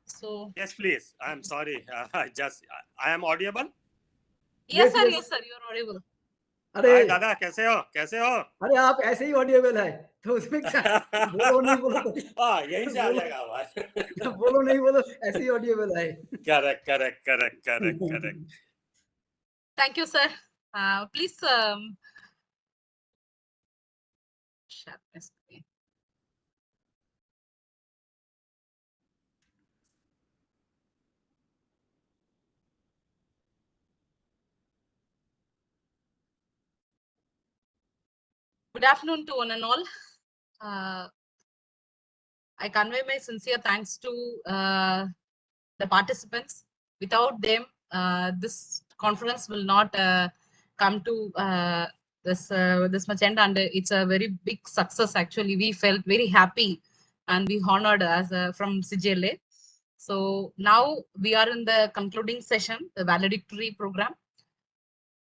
So yes, please. I am sorry. I am audible. Yes, sir. Yes, sir. You are audible. अरे दादा कैसे हो? कैसे हो? अरे आप ऐसे ही ऑडिएबल है, तो उसमें क्या बोलो नहीं बोलो तो यही से आ जाएगा आवाज। बोलो नहीं बोलो ऐसे ही ऑडिएबल है। Correct. Thank you, sir. Please share my screen. Good afternoon to one and all. I convey my sincere thanks to the participants. Without them, this conference will not come to this much end, and it's a very big success. Actually, we felt very happy and we honored as from CGLA. So now we are in the concluding session, the valedictory program.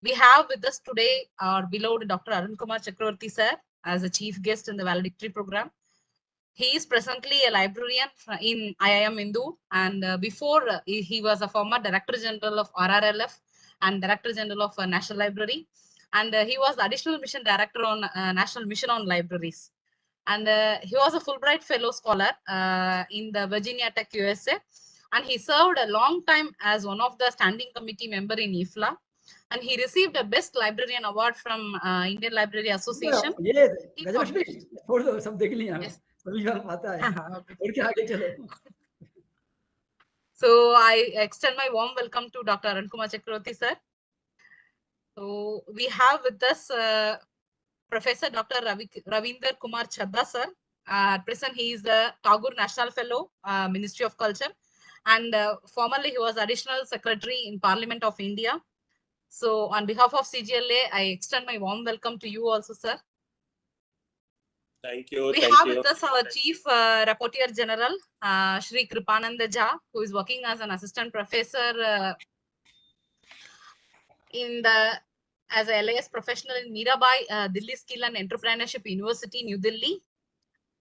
We have with us today our beloved Dr. Arun Kumar Chakravarti sir as a chief guest in the valedictory program. He is presently a librarian in IIM Indu, and before he was a former Director General of RRLF and Director General of National Library, and he was the Additional Mission Director on National Mission on Libraries. And he was a Fulbright Fellow Scholar in the Virginia Tech, USA, and he served a long time as one of the standing committee member in IFLA, and he received a Best Librarian Award from Indian Library Association. So I extend my warm welcome to Dr. Arun Kumar Chakravarti sir. So we have with us Professor Dr. Ravinder Kumar Chadda sir. At present, he is the Tagore National Fellow, Ministry of Culture, and formerly he was Additional Secretary in Parliament of India. So on behalf of CGLA, I extend my warm welcome to you also, sir. Thank you. We have with us our Chief Rapporteur General, Shri Kripananda Jha, who is working as an assistant professor as a LIS professional in Mirabai, Delhi Skill and Entrepreneurship University, New Delhi.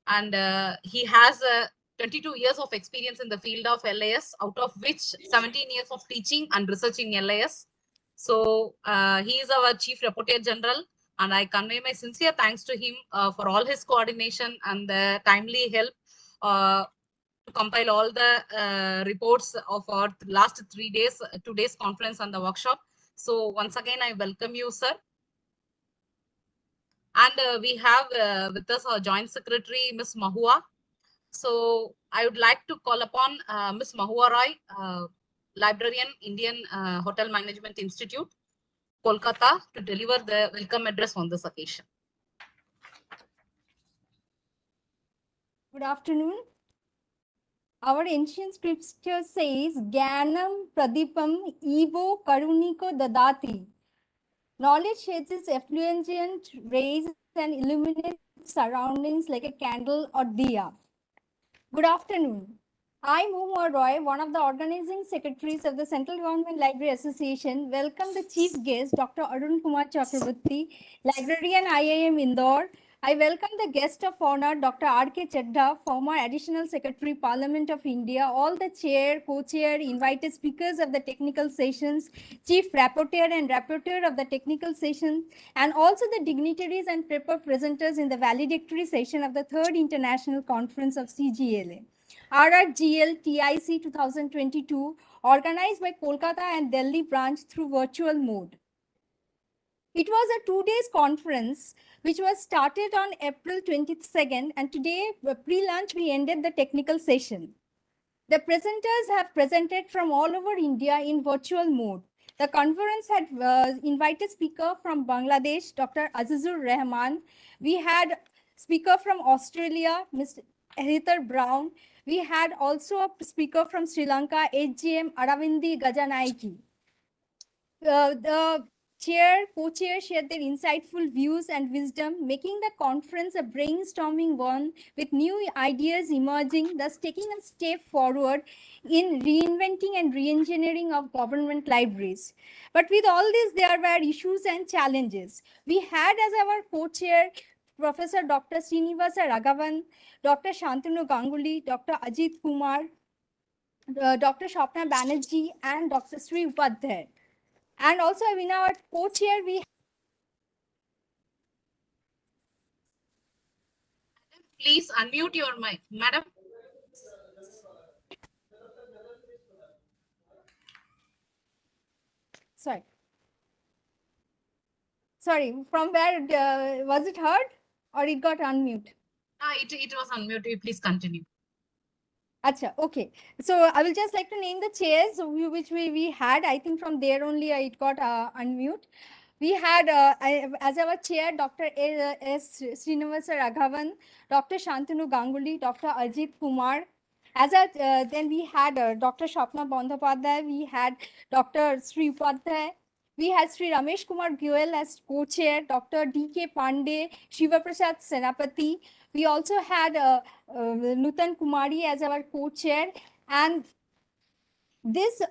And he has 22 years of experience in the field of LIS, out of which 17 years of teaching and research in LIS. So he is our Chief Rapporteur General, and I convey my sincere thanks to him for all his coordination and the timely help to compile all the reports of our last 3 days, 2 days conference and the workshop. So once again, I welcome you, sir. And we have with us our Joint Secretary, Ms. Mahua. So I would like to call upon Ms. Mahua Roy, Librarian, Indian Hotel Management Institute, Kolkata, to deliver the welcome address on this occasion. Good afternoon. Our ancient scripture says, Jnanam Pradipam Evo Karuniko Dadati. Knowledge sheds its effulgent rays and illuminates surroundings like a candle or diya. Good afternoon. I, Momo Roy, one of the organizing secretaries of the Central Government Library Association, welcome the chief guest, Dr. Arun Kumar Chakraborty, librarian IIM Indore. I welcome the guest of honor, Dr. R.K. Chadha, former Additional Secretary, Parliament of India, all the chair, co-chair, invited speakers of the technical sessions, chief rapporteur and rapporteur of the technical session, and also the dignitaries and paper presenters in the valedictory session of the 3rd International Conference of CGLA. RRGL-TIC 2022, organized by Kolkata and Delhi branch through virtual mode. It was a 2 days conference which was started on April 22nd, and today pre-lunch we ended the technical session. The presenters have presented from all over India in virtual mode. The conference had invited speaker from Bangladesh, Dr. Azizur Rahman. We had speaker from Australia, Mr. Heather Brown. We had also a speaker from Sri Lanka, HGM Aravindi Gajanaiki. The chair, co-chair shared their insightful views and wisdom, making the conference a brainstorming one with new ideas emerging, thus taking a step forward in reinventing and re-engineering of government libraries. But with all this, there were issues and challenges. We had as our co-chair Professor Dr. Srinivasa Raghavan, Dr. Shantanu Ganguly, Dr. Ajit Kumar, Dr. Shopna Banerjee, and Dr. Sri Upadhyay. And also in our co-chair, we Please unmute your mic, madam. sorry, from where was it heard or it got unmute? It was unmuted. Please continue. Acha, okay. So I will just like to name the chairs which we had. I think from there only it got unmute. We had as our chair Dr. S. Srinivasa Raghavan, Dr. Shantanu Ganguly, Dr. Ajit Kumar. As a, then we had Dr. Shapna Bandhopadhyay, we had Dr. Sri Upadhyay, we had Sri Ramesh Kumar Goyal as co-chair, Dr. D.K. Pandey, Shiva Prasad Senapati. We also had Nutan Kumari as our co-chair, and this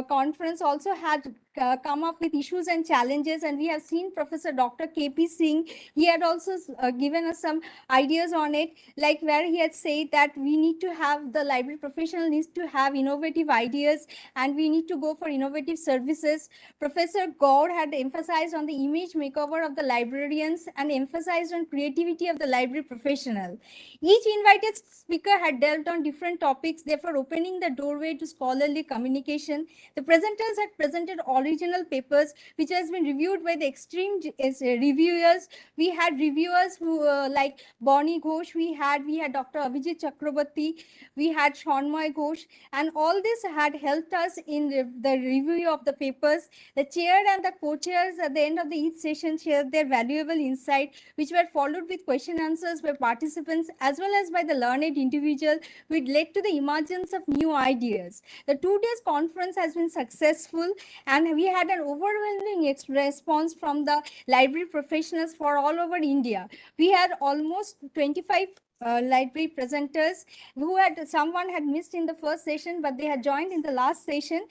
conference also had come up with issues and challenges, and we have seen Professor Dr. K.P. Singh. He had also given us some ideas on it, like where he had said that we need to have, the library professional needs to have innovative ideas and we need to go for innovative services. Professor Gaur had emphasized on the image makeover of the librarians and emphasized on creativity of the library professional. Each invited speaker had dealt on different topics, therefore opening the doorway to scholarly communication. The presenters had presented original papers which has been reviewed by the extreme reviewers. We had reviewers who like Bonnie Ghosh, we had Dr. Abhijit Chakraborty, we had Shanmay Ghosh, and all this had helped us in the review of the papers. The chair and the co-chairs at the end of each session shared their valuable insight, which were followed with question answers by participants as well as by the learned individual, which led to the emergence of new ideas. The 2 days conference has been successful, and we had an overwhelming response from the library professionals for all over India. We had almost 25 library presenters who had, someone had missed in the first session, but they had joined in the last session.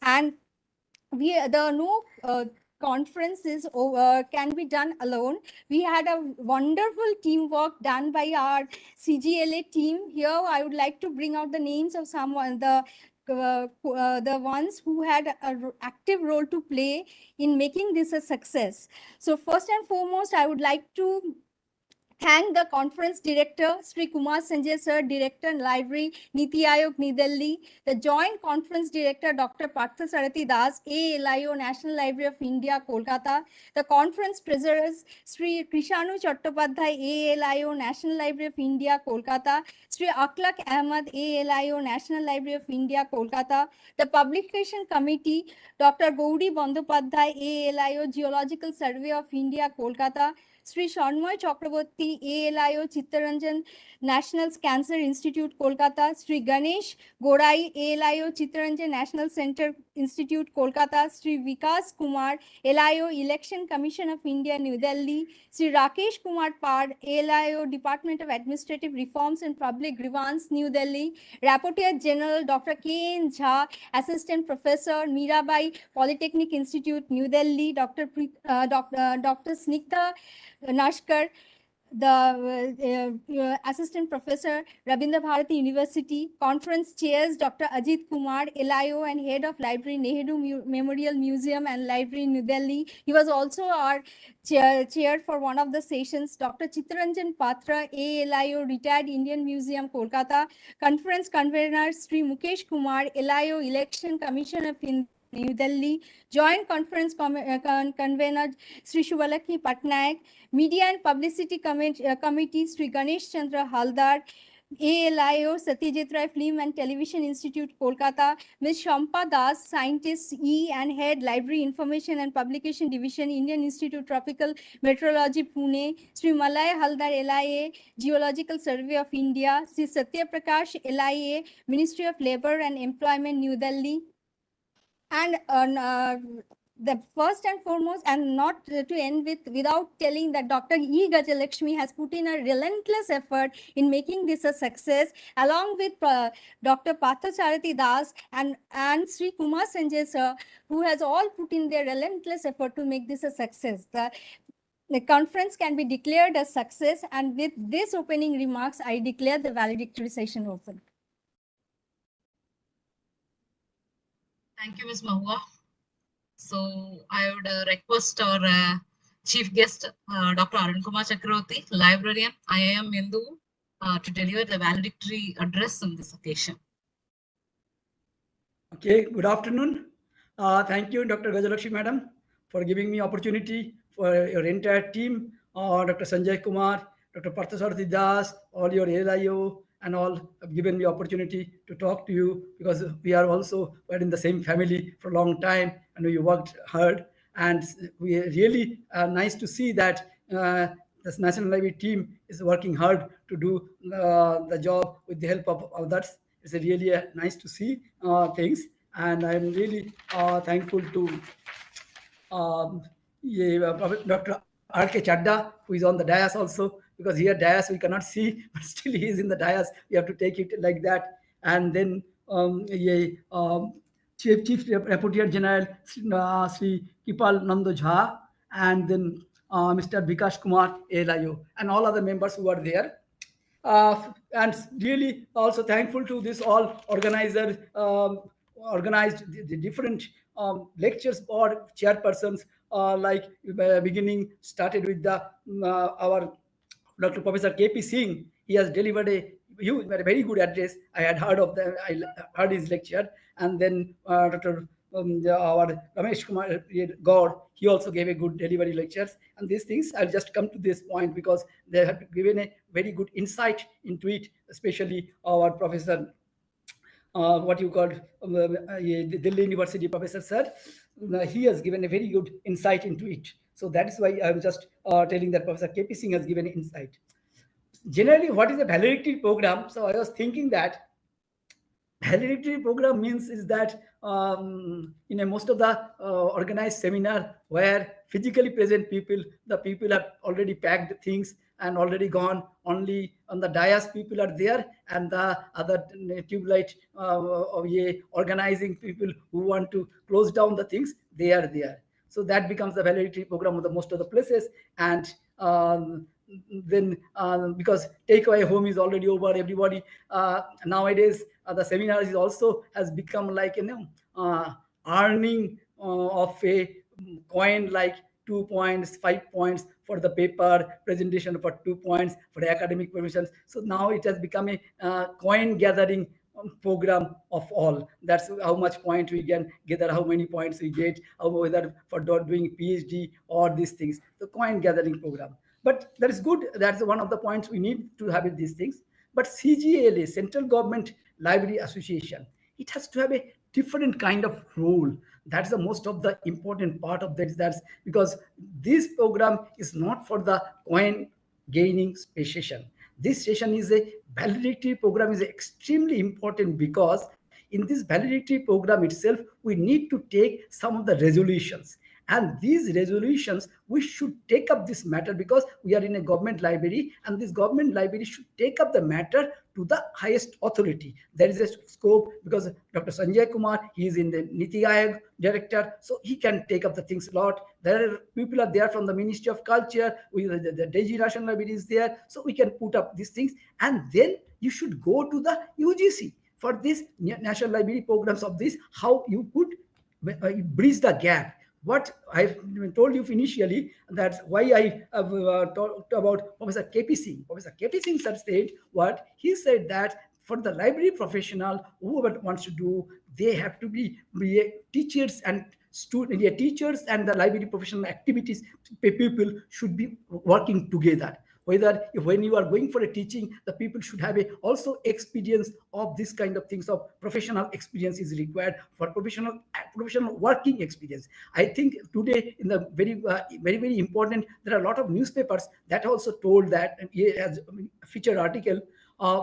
And conference is can be done alone. We had a wonderful teamwork done by our CGLA team. Here I would like to bring out the names of someone, the ones who had an active role to play in making this a success. So first and foremost, I would like to thank the conference director, Sri Kumar Sanjay Sir, Director Library, Niti Aayog, New Delhi, the joint conference director, Dr. Partha Sarathi Das, ALIO, National Library of India, Kolkata, the conference treasurers, Sri Krishanu Chattopadhyay, ALIO, National Library of India, Kolkata, Sri Aklak Ahmad, ALIO, National Library of India, Kolkata, the publication committee, Dr. Gauri Bandhopadhyay, ALIO, Geological Survey of India, Kolkata, Sri Shanmoy Chakraborty, ALIO Chittaranjan National Cancer Institute, Kolkata, Sri Ganesh Gorai, ALIO Chittaranjan National Center Institute, Kolkata, Sri Vikas Kumar, LIO Election Commission of India, New Delhi, Sri Rakesh Kumar Pad, ALIO Department of Administrative Reforms and Public Grievance, New Delhi, Rapporteur General Dr. K. N. Jha, Assistant Professor, Mirabai Polytechnic Institute, New Delhi, Dr. Snikta Nashkar, the Assistant Professor, Rabindra Bharati University, Conference Chairs, Dr. Ajit Kumar, LIO and Head of Library, Nehru Memorial Museum and Library, New Delhi. He was also our chair for one of the sessions. Dr. Chittaranjan Patra, ALIO, Retired Indian Museum, Kolkata. Conference Convener, Sri Mukesh Kumar, LIO, Election Commission of India, New Delhi. Joint Conference Convener, Sri Shuvalakshmi Patnaik. Media and Publicity Committee, Sri Ganesh Chandra Haldar. ALIO, Satyajit Ray Film and Television Institute, Kolkata. Ms. Shampa Das, Scientist E and Head, Library Information and Publication Division, Indian Institute Tropical Meteorology, Pune. Sri Malay Haldar, LIA, Geological Survey of India. Sri Satya Prakash, LIA, Ministry of Labor and Employment, New Delhi. And the first and foremost, and not to end without telling that Dr. E. Gajalakshmi has put in a relentless effort in making this a success, along with Dr. Partha Das and Sri Kumar Sanjay sir, who has all put in their relentless effort to make this a success. The conference can be declared a success, and with this opening remarks, I declare the valedictory session open. Thank you, Ms. Mahua. So I would request our chief guest, Dr. Arun Kumar Chakraborty, librarian, IIM Mendu, to deliver the valedictory address on this occasion. Okay, good afternoon. Thank you, Dr. Gajalakshmi Madam, for giving me opportunity for your entire team, Dr. Sanjay Kumar, Dr. Parthasarathi Das, all your ALIO, and all have given me opportunity to talk to you, because we are also in the same family for a long time and we worked hard, and we are really nice to see that this National Library team is working hard to do the job with the help of others. It's really nice to see things, and I'm really thankful to Dr. R.K. Chadda, who is on the dais also, because here dais we cannot see, but still he is in the dais. We have to take it like that. And then Chief Rapporteur General Sri Kipal Nando Jha, and then Mr. Vikas Kumar ALIO, and all other members who are there. And really also thankful to this all organizers, organized the different lectures or chairpersons, like beginning started with the our Dr. Professor K.P. Singh. He has delivered a very good address. I had heard of them. I heard his lecture, and then Dr. Our Ramesh Kumar Gaur, he also gave a good delivery lectures. And these things, I'll just come to this point because they have given a very good insight into it, especially our professor, what you called the Delhi University Professor Sir. He has given a very good insight into it. So that is why I'm just telling that Professor K.P. Singh has given insight. Generally, what is a valedictory program? So I was thinking that valedictory program means is that in a most of the organized seminar where physically present people, the people have already packed things and already gone. Only on the dais people are there, and the other tube light organizing people who want to close down the things, they are there. So that becomes the valedictory program of the most of the places. And then because takeaway home is already over, everybody nowadays the seminars is also has become like earning of a coin, like 2 points, 5 points for the paper presentation, for 2 points for the academic permissions. So now it has become a coin gathering program of all. That's how much point we can gather, how many points we get, how whether for doing PhD or these things. The coin gathering program. But that is good. That's one of the points we need to have these things. But CGLA, Central Government Library Association, it has to have a different kind of role. That's the most of the important part of that. That's because this program is not for the coin gaining session. This session is a validity program, is extremely important because in this validity program itself, we need to take some of the resolutions. And these resolutions, we should take up this matter because we are in a government library, and this government library should take up the matter to the highest authority. There is a scope because Dr. Sanjay Kumar, he is in the Niti Aayog director, so he can take up the things a lot. There are people are there from the Ministry of Culture, the DG National Library is there, so we can put up these things. And then you should go to the UGC for this National Library programs of this, how you could bridge the gap. What I told you initially, that's why I have talked about Professor KP Singh. Professor KP Singh sir said what? He said that for the library professional, whoever wants to do, they have to be teachers and teachers and the library professional activities, people should be working together. Whether when you are going for a teaching, the people should have a also experience of this kind of things, of professional experience is required for professional working experience. I think today in the very important, there are a lot of newspapers that also told that as a featured article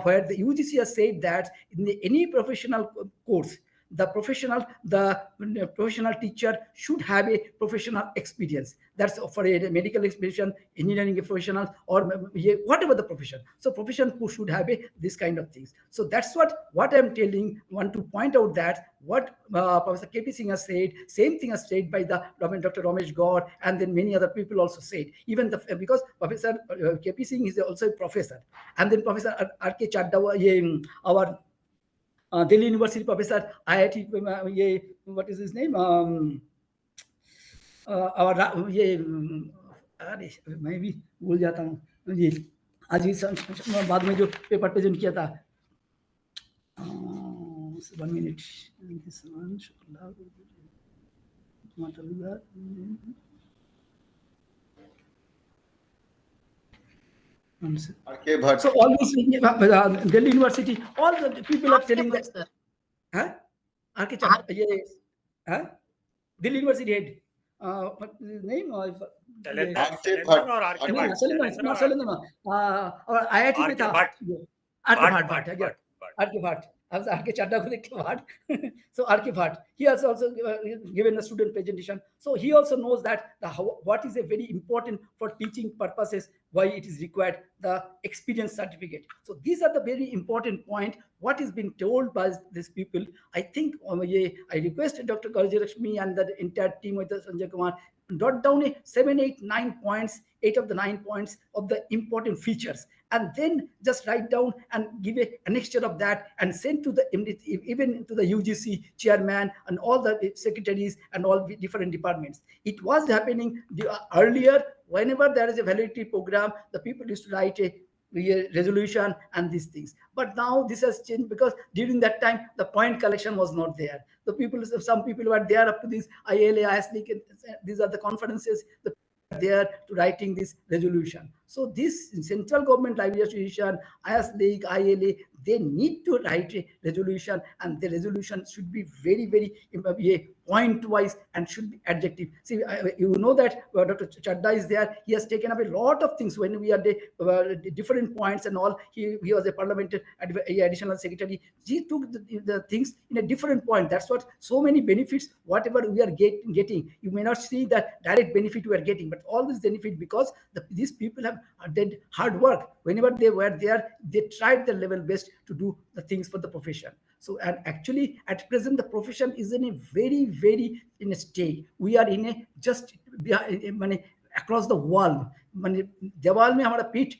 where the UGC has said that in any professional course, the professional teacher should have a professional experience. That's for a medical experience, engineering professional, or whatever the profession. So profession should have this kind of things. So that's what I'm telling. Want to point out that what Professor KP Singh has said, same thing as said by the Dr. Ramesh Gaur, and then many other people also said. Even because Professor KP Singh is also a professor, and then Professor R.K. Chadda, our Delhi University professor, IIT, what is his name? Our ये अरे मैं भी भूल जाता हूँ ये आज ही बाद में जो पेपर प्रेजेंट किया था 1 minute. This one should allow RK Bhatt. So all these Delhi University, all the people are telling that. Huh? RK Chadda, huh? Delhi University head. What is his name? Shailendra or RK Bhatt? Shailendra. और IIT में था RK Bhatt. I was RK Chadda को देख के Bhatt. So RK Bhatt, he has also given a student presentation. So he also knows that what is a very important for teaching purposes, why it is required, the experience certificate. So these are the very important point. What is being told by these people, I think I requested Dr. Garjyalakshmi and the entire team with Sanjay Kumar, jot down 7, 8, 9 points, 8 of the 9 points of the important features, and then just write down and give an annexure of that and send to the even to the UGC chairman and all the secretaries and all the different departments. It was happening earlier. Whenever there is a validity program, the people used to write a resolution and these things. But now this has changed because during that time the point collection was not there. The people, some people were there up to this ILA, ISLIC, these are the conferences. The there to writing this resolution. So this central government library association, ISLIC, ILA, they need to write a resolution, and the resolution should be very point wise and should be adjective. See, you know that Dr. Chadda is there. He has taken up a lot of things when we are the different points and all. He was a parliamentary additional secretary. He took the things in a different point. That's what so many benefits, whatever we are getting. You may not see that direct benefit we are getting, but all this benefit because these people have did hard work. Whenever they were there, they tried their level best to do the things for the profession. So, and actually at present the profession is in a very in a state. We are in a just across the wall. देवाल में हमारा पीठ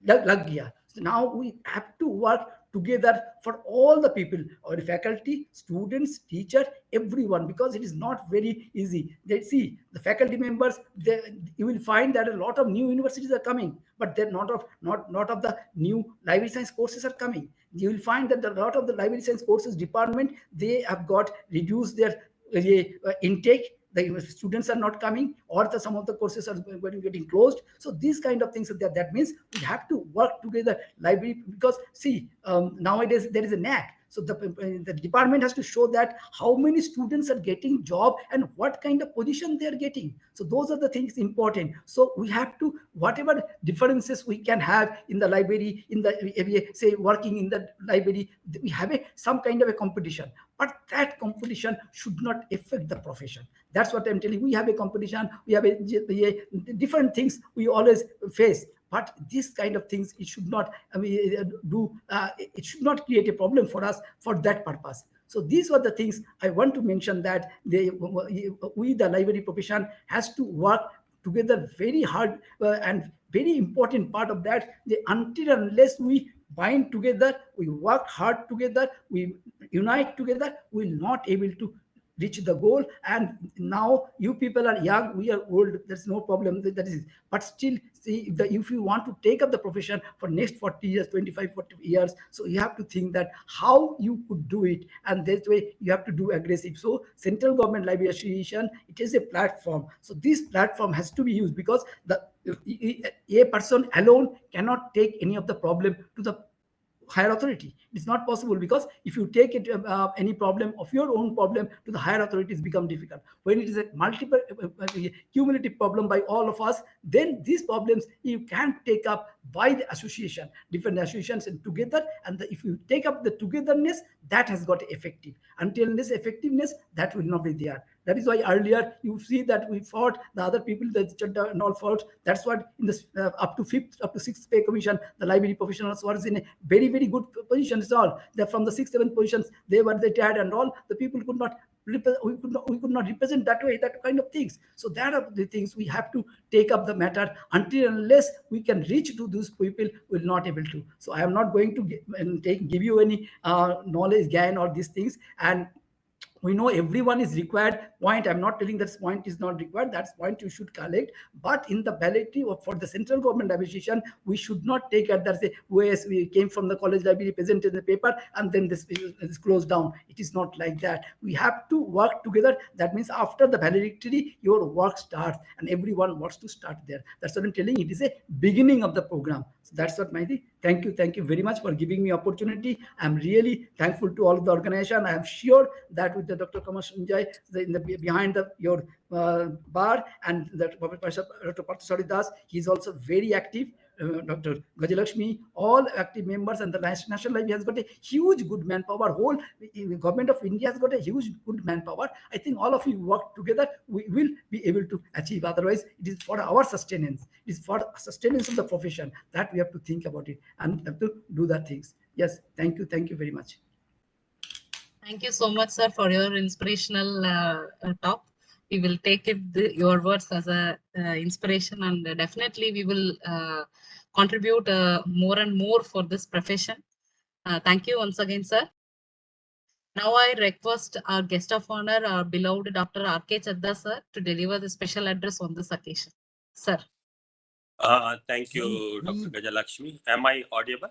लग गया. So now we have to work together for all the people, our faculty, students, teacher, everyone, because it is not very easy. They see the faculty members, you will find that a lot of new universities are coming, but they're not of the new library science courses are coming. You will find that a lot of the library science courses department, they have got reduced their intake. The students are not coming, or some of the courses are getting closed. So these kind of things, that means we have to work together, library, because see, nowadays there is a knack. So the department has to show that how many students are getting job and what kind of position they are getting. So those are the things important. So we have to, whatever differences we can have in the library, in the say working in the library, we have some kind of a competition, but that competition should not affect the profession. That's what I'm telling. We have a competition, we have a different things we always face, but this kind of things, it should not it should not create a problem for us for that purpose. So these were the things I want to mention, that we the library profession has to work together very hard, and very important part of that, until unless we bind together, we work hard together, we unite together, we will not able to reach the goal. And now you people are young, we are old, there's no problem, that is, but still, see, if you want to take up the profession for next 40 years, 25, 40 years, so you have to think that how you could do it, and that way you have to do aggressive. So Central Government Library Association, it is a platform. So this platform has to be used, because a person alone cannot take any of the problem to the higher authority. It's not possible, because if you take it any problem of your own problem to the higher authorities, become difficult. When it is a multiple cumulative problem by all of us, then these problems you can take up by the association, different associations, and together. And if you take up the togetherness, that has got effective. Until this effectiveness, that will not be there. That is why earlier you see that we fought the other people, that and all fought. That's what in this up to 6th pay commission, the library professionals were in a very, very good positions. All that from the 6th, 7th positions, they were retired, and all the people could not. We could not represent that way, that kind of things. So that are the things we have to take up the matter. Until unless we can reach to those people, we're not able to. So I am not going to give you any knowledge gain or these things. And we know everyone is required point. I'm not telling that point is not required. That's point you should collect. But in the validity for the Central Government Association, we should not take it that say, yes, we came from the college library, presented the paper, and then this is closed down. It is not like that. We have to work together. That means after the validity, your work starts, and everyone wants to start there. That's what I'm telling. It is a beginning of the program. So that's what my thing. Thank you very much for giving me opportunity. I'm really thankful to all of the organization. I am sure that with the Dr. Kamal Sanjay behind your bar, and that Dr. Parthasari Das, he's also very active. Dr. Gajalakshmi, all active members, and the National Library has got a huge good manpower. Whole government of India has got a huge good manpower. I think all of you work together, we will be able to achieve. Otherwise, it is for our sustenance. It is for sustenance of the profession that we have to think about it and have to do the things. Yes, thank you very much. Thank you so much, sir, for your inspirational talk. We will take your words as a inspiration, and definitely we will contribute more and more for this profession. Thank you once again, sir. Now I request our guest of honor, our beloved Dr. R.K. Chadda, sir, to deliver the special address on this occasion. Sir. Thank you, Dr. Gajalakshmi. Am I audible?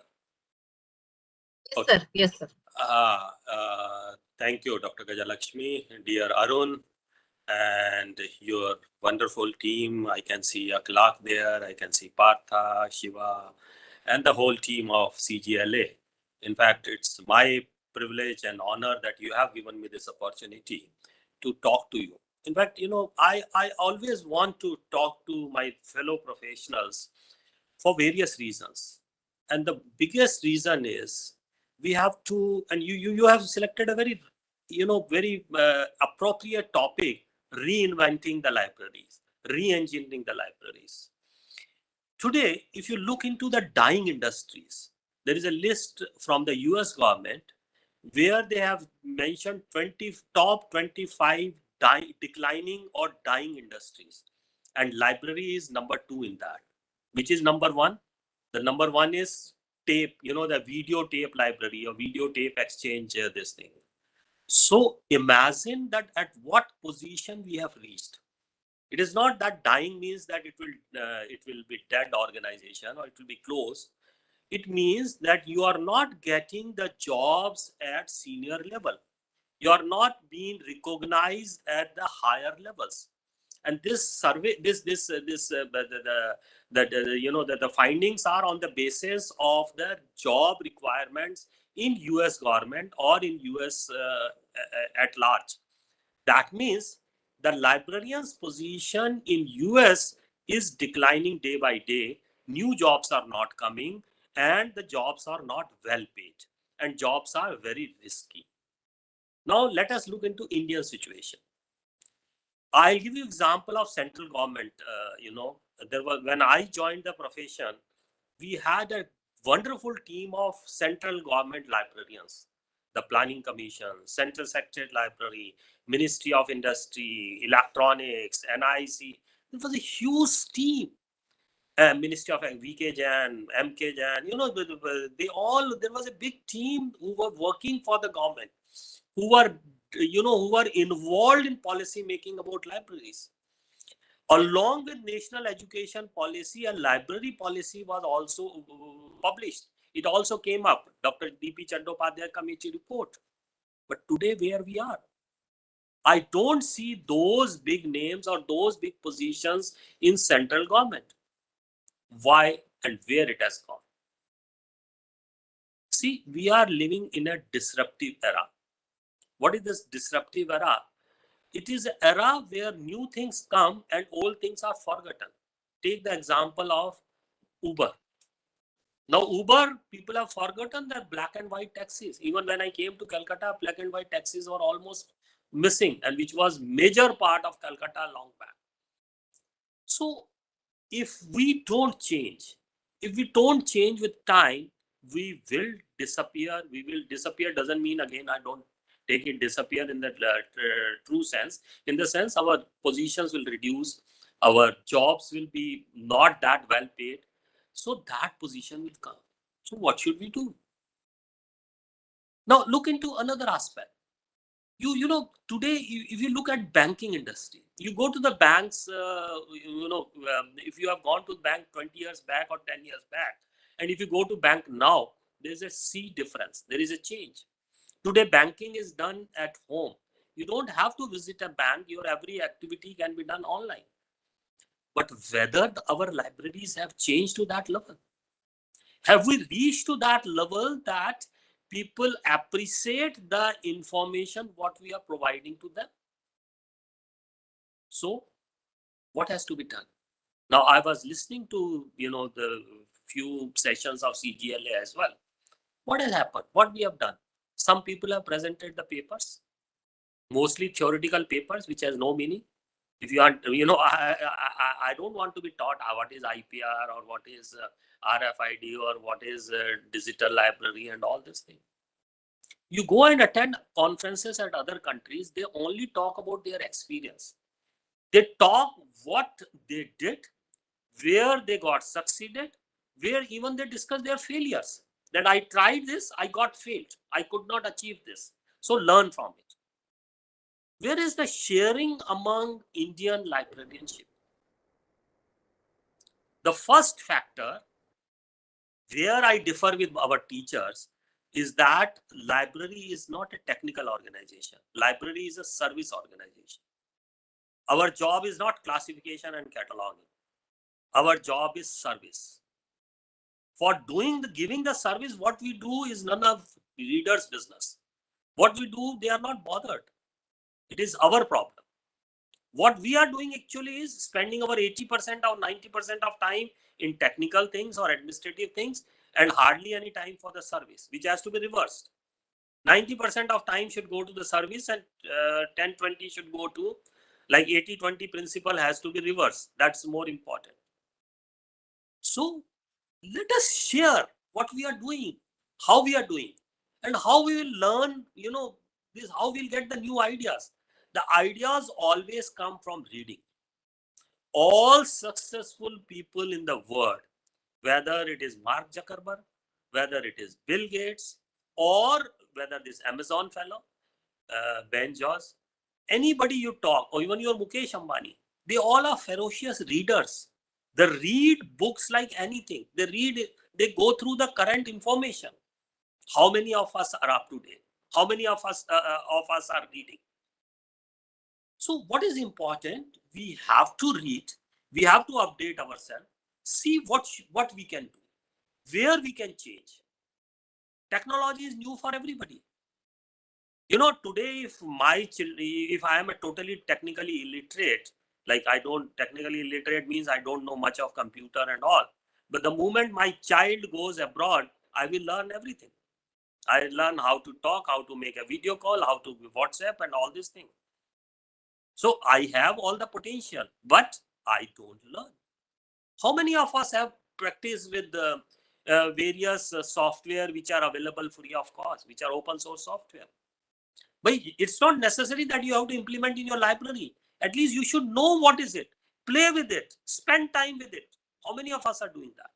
Yes, okay. Sir. Yes, sir. Thank you, Dr. Gajalakshmi, dear Arun, and your wonderful team. I can see Aklak there, I can see Partha, Shiva, and the whole team of CGLA. In fact, it's my privilege and honor that you have given me this opportunity to talk to you. In fact, you know, I always want to talk to my fellow professionals for various reasons. And the biggest reason is we have to, and you have selected a very, very appropriate topic, reinventing the libraries, re-engineering the libraries. Today, if you look into the dying industries, there is a list from the US government where they have mentioned top 25 declining or dying industries. And library is number 2 in that. Which is number 1? The number 1 is tape, the videotape library or videotape exchange, this thing. So imagine that at what position we have reached. It is not that dying means that it will be dead organization or it will be closed. It means that you are not getting the jobs at senior level. You are not being recognized at the higher levels. And this survey, the findings are on the basis of the job requirements in US government or in US at large. That means the librarian's position in US is declining day by day. New jobs are not coming and the jobs are not well paid and jobs are very risky. Now let us look into Indian situation. I'll give you example of central government. There was, when I joined the profession, we had a wonderful team of central government librarians, the Planning Commission, Central Secretariat Library, Ministry of Industry, Electronics, NIC. It was a huge team. Ministry of VK Jan, MK Jan, they all, there was a big team who were working for the government, who were involved in policy making about libraries. Along with national education policy, a library policy was also published. It also came up, Dr. D.P. Chattopadhyay committee report. But today, where we are, I don't see those big names or those big positions in central government. Why and where it has gone? See, we are living in a disruptive era. What is this disruptive era? It is an era where new things come and old things are forgotten. Take the example of Uber. Now, Uber, people have forgotten that black and white taxis. Even when I came to Calcutta, black and white taxis were almost missing, and which was major part of Calcutta long back. So, if we don't change with time, we will disappear. We will disappear doesn't mean, again, I don't take it disappear in the true sense. In the sense, our positions will reduce, our jobs will be not that well paid. So that position will come. So what should we do? Now look into another aspect. Today, if you look at banking industry, you go to the banks, if you have gone to the bank 20 years back or 10 years back, and if you go to bank now, there's a sea difference. There is a change. Today, banking is done at home. You don't have to visit a bank. Your every activity can be done online. But whether our libraries have changed to that level? Have we reached to that level that people appreciate the information what we are providing to them? So what has to be done? Now, I was listening to, the few sessions of CGLA as well. What has happened? What we have done? Some people have presented the papers, mostly theoretical papers, which has no meaning. If you are, I don't want to be taught what is IPR or what is RFID or what is digital library and all this thing. You go and attend conferences at other countries, they only talk about their experience. They talk what they did, where they got succeeded, where even they discuss their failures. That I tried this, I got failed. I could not achieve this. So learn from it. Where is the sharing among Indian librarianship? The first factor where I differ with our teachers is that library is not a technical organization. Library is a service organization. Our job is not classification and cataloging. Our job is service. For giving the service, what we do is none of readers' business. What we do, they are not bothered. It is our problem. What we are doing actually is spending our 80% or 90% of time in technical things or administrative things and hardly any time for the service, which has to be reversed. 90% of time should go to the service and 10-20 should go to, like 80-20 principle has to be reversed. That's more important. So let us share what we are doing, how we are doing, and how we will learn, this, how we'll get the new ideas. The ideas always come from reading. All successful people in the world, whether it is Mark Zuckerberg, whether it is Bill Gates, or whether this Amazon fellow, Ben Jones, anybody you talk, or even your Mukesh Ambani, they all are ferocious readers. They read books like anything. They go through the current information. How many of us are up to date? How many of us are reading? So what is important? We have to read. We have to update ourselves. See what we can do, where we can change. Technology is new for everybody. You know, today, if I am a totally technically illiterate, like I don't technically illiterate means I don't know much of computer and all. But the moment my child goes abroad, I will learn everything. I learn how to talk, how to make a video call, how to WhatsApp and all these things. So I have all the potential, but I don't learn. How many of us have practiced with the various software which are available free of cost, which are open source software? But it's not necessary that you have to implement in your library. At least you should know what is it. Play with it. Spend time with it. How many of us are doing that?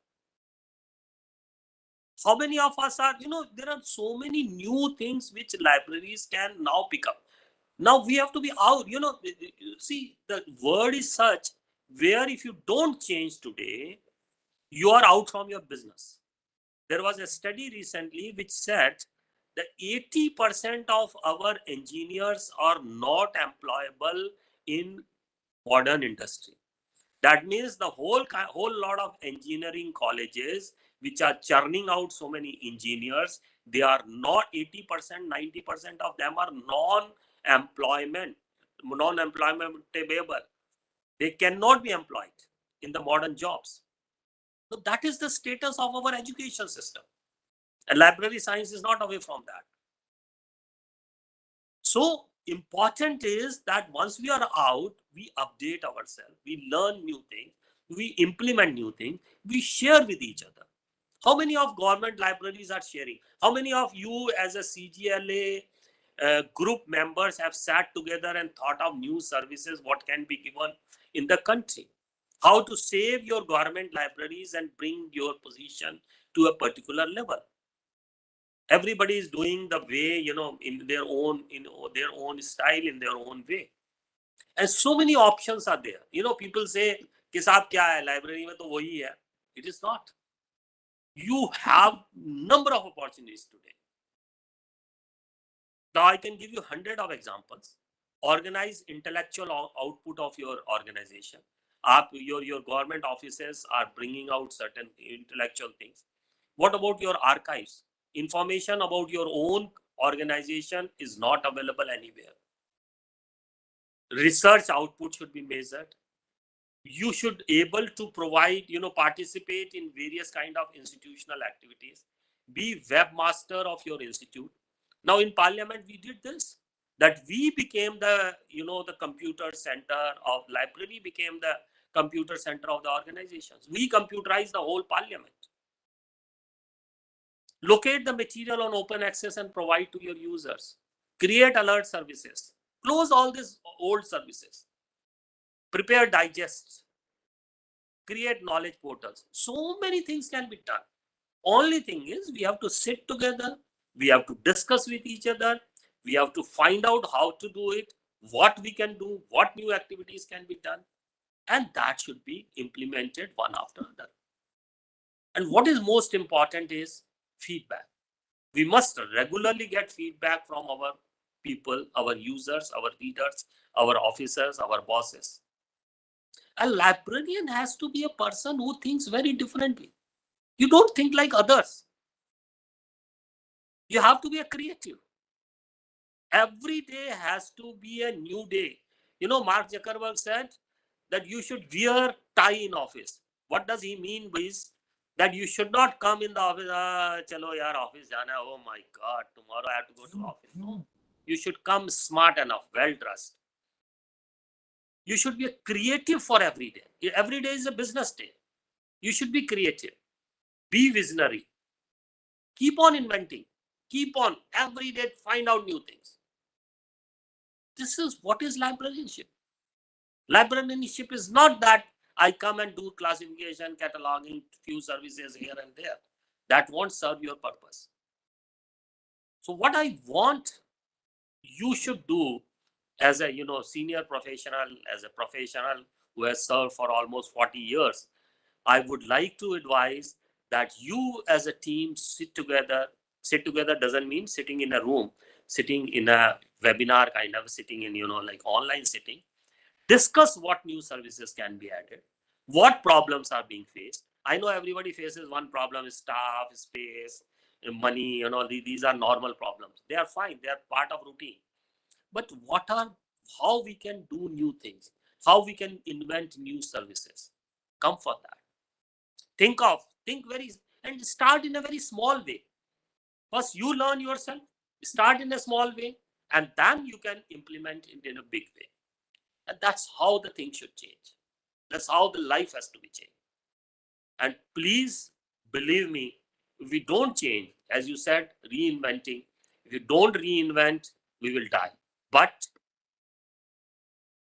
How many of us are, there are so many new things which libraries can now pick up. Now we have to be out, see, the word is such where if you don't change today, you are out from your business. There was a study recently which said that 80% of our engineers are not employable in modern industry. That means the whole lot of engineering colleges which are churning out so many engineers, they are not 80%, 90% of them are non-employmentable. They cannot be employed in the modern jobs. So that is the status of our education system. And library science is not away from that. So important is that once we are out, we update ourselves, we learn new things, we implement new things, we share with each other. How many of government libraries are sharing? How many of you as a CGLA group members have sat together and thought of new services, what can be given in the country? How to save your government libraries and bring your position to a particular level? Everybody is doing the way, in their own style, in their own way. And so many options are there. People say, कि साहब क्या है library में तो वही है. It is not. You have number of opportunities today. Now I can give you 100 of examples. Organize intellectual output of your organization. Your government offices are bringing out certain intellectual things. What about your archives? Information about your own organization is not available anywhere. Research output should be measured. You should able to provide, participate in various kind of institutional activities. Be webmaster of your institute. Now in parliament, we did this, that we became the, the computer center of library became the computer center of the organizations. We computerized the whole parliament. Locate the material on open access and provide to your users. Create alert services. Close all these old services. Prepare digests. Create knowledge portals. So many things can be done. Only thing is we have to sit together. We have to discuss with each other. We have to find out how to do it, what we can do, what new activities can be done. And that should be implemented one after another. And what is most important is feedback. We must regularly get feedback from our people, our users, our readers, our officers, our bosses. A librarian has to be a person who thinks very differently. You don't think like others. You have to be a creative. Every day has to be a new day. Mark Zuckerberg said that you should wear tie in office. What does he mean by this? That you should not come in the office, chalo yaar, office jana, oh my God, tomorrow I have to go to office. No. You should come smart enough, well dressed. You should be a creative for every day. Every day is a business day. You should be creative. Be visionary. Keep on inventing. Keep on every day, find out new things. This is what is librarianship. Librarianship is not that I come and do classification, cataloging, few services here and there. That won't serve your purpose. So what I want you should do as a senior professional, as a professional who has served for almost 40 years, I would like to advise that you as a team sit together. Sit together doesn't mean sitting in a room, sitting in a webinar kind of sitting in, like online sitting. Discuss what new services can be added, what problems are being faced. I know everybody faces one problem, is staff, space, money, these are normal problems. They are fine. They are part of routine. But how we can do new things, how we can invent new services. Come for that. Think and start in a very small way. First, you learn yourself, start in a small way, and then you can implement it in a big way. And that's how the thing should change. That's how the life has to be changed. And please believe me, if we don't change, as you said, reinventing, if you don't reinvent, we will die. But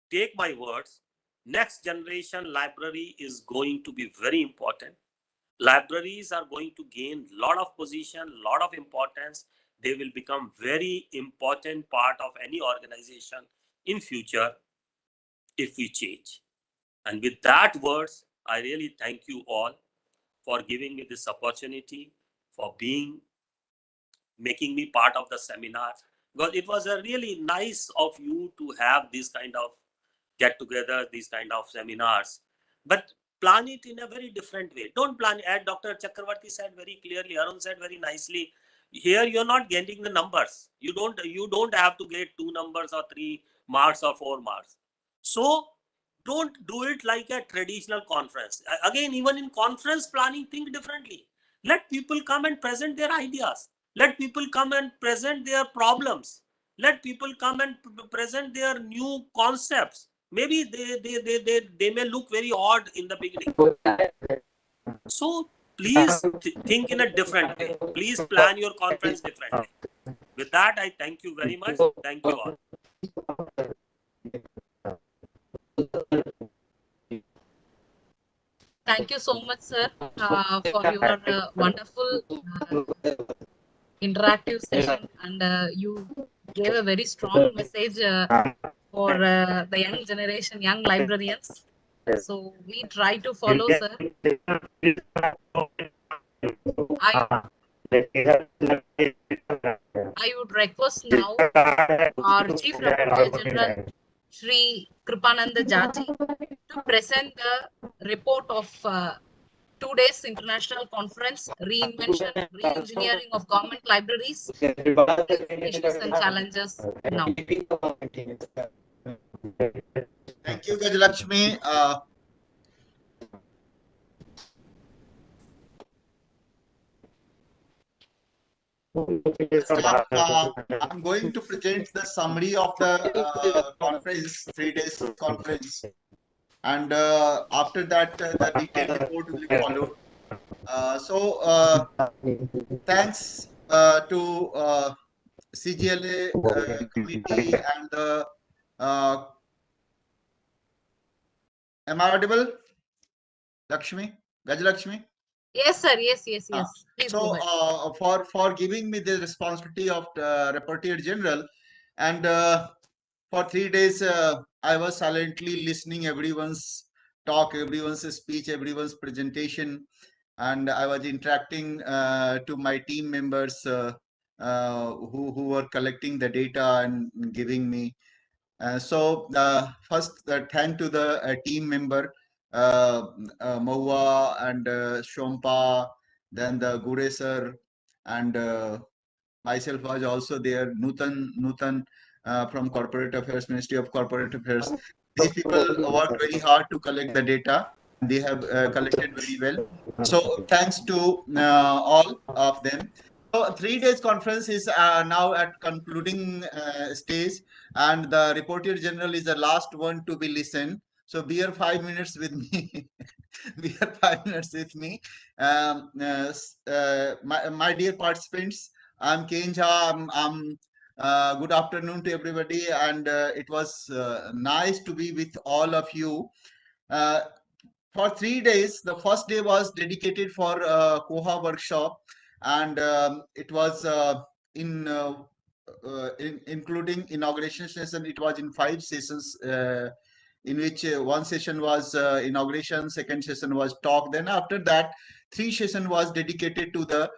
take my words, next generation library is going to be very important. Libraries are going to gain a lot of position, lot of importance. They will become very important part of any organization in future if we change. And with that words, I really thank you all for giving me this opportunity, for making me part of the seminar. Because it was a really nice of you to have this kind of get together, these kind of seminars. But plan it in a very different way. Don't plan, as Dr. Chakravarti said very clearly, Arun said very nicely, here you're not getting the numbers. You don't have to get 2 numbers or 3 marks or 4 marks. So don't do it like a traditional conference. Again, even in conference planning, think differently. Let people come and present their ideas. Let people come and present their problems. Let people come and present their new concepts. Maybe they may look very odd in the beginning. So please think in a different way. Please plan your conference differently. With that, I thank you very much. Thank you all. Thank you so much, sir, for your wonderful interactive session, and you gave a very strong message for the young generation, young librarians. So we try to follow, sir. I would request now our Chief Rapporteur General, Shri Kripananda Jaji, to present the report of 2 days international conference, Reinvention, Reengineering of Government Libraries, Issues and Challenges now. Thank you, Gajalakshmi. I'm going to present the summary of the conference, 3 days conference. And after that, the detailed report will be followed. Thanks to CGLA committee and the am I audible, Lakshmi? Gajalakshmi? Yes, sir. Yes. Please so for giving me the responsibility of Rapporteur General, and for 3 days I was silently listening everyone's talk, everyone's speech, everyone's presentation, and I was interacting to my team members who were collecting the data and giving me. First, thank to the team member Mahua and Shompa, then the Gure sir, and myself was also there. Nutan from Corporate Affairs, Ministry of Corporate Affairs. These people worked very hard to collect the data. They have collected very well. So thanks to all of them. So 3 days conference is now at concluding stage, and the Rapporteur General is the last one to be listened. So bear 5 minutes with me. Bear 5 minutes with me. My dear participants, I'm Kenja. Good afternoon to everybody, and it was nice to be with all of you. For 3 days, the first day was dedicated for Koha workshop, and it was including inauguration session. It was in 5 sessions, in which one session was inauguration, second session was talk. Then after that, 3 session was dedicated to the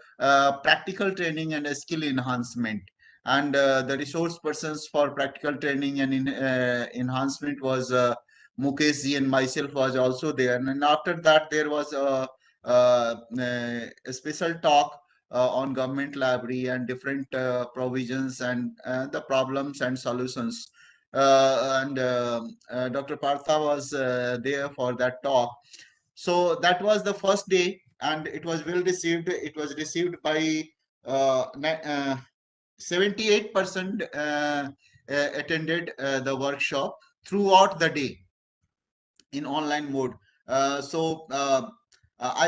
practical training and skill enhancement. And the resource persons for practical training and enhancement was Mukesh ji and myself was also there. And after that, there was a special talk on government library and different provisions and the problems and solutions. Dr. Partha was there for that talk. So that was the first day, and it was well received. It was received by 78% attended the workshop throughout the day in online mode. I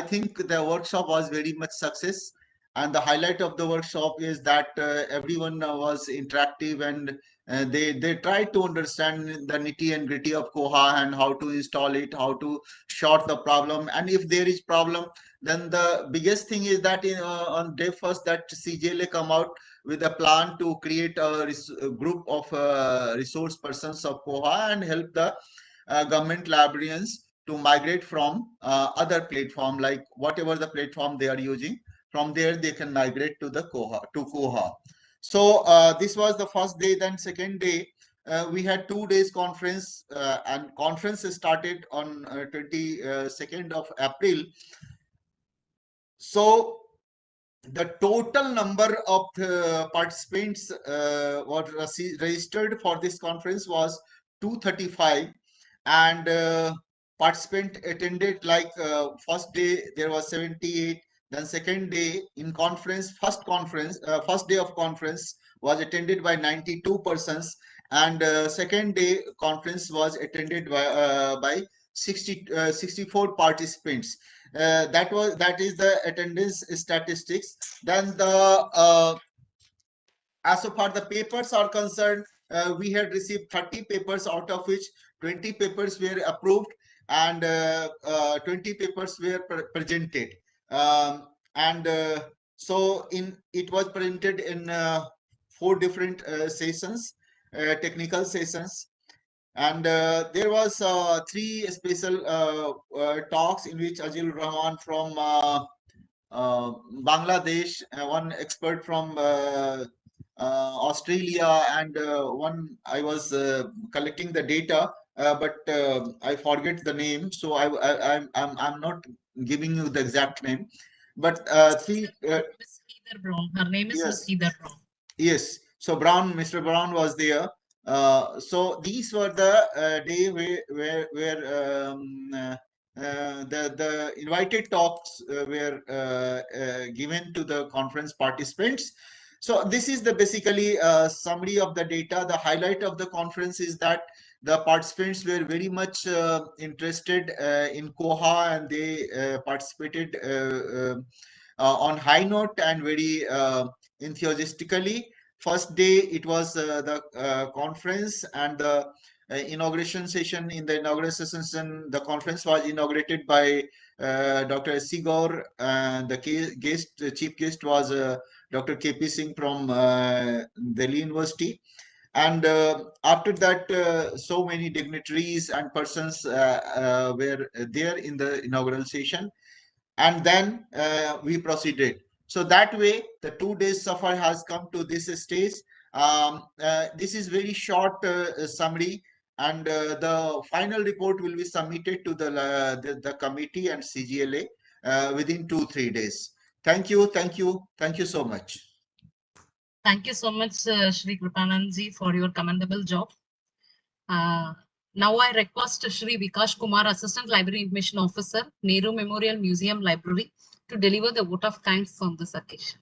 think the workshop was very much success, and the highlight of the workshop is that everyone was interactive, and they tried to understand the nitty and gritty of Koha and how to install it, how to sort the problem, and if there is problem, then the biggest thing is that on day first that CGLA come out with a plan to create a group of resource persons of Koha and help the government librarians to migrate from other platform, like whatever the platform they are using. From there they can migrate to the Koha. So this was the first day. Then second day we had 2 days conference, and conference started on 22nd of April. So the total number of participants were registered for this conference was 235, and participant attended, like first day there was 78, then second day in conference, first day of conference was attended by 92 persons, and second day conference was attended by 64 participants. That is the attendance statistics. Then the as so far the papers are concerned, we had received 30 papers, out of which 20 papers were approved, and 20 papers were presented. And so it was presented in 4 different sessions, technical sessions. And there was 3 special talks in which Ajil Rahman from Bangladesh, one expert from Australia, and one I was collecting the data, but I forget the name, so I'm not giving you the exact name. But 3. Heather Brown. Her name is Yes. Miss Heather Brown. Yes. So Mr. Brown was there. So these were the day where the invited talks were given to the conference participants. So this is the basically summary of the data. The highlight of the conference is that the participants were very much interested in Koha, and they participated on high note and very enthusiastically. First day it was the conference, and the inauguration session. In the inauguration session, the conference was inaugurated by Dr. Sigor, and the chief guest was Dr. KP Singh from Delhi University. And after that, so many dignitaries and persons were there in the inaugural session, and then we proceeded. So that way, the 2 days safar has come to this stage. This is very short summary, and the final report will be submitted to the committee and CGLA within 2-3 days. Thank you so much. Thank you so much, Shri Kripananji, for your commendable job. Now I request Shri Vikash Kumar, Assistant Library Information Officer, Nehru Memorial Museum Library, to deliver the vote of thanks on this occasion.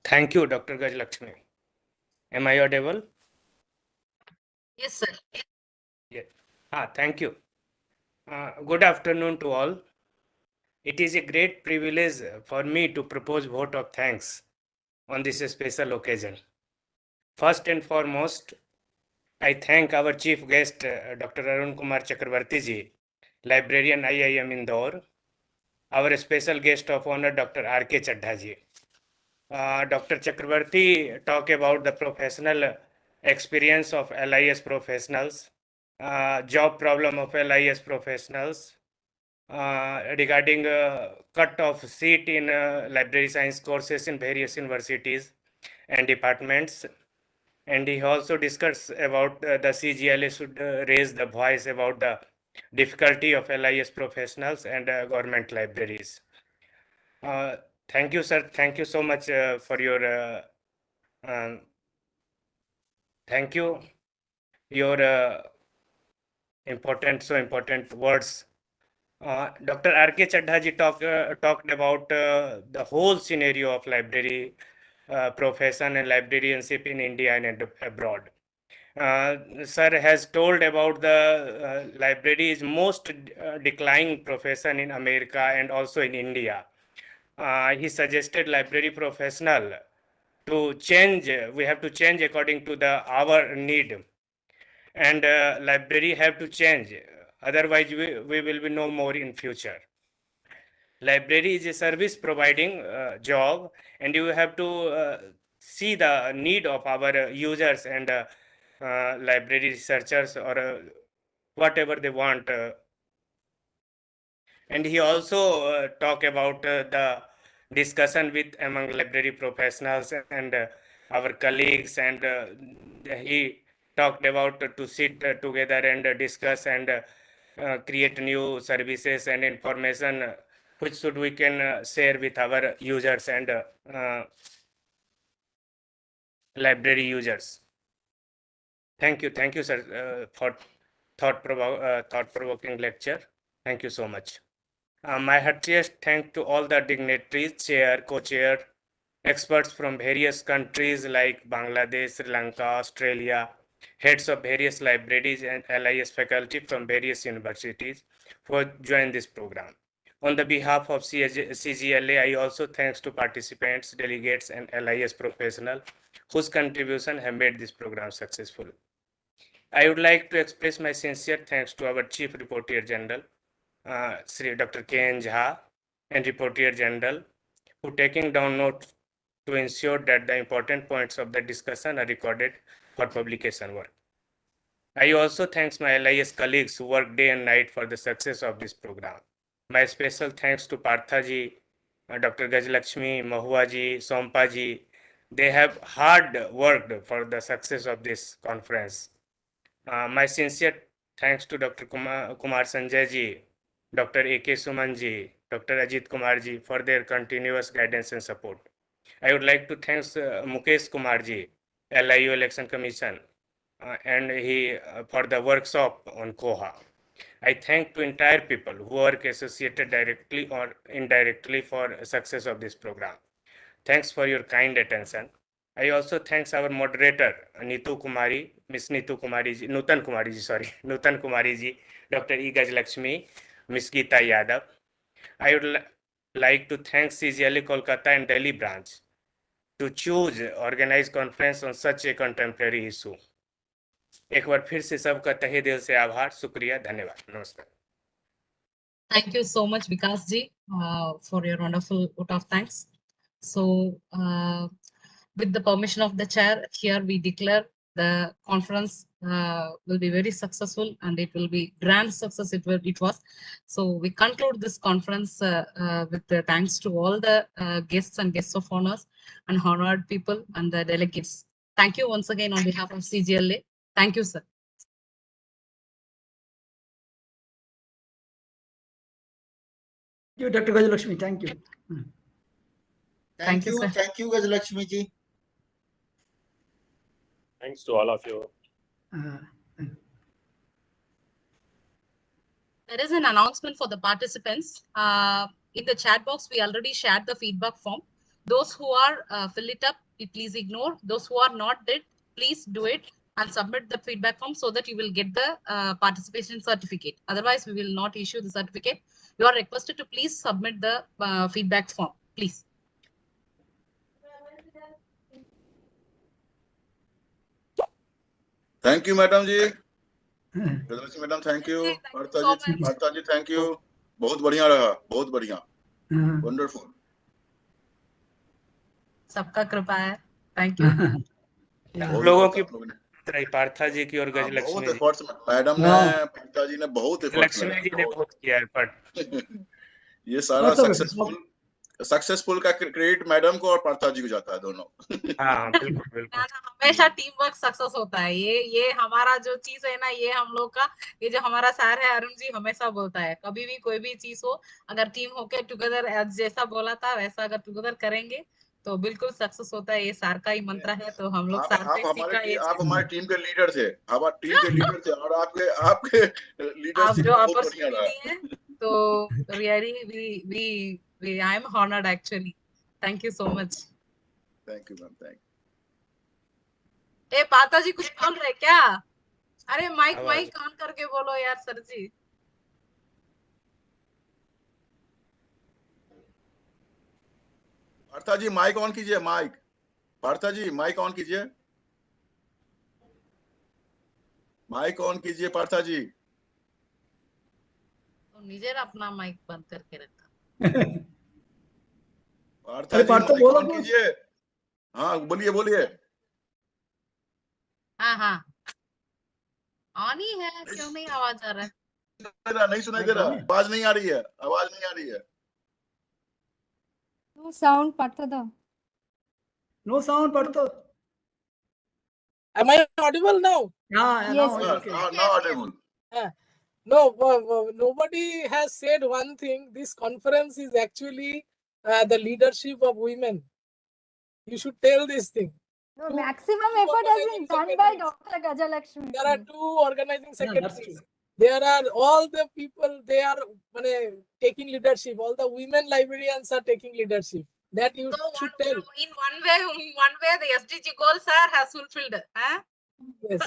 Thank you, Dr. Gajlakshmi. Am I audible? Yes, sir. Yes. Thank you. Good afternoon to all. It is a great privilege for me to propose vote of thanks on this special occasion. First and foremost, I thank our chief guest, Dr. Arun Kumar Chakravarti ji, librarian IIM Indore, our special guest of honor, Dr. R.K. Chadha ji. Dr. Chakravarti talk about the professional experience of LIS professionals, job problem of LIS professionals, regarding cut of seat in library science courses in various universities and departments. And he also discussed about the CGLA should raise the voice about the difficulty of LIS professionals and government libraries. Thank you, sir. Thank you so much for your thank you your important words. Dr. R.K. Chadha ji talked about the whole scenario of library profession and librarianship in India and abroad. Sir has told about the library is most declining profession in America and also in India. He suggested library professional to change. We have to change according to our need, and library have to change. Otherwise, we will be no more in future. Library is a service providing job, and you have to see the need of our users and library researchers or whatever they want. And he also talk about the discussion with among library professionals and our colleagues, and he talked about to sit together and discuss and create new services and information which should we can share with our users and library users. Thank you, sir, for thought-provoking lecture. Thank you so much. My heartiest thanks to all the dignitaries, chair, co-chair, experts from various countries like Bangladesh, Sri Lanka, Australia, heads of various libraries and LIS faculty from various universities for joining this program. On the behalf of CGLA, I also thanks to participants, delegates, and LIS professionals whose contribution have made this program successful. I would like to express my sincere thanks to our Chief Reporter General, Sri Dr. K.N. Jha, and Reporter General, who taking down notes to ensure that the important points of the discussion are recorded for publication work. I also thank my LIS colleagues who work day and night for the success of this program. My special thanks to Partha ji, Dr. Gajalakshmi, Mahua ji, Sompa ji. They have hard worked for the success of this conference. My sincere thanks to Dr. Kumar Sanjay ji, Dr. A.K. Suman ji, Dr. Ajit Kumar ji for their continuous guidance and support. I would like to thank Mukesh Kumar ji, LIU Election Commission, and he for the workshop on Koha. I thank to entire people who work associated directly or indirectly for success of this program. Thanks for your kind attention. I also thanks our moderator, Nitu Kumari, Miss Nitu Kumari ji, Nutan Kumari ji, sorry, Nutan Kumari ji, Dr. E. Gajalakshmi, Miss Geeta Yadav. I would like to thank CGLA Kolkata and Delhi branch to choose organize conference on such a contemporary issue. एक बार फिर से सबका तहे दिल से आभार, शुक्रिया, धन्यवाद, नमस्कार. Thank you so much, Vikas ji, for your wonderful vote of thanks. So, with the permission of the chair, here we declare the conference will be very successful and it will be grand success. It was. So we conclude this conference with the thanks to all the guests and guests of honors and honored people and the delegates. Thank you once again on behalf of CGLA. Thank you, sir. Thank you, Dr. Gajalakshmi. Thank you. Thank you, sir. Thank you, Gajalakshmi ji. Thanks to all of you. There is an announcement for the participants. In the chat box, we already shared the feedback form. Those who are fill it up, please ignore. Those who are not did, please do it and submit the feedback form so that you will get the participation certificate. Otherwise, we will not issue the certificate. You are requested to please submit the feedback form, please. Thank you, Madam ji. Madam, thank you. Partha ji, thank you. बहुत बढ़िया रहा, बहुत बढ़िया. Wonderful. सबका कृपा है. Thank you. लोगों की पार्था जी की और गजलक्ष्मी जी. मैडम ने, पार्था जी ने बहुत एफर्ट्स लक्ष्मी जी ने बहुत किया एफर्ट. ये सारा सक्सेसफुल सक्सेसफुल का क्रेडिट मैडम को और पार्था जी को जाता है दोनों। हाँ बिल्कुल बिल्कुल। हमेशा टीम वर्क सक्सेस होता है। ये हमारा जो चीज है ना, ये हम लोग का, ये जो हमारा सर है अरुण जी हमेशा बोलता है, कभी भी कोई भी चीज हो, अगर टीम होके टुगेदर, जैसा बोला था वैसा अगर टुगेदर करेंगे तो बिल्कुल सक्सेस होता है। ये सर का ही मंत्र है, तो हम लोग सर से सीखा ये आप चीज। हमारे टीम के लीडर थे, हमारे टीम के लीडर थे, और आपके आप लीडरशिप जो बहुत बढ़िया अपॉर्चुनिटी रहा। दी है, तो really we I am honoured actually. Thank you so much. Thank you ma'am, thank a पाता जी कुछ बोल रहे क्या? अरे माइक आवाज ऑन करके बोलो यार sir ji. Partha ji mic on कीजिए, mic, Partha ji mic on कीजिए, माइक ऑन कीजिए पार्था जी। तो निजे अपना माइक बंद करके रखा। पार्था जी पार्था माइक बोलो ऑन कुछ। कीजिए। हाँ बोलिए बोलिए। हाँ हाँ ऑन ही है, क्यों नहीं आवाज आ रहा है? नहीं सुनाई दे रहा, आवाज नहीं आ रही है, आवाज नहीं आ रही है। No sound, Partha. No sound, Partha. Am I audible now? Yeah, Yes, now yes. okay. Now audible. No, nobody has said one thing. This conference is actually the leadership of women. You should tell this thing. No, maximum effort has been done by Dr. Gajalakshmi. There are 2 organizing Yeah, that's secretaries. true. There are all the people, they are taking leadership. All the women librarians are taking leadership. That you should tell. In one way the SDG goal sir has fulfilled, huh? Yes.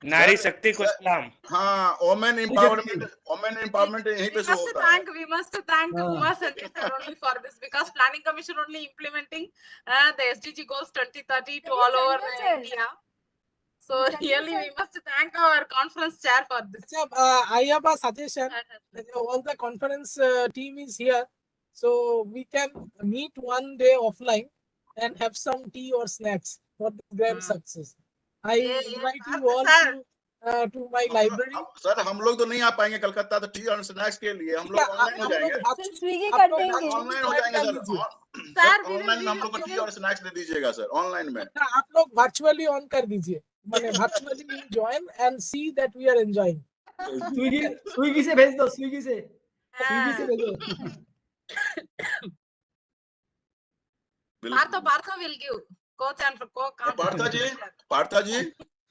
नारी शक्ति को सलाम। हाँ, women empowerment यहीं पे show होता है। We must thank Uma Sanjay sir only for this, because Planning Commission only implementing the SDG goals 2030 to all over India. So really we must thank our conference chair for this. I have a suggestion. All the conference team is here, so we can meet one day offline and have some tea or snacks for the grand success. I invite you all to my library. Sir हम लोग तो नहीं आ पाएंगे कलकत्ता, तो T और snacks के लिए हम लोग ऑनलाइन हो जाएंगे। स्विगी कर देंगे। ऑनलाइन हो जाएंगे सर, ऑनलाइन हम लोग को टी और स्नैक्स दे दीजिएगा सर ऑनलाइन में। आप लोग वर्चुअली ऑन कर दीजिए, माने virtually will join and see that we are enjoying. Swiggy से भेज दो, स्विगी से भेजो। Partha will give coach and Partha जी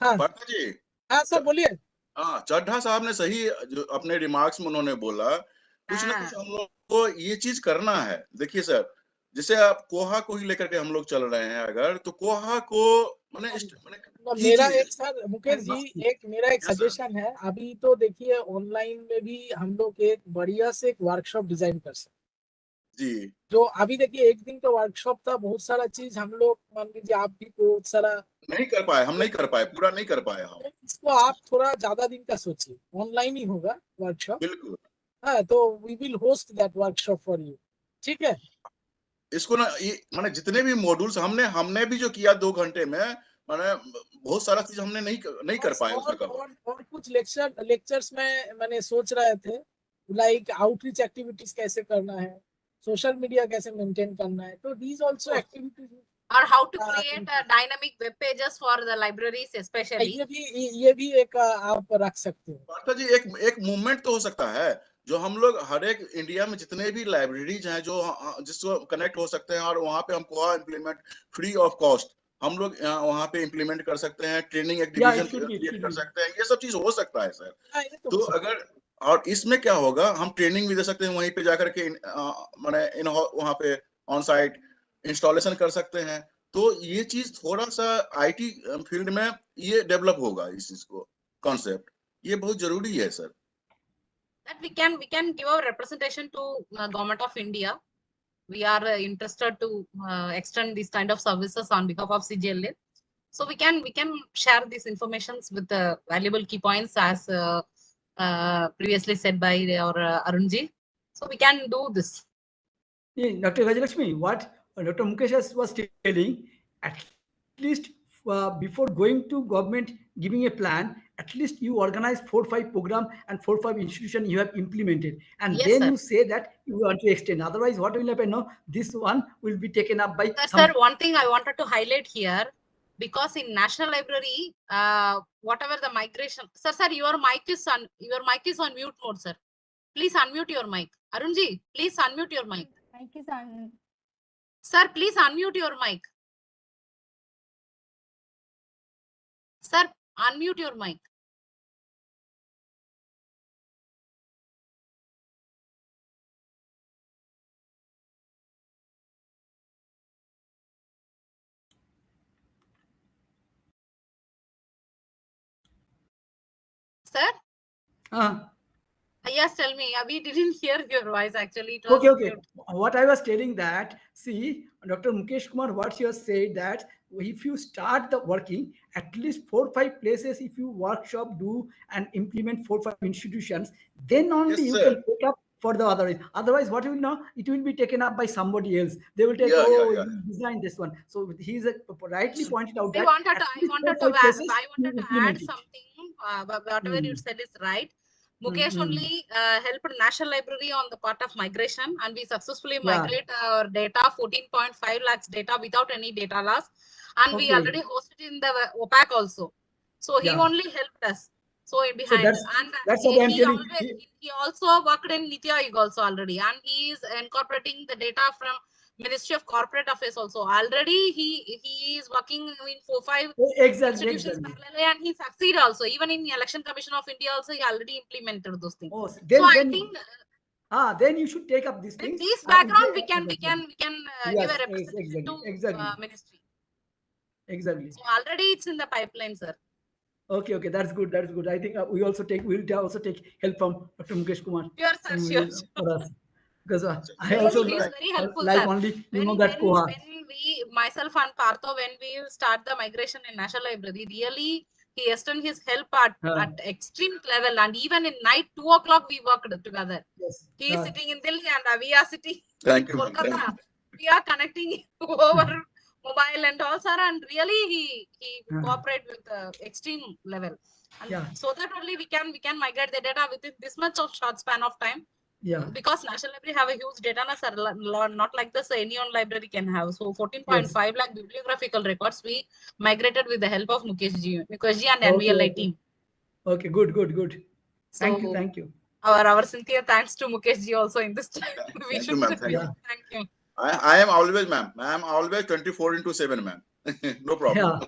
हाँ सर बोलिए। हाँ, चड्ढा साहब ने सही जो अपने रिमार्क्स में उन्होंने बोला, कुछ ना कुछ हम लोग को ये चीज करना है। देखिए सर, जैसे आप कोहा को ही लेकर के हम लोग चल रहे हैं, अगर तो कोहा को मेरा एक सर मुकेश जी, एक मेरा एक सजेशन है। अभी तो देखिए ऑनलाइन में भी हम लोग एक बढ़िया से एक वर्कशॉप डिजाइन कर सकते जी। जो अभी देखिए एक दिन तो वर्कशॉप था, बहुत सारा चीज हम लोग मान लीजिए आप भी बहुत सारा नहीं कर पाए, हम नहीं कर पाए, पूरा नहीं कर पाए हम। इसको आप थोड़ा ज्यादा दिन का सोचिए, ऑनलाइन ही होगा वर्कशॉप। बिल्कुल। हाँ, तो we will host that workshop for you, ठीक है। इसको ना माने जितने भी मॉड्यूल्स हमने भी जो किया 2 घंटे में, माने बहुत सारा चीज हमने नहीं कर पाए उसमें कवर। और कुछ लेक्चर्स में मैंने सोच रहे थे, लाइक आउटरीच एक्टिविटीज कैसे करना है, सोशल मीडिया कैसे मेंटेन करना है, तो these also activities or how to create dynamic web pages for the libraries especially. ये भी एक आप रख सकते हो। पार्था जी एक मूवमेंट तो हो सकता है, जो हम लोग हर एक इंडिया में जितने भी लाइब्रेरीज हैं जो जिसको कनेक्ट हो सकते हैं, और वहाँ पे हम कोहा इम्प्लीमेंट फ्री ऑफ कॉस्ट हम लोग वहाँ पे इम्प्लीमेंट कर सकते हैं, ट्रेनिंग एक डिवीजन क्रिएट कर सकते हैं, ये सब चीज हो सकता है सर। तो अगर और इसमें क्या होगा, हम ट्रेनिंग भी दे सकते हैं वहीं पे जाकर के, माने वहाँ पे ऑन साइट इंस्टॉलेशन कर सकते हैं। तो ये चीज थोड़ा सा आईटी फील्ड में ये डेवलप होगा, इस चीज को कॉन्सेप्ट, ये बहुत जरूरी है sir. That we can give our representation to government of India. We are interested to extend these kind of services on behalf of CGLA. So we can share these informations with the valuable key points as previously said by our Arunji. So we can do this. Dr. Gajalakshmi, what Dr. Mukesh was telling, at least before going to government giving a plan, at least you organize 4-5 program and 4-5 institution you have implemented, and Yes, then sir. you say that you want to extend. Otherwise, what will happen? No, this one will be taken up by Sir, one thing I wanted to highlight here, because in National Library, whatever the migration, sir, your mic is on mute mode, sir. Please unmute your mic. Arunji, please unmute your mic. Mic is on. Sir, please unmute your mic. Sir, unmute your mic. Sir? Yes, tell me. We didn't hear your voice actually. It was Okay. mute. What I was telling that, see, Dr. Mukesh Kumar, what you have said that if you start the working, at least 4-5 places, if you workshop, do and implement 4-5 institutions, then only you can pick up for the other. Otherwise, what you know, it will be taken up by somebody else. They will take, you design this one. So he's rightly pointed out that I wanted to add it. something. Whatever you said is right. Mukesh only helped National Library on the part of migration, and we successfully migrate our data, 14.5 lakhs data without any data loss, and we already hosted in the OPAC also. So he only helped us. So behind, that's what I'm telling. He also worked in Niti Aayog also already, and he is incorporating the data from Ministry of Corporate Affairs also. Already he is working in 4-5 institutions parallelly, and he succeeded also. Even in the Election Commission of India also, he already implemented those things. I think then you should take up these things. This background we can give a representation to ministry. Exactly. So already it's in the pipeline, sir. Okay, that's good. I think we'll also take help from Dr. Mukesh Kumar. Sure. For us. Because I really, also he's very helpful, like sir. only When we, myself and Partho, when we start the migration in National Library, really he extended his help at extreme level, and even in night 2 o'clock we worked together. Yes. He is sitting in Delhi and we are sitting Thank in you. Kolkata. We are connecting over mobile and all, sir, and really he cooperate with extreme level, and so that only we can migrate the data within this much of short span of time. Because National Library have a huge data, sir, not like this any one library can have. So 14.5 lakh bibliographical records we migrated with the help of Mukesh ji and NVLI team. Okay, good. Thank you. Our sincere thanks to Mukesh ji also in this time. Thank you, ma'am. Thank you. I am always, ma'am. I am always 24/7, ma'am. No problem.